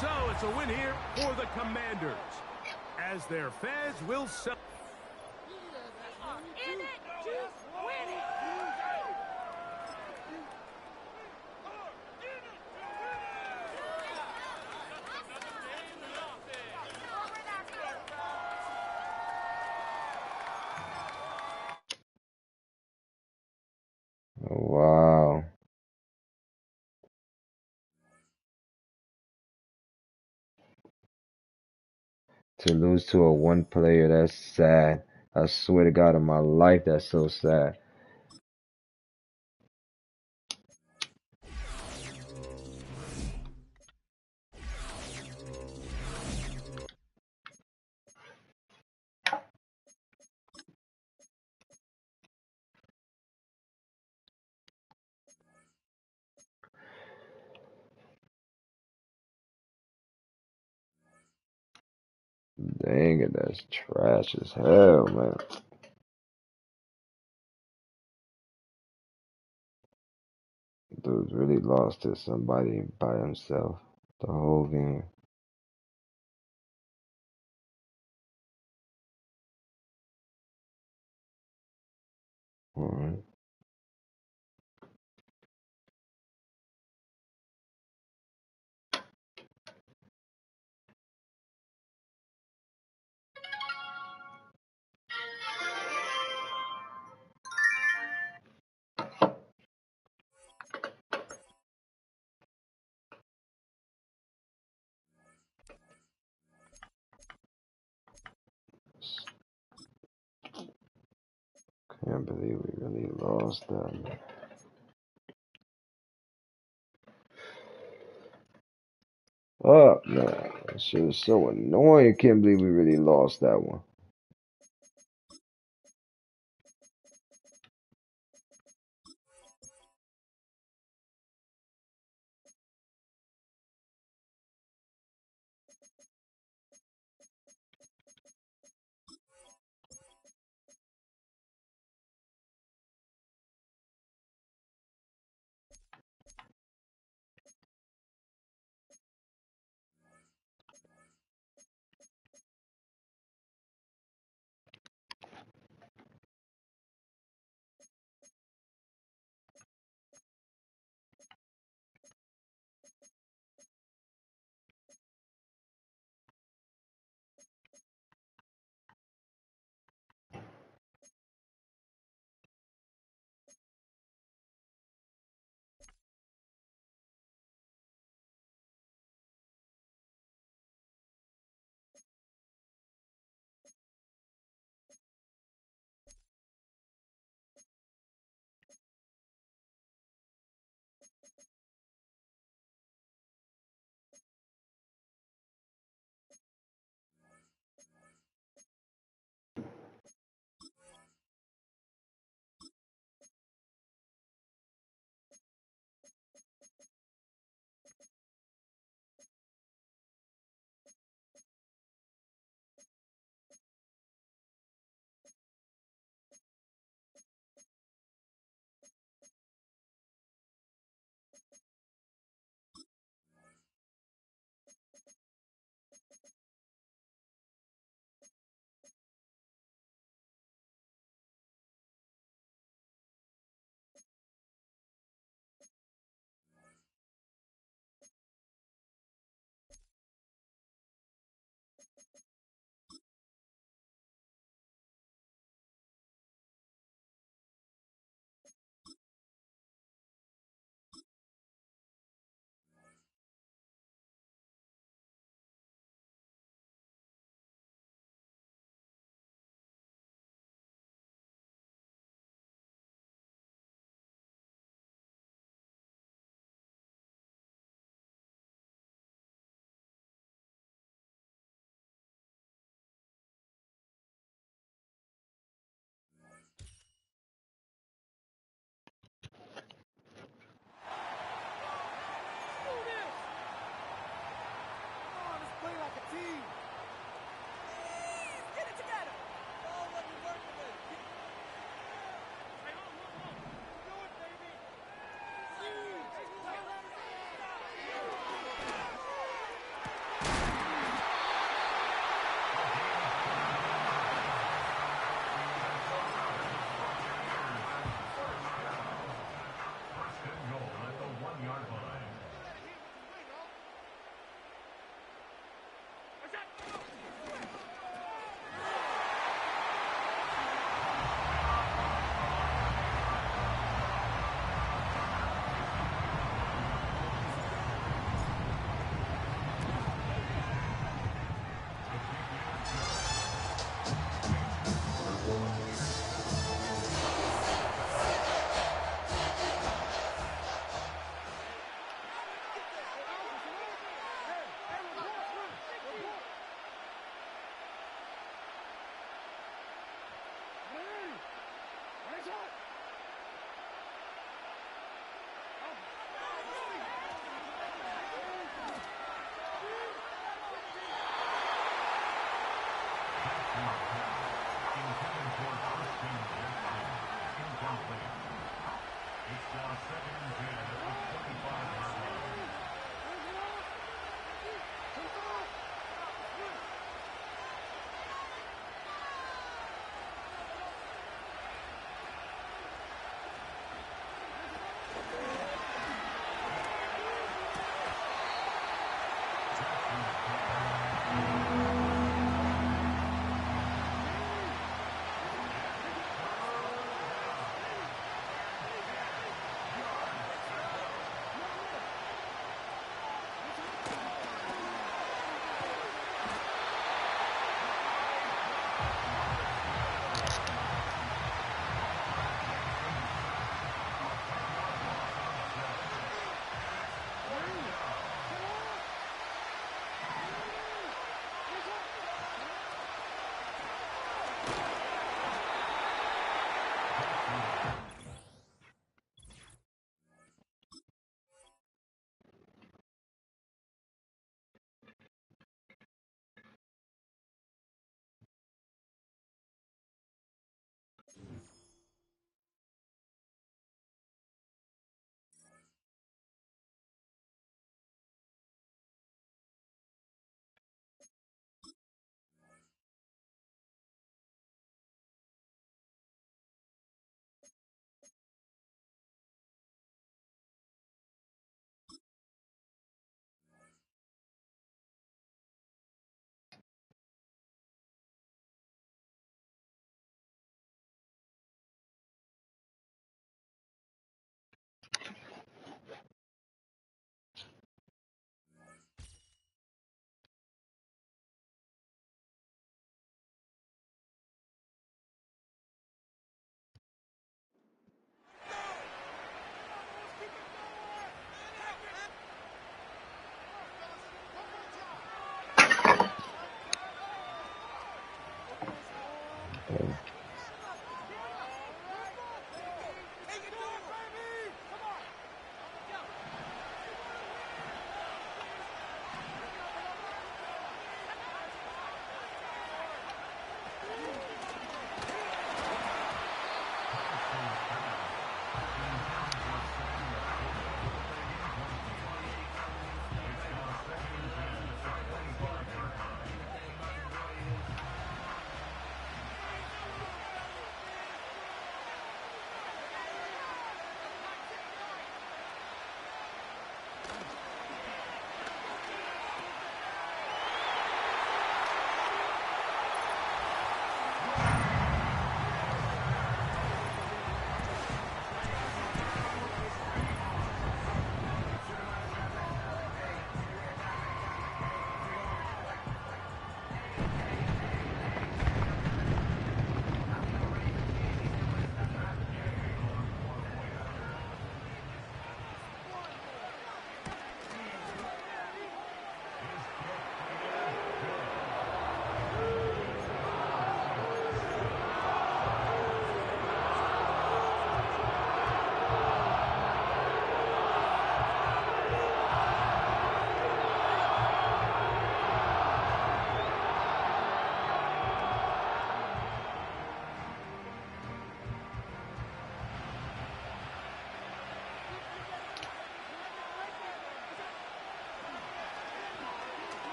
So it's a win here for the Commanders, as their fans will celebrate. In it, just win it. Wow. To lose to a 1 player, that's sad. I swear to God in my life, that's so sad. Dang it, that's trash as hell, man. Dude's really lost to somebody by himself the whole game. Alright. Can't believe we really lost that. Oh, man. That shit is so annoying. Can't believe we really lost that one.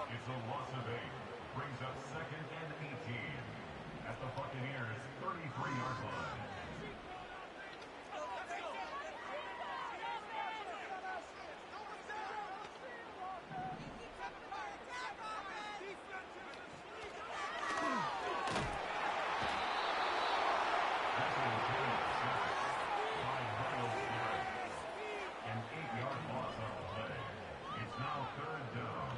It's a loss of 8. Brings up 2nd and 18 at the Buccaneers' 33-yard line. An 8-yard loss on the play. It's now 3rd down.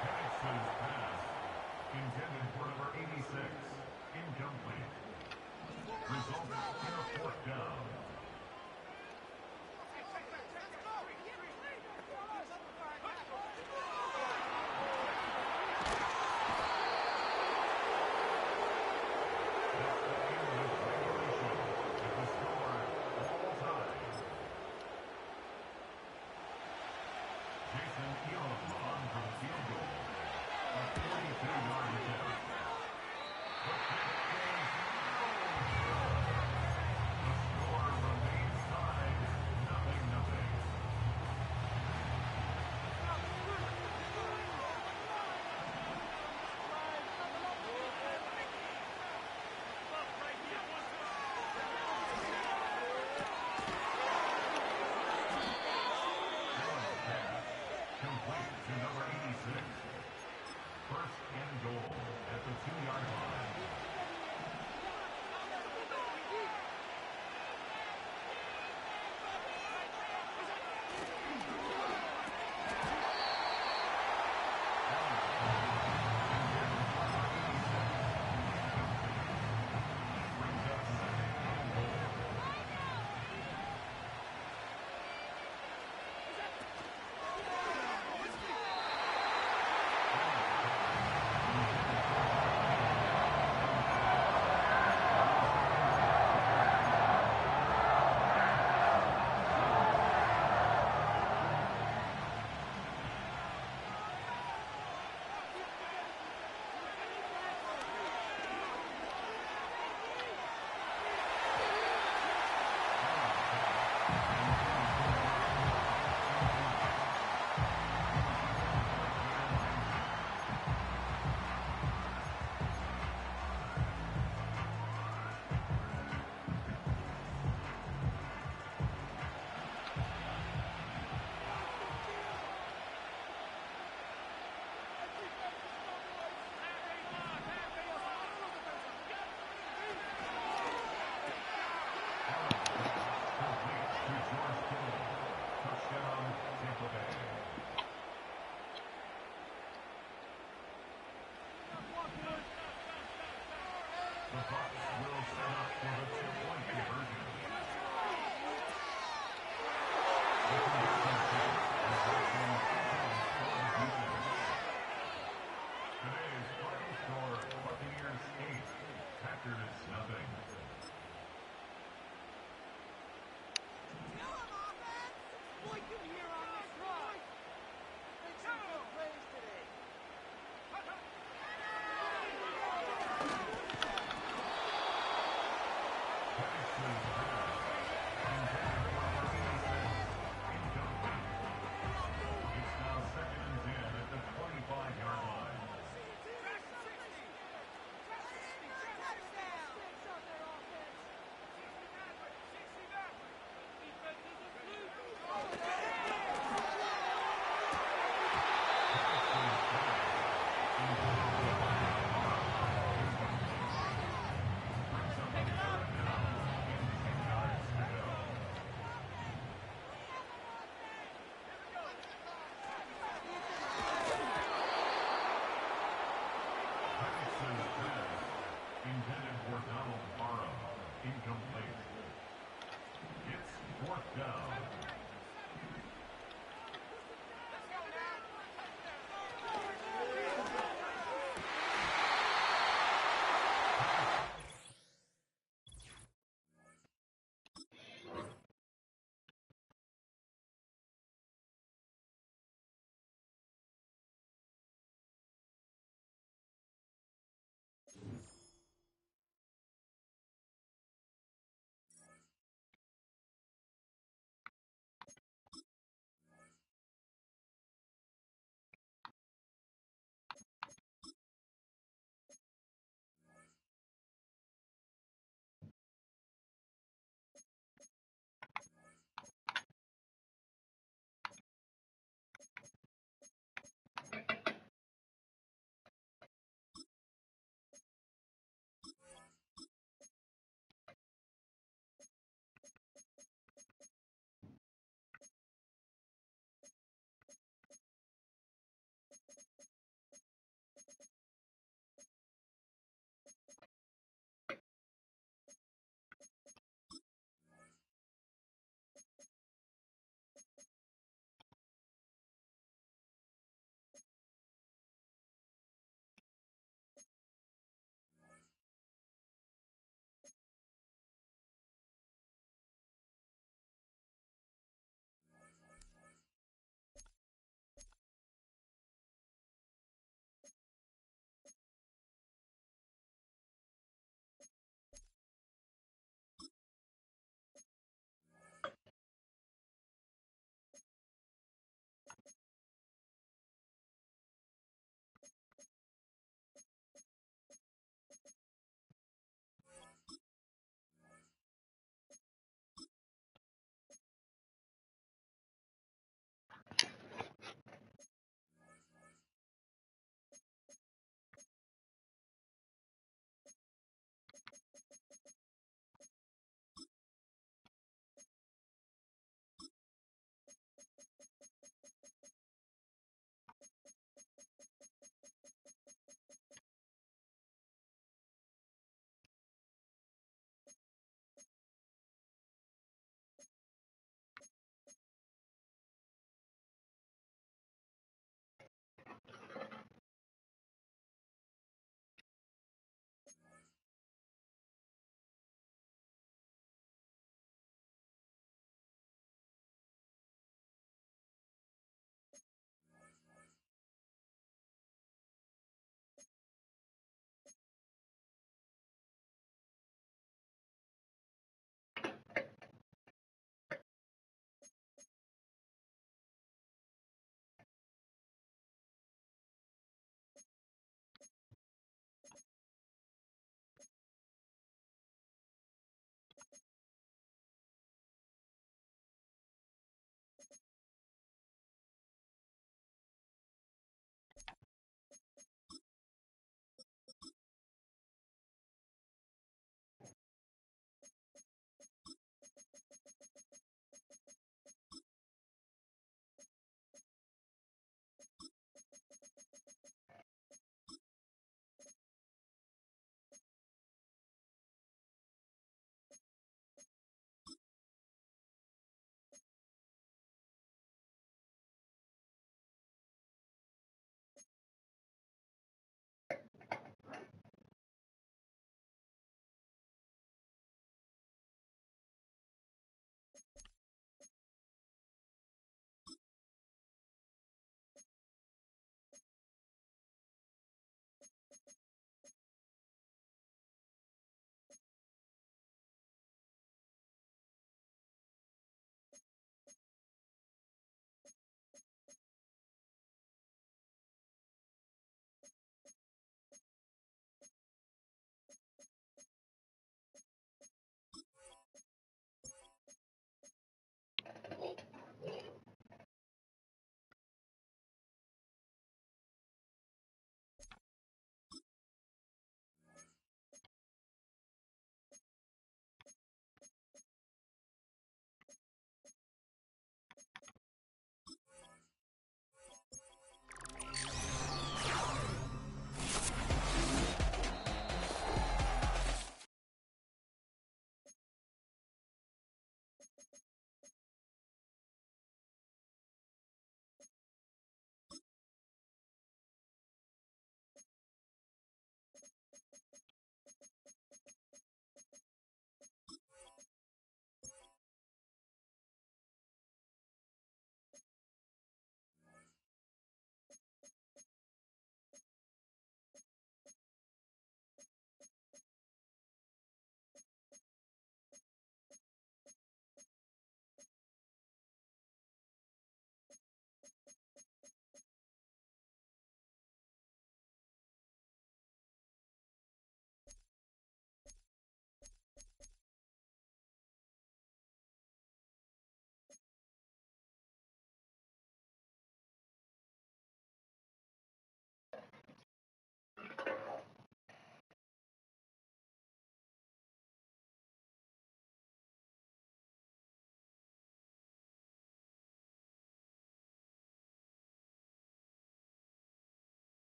Paxton's pass, intended for number 86, incomplete. Results in a 4th down.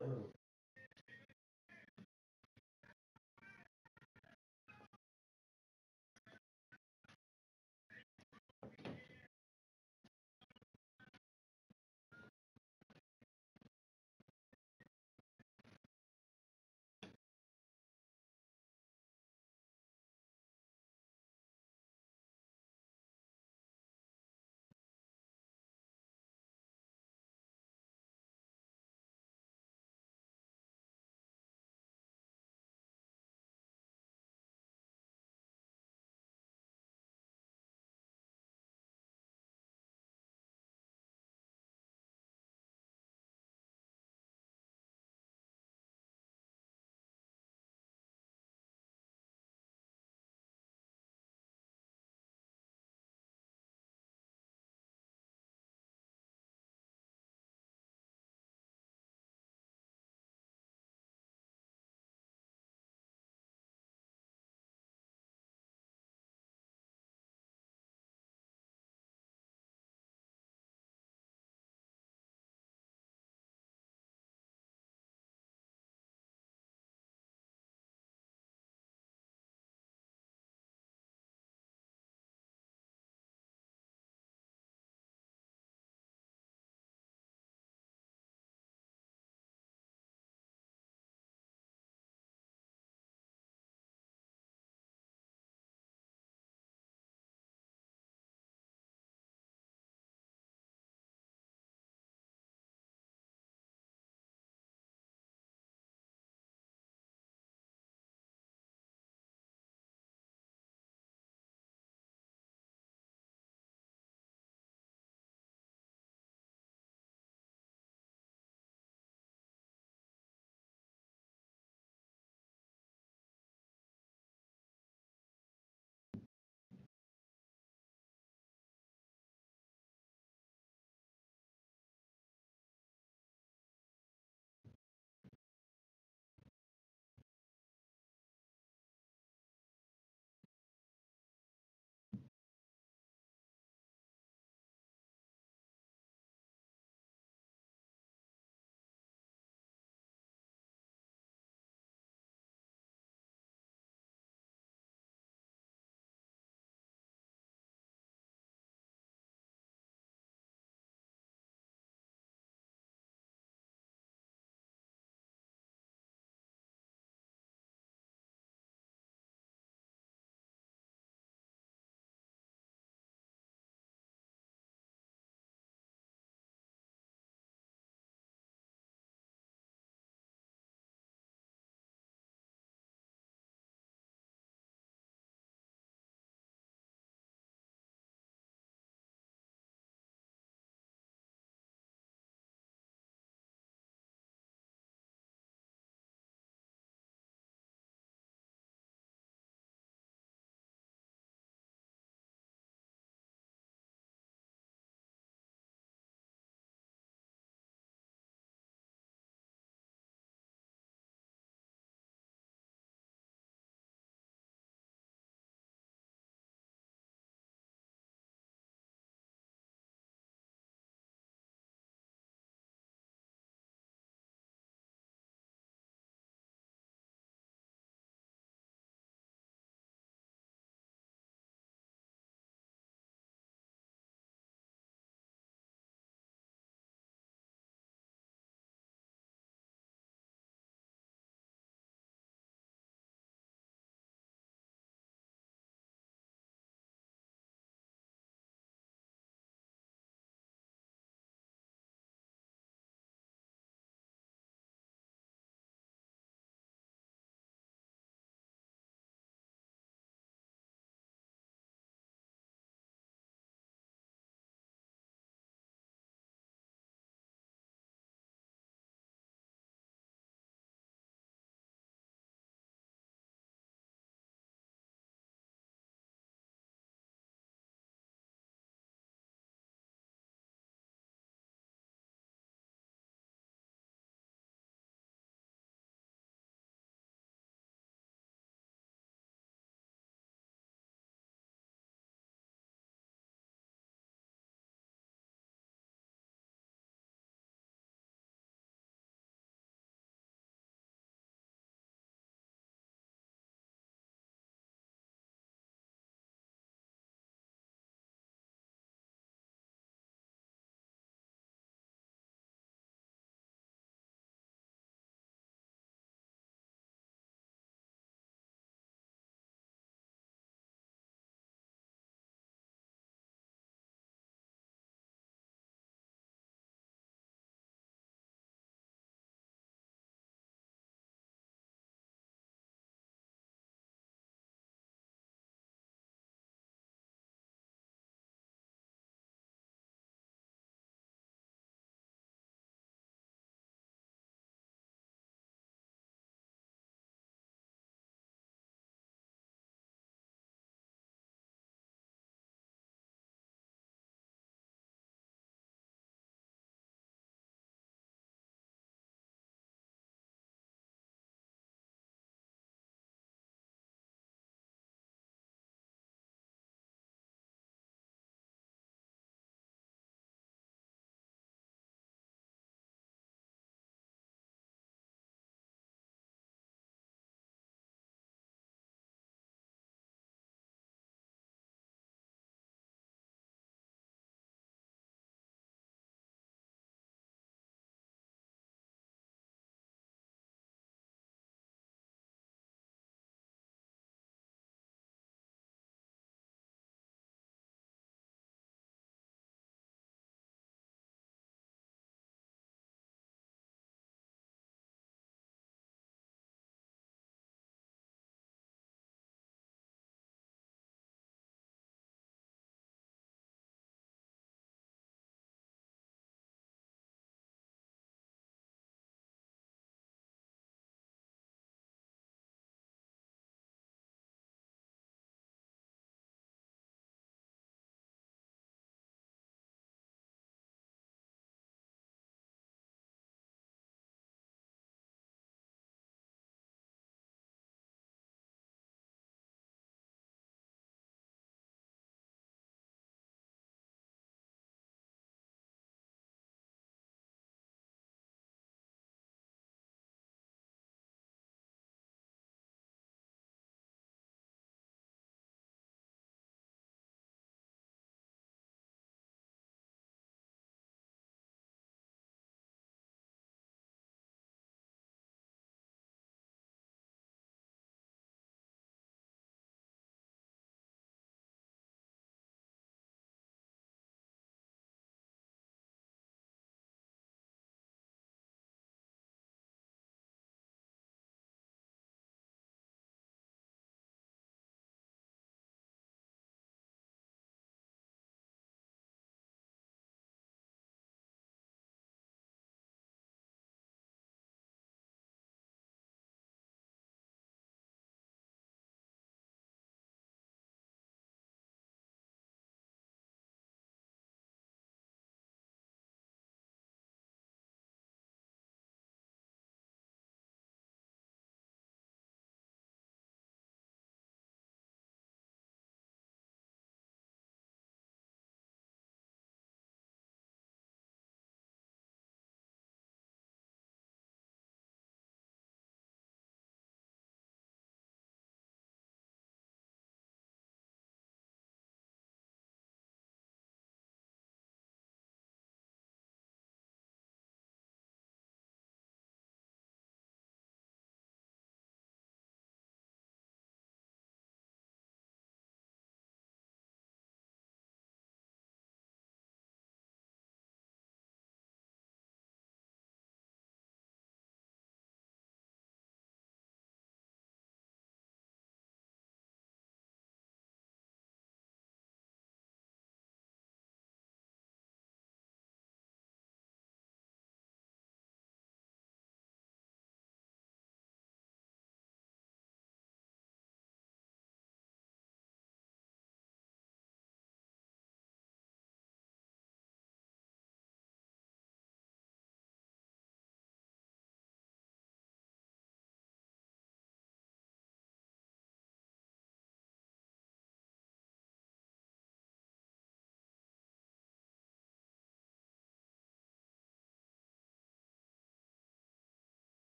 Oh.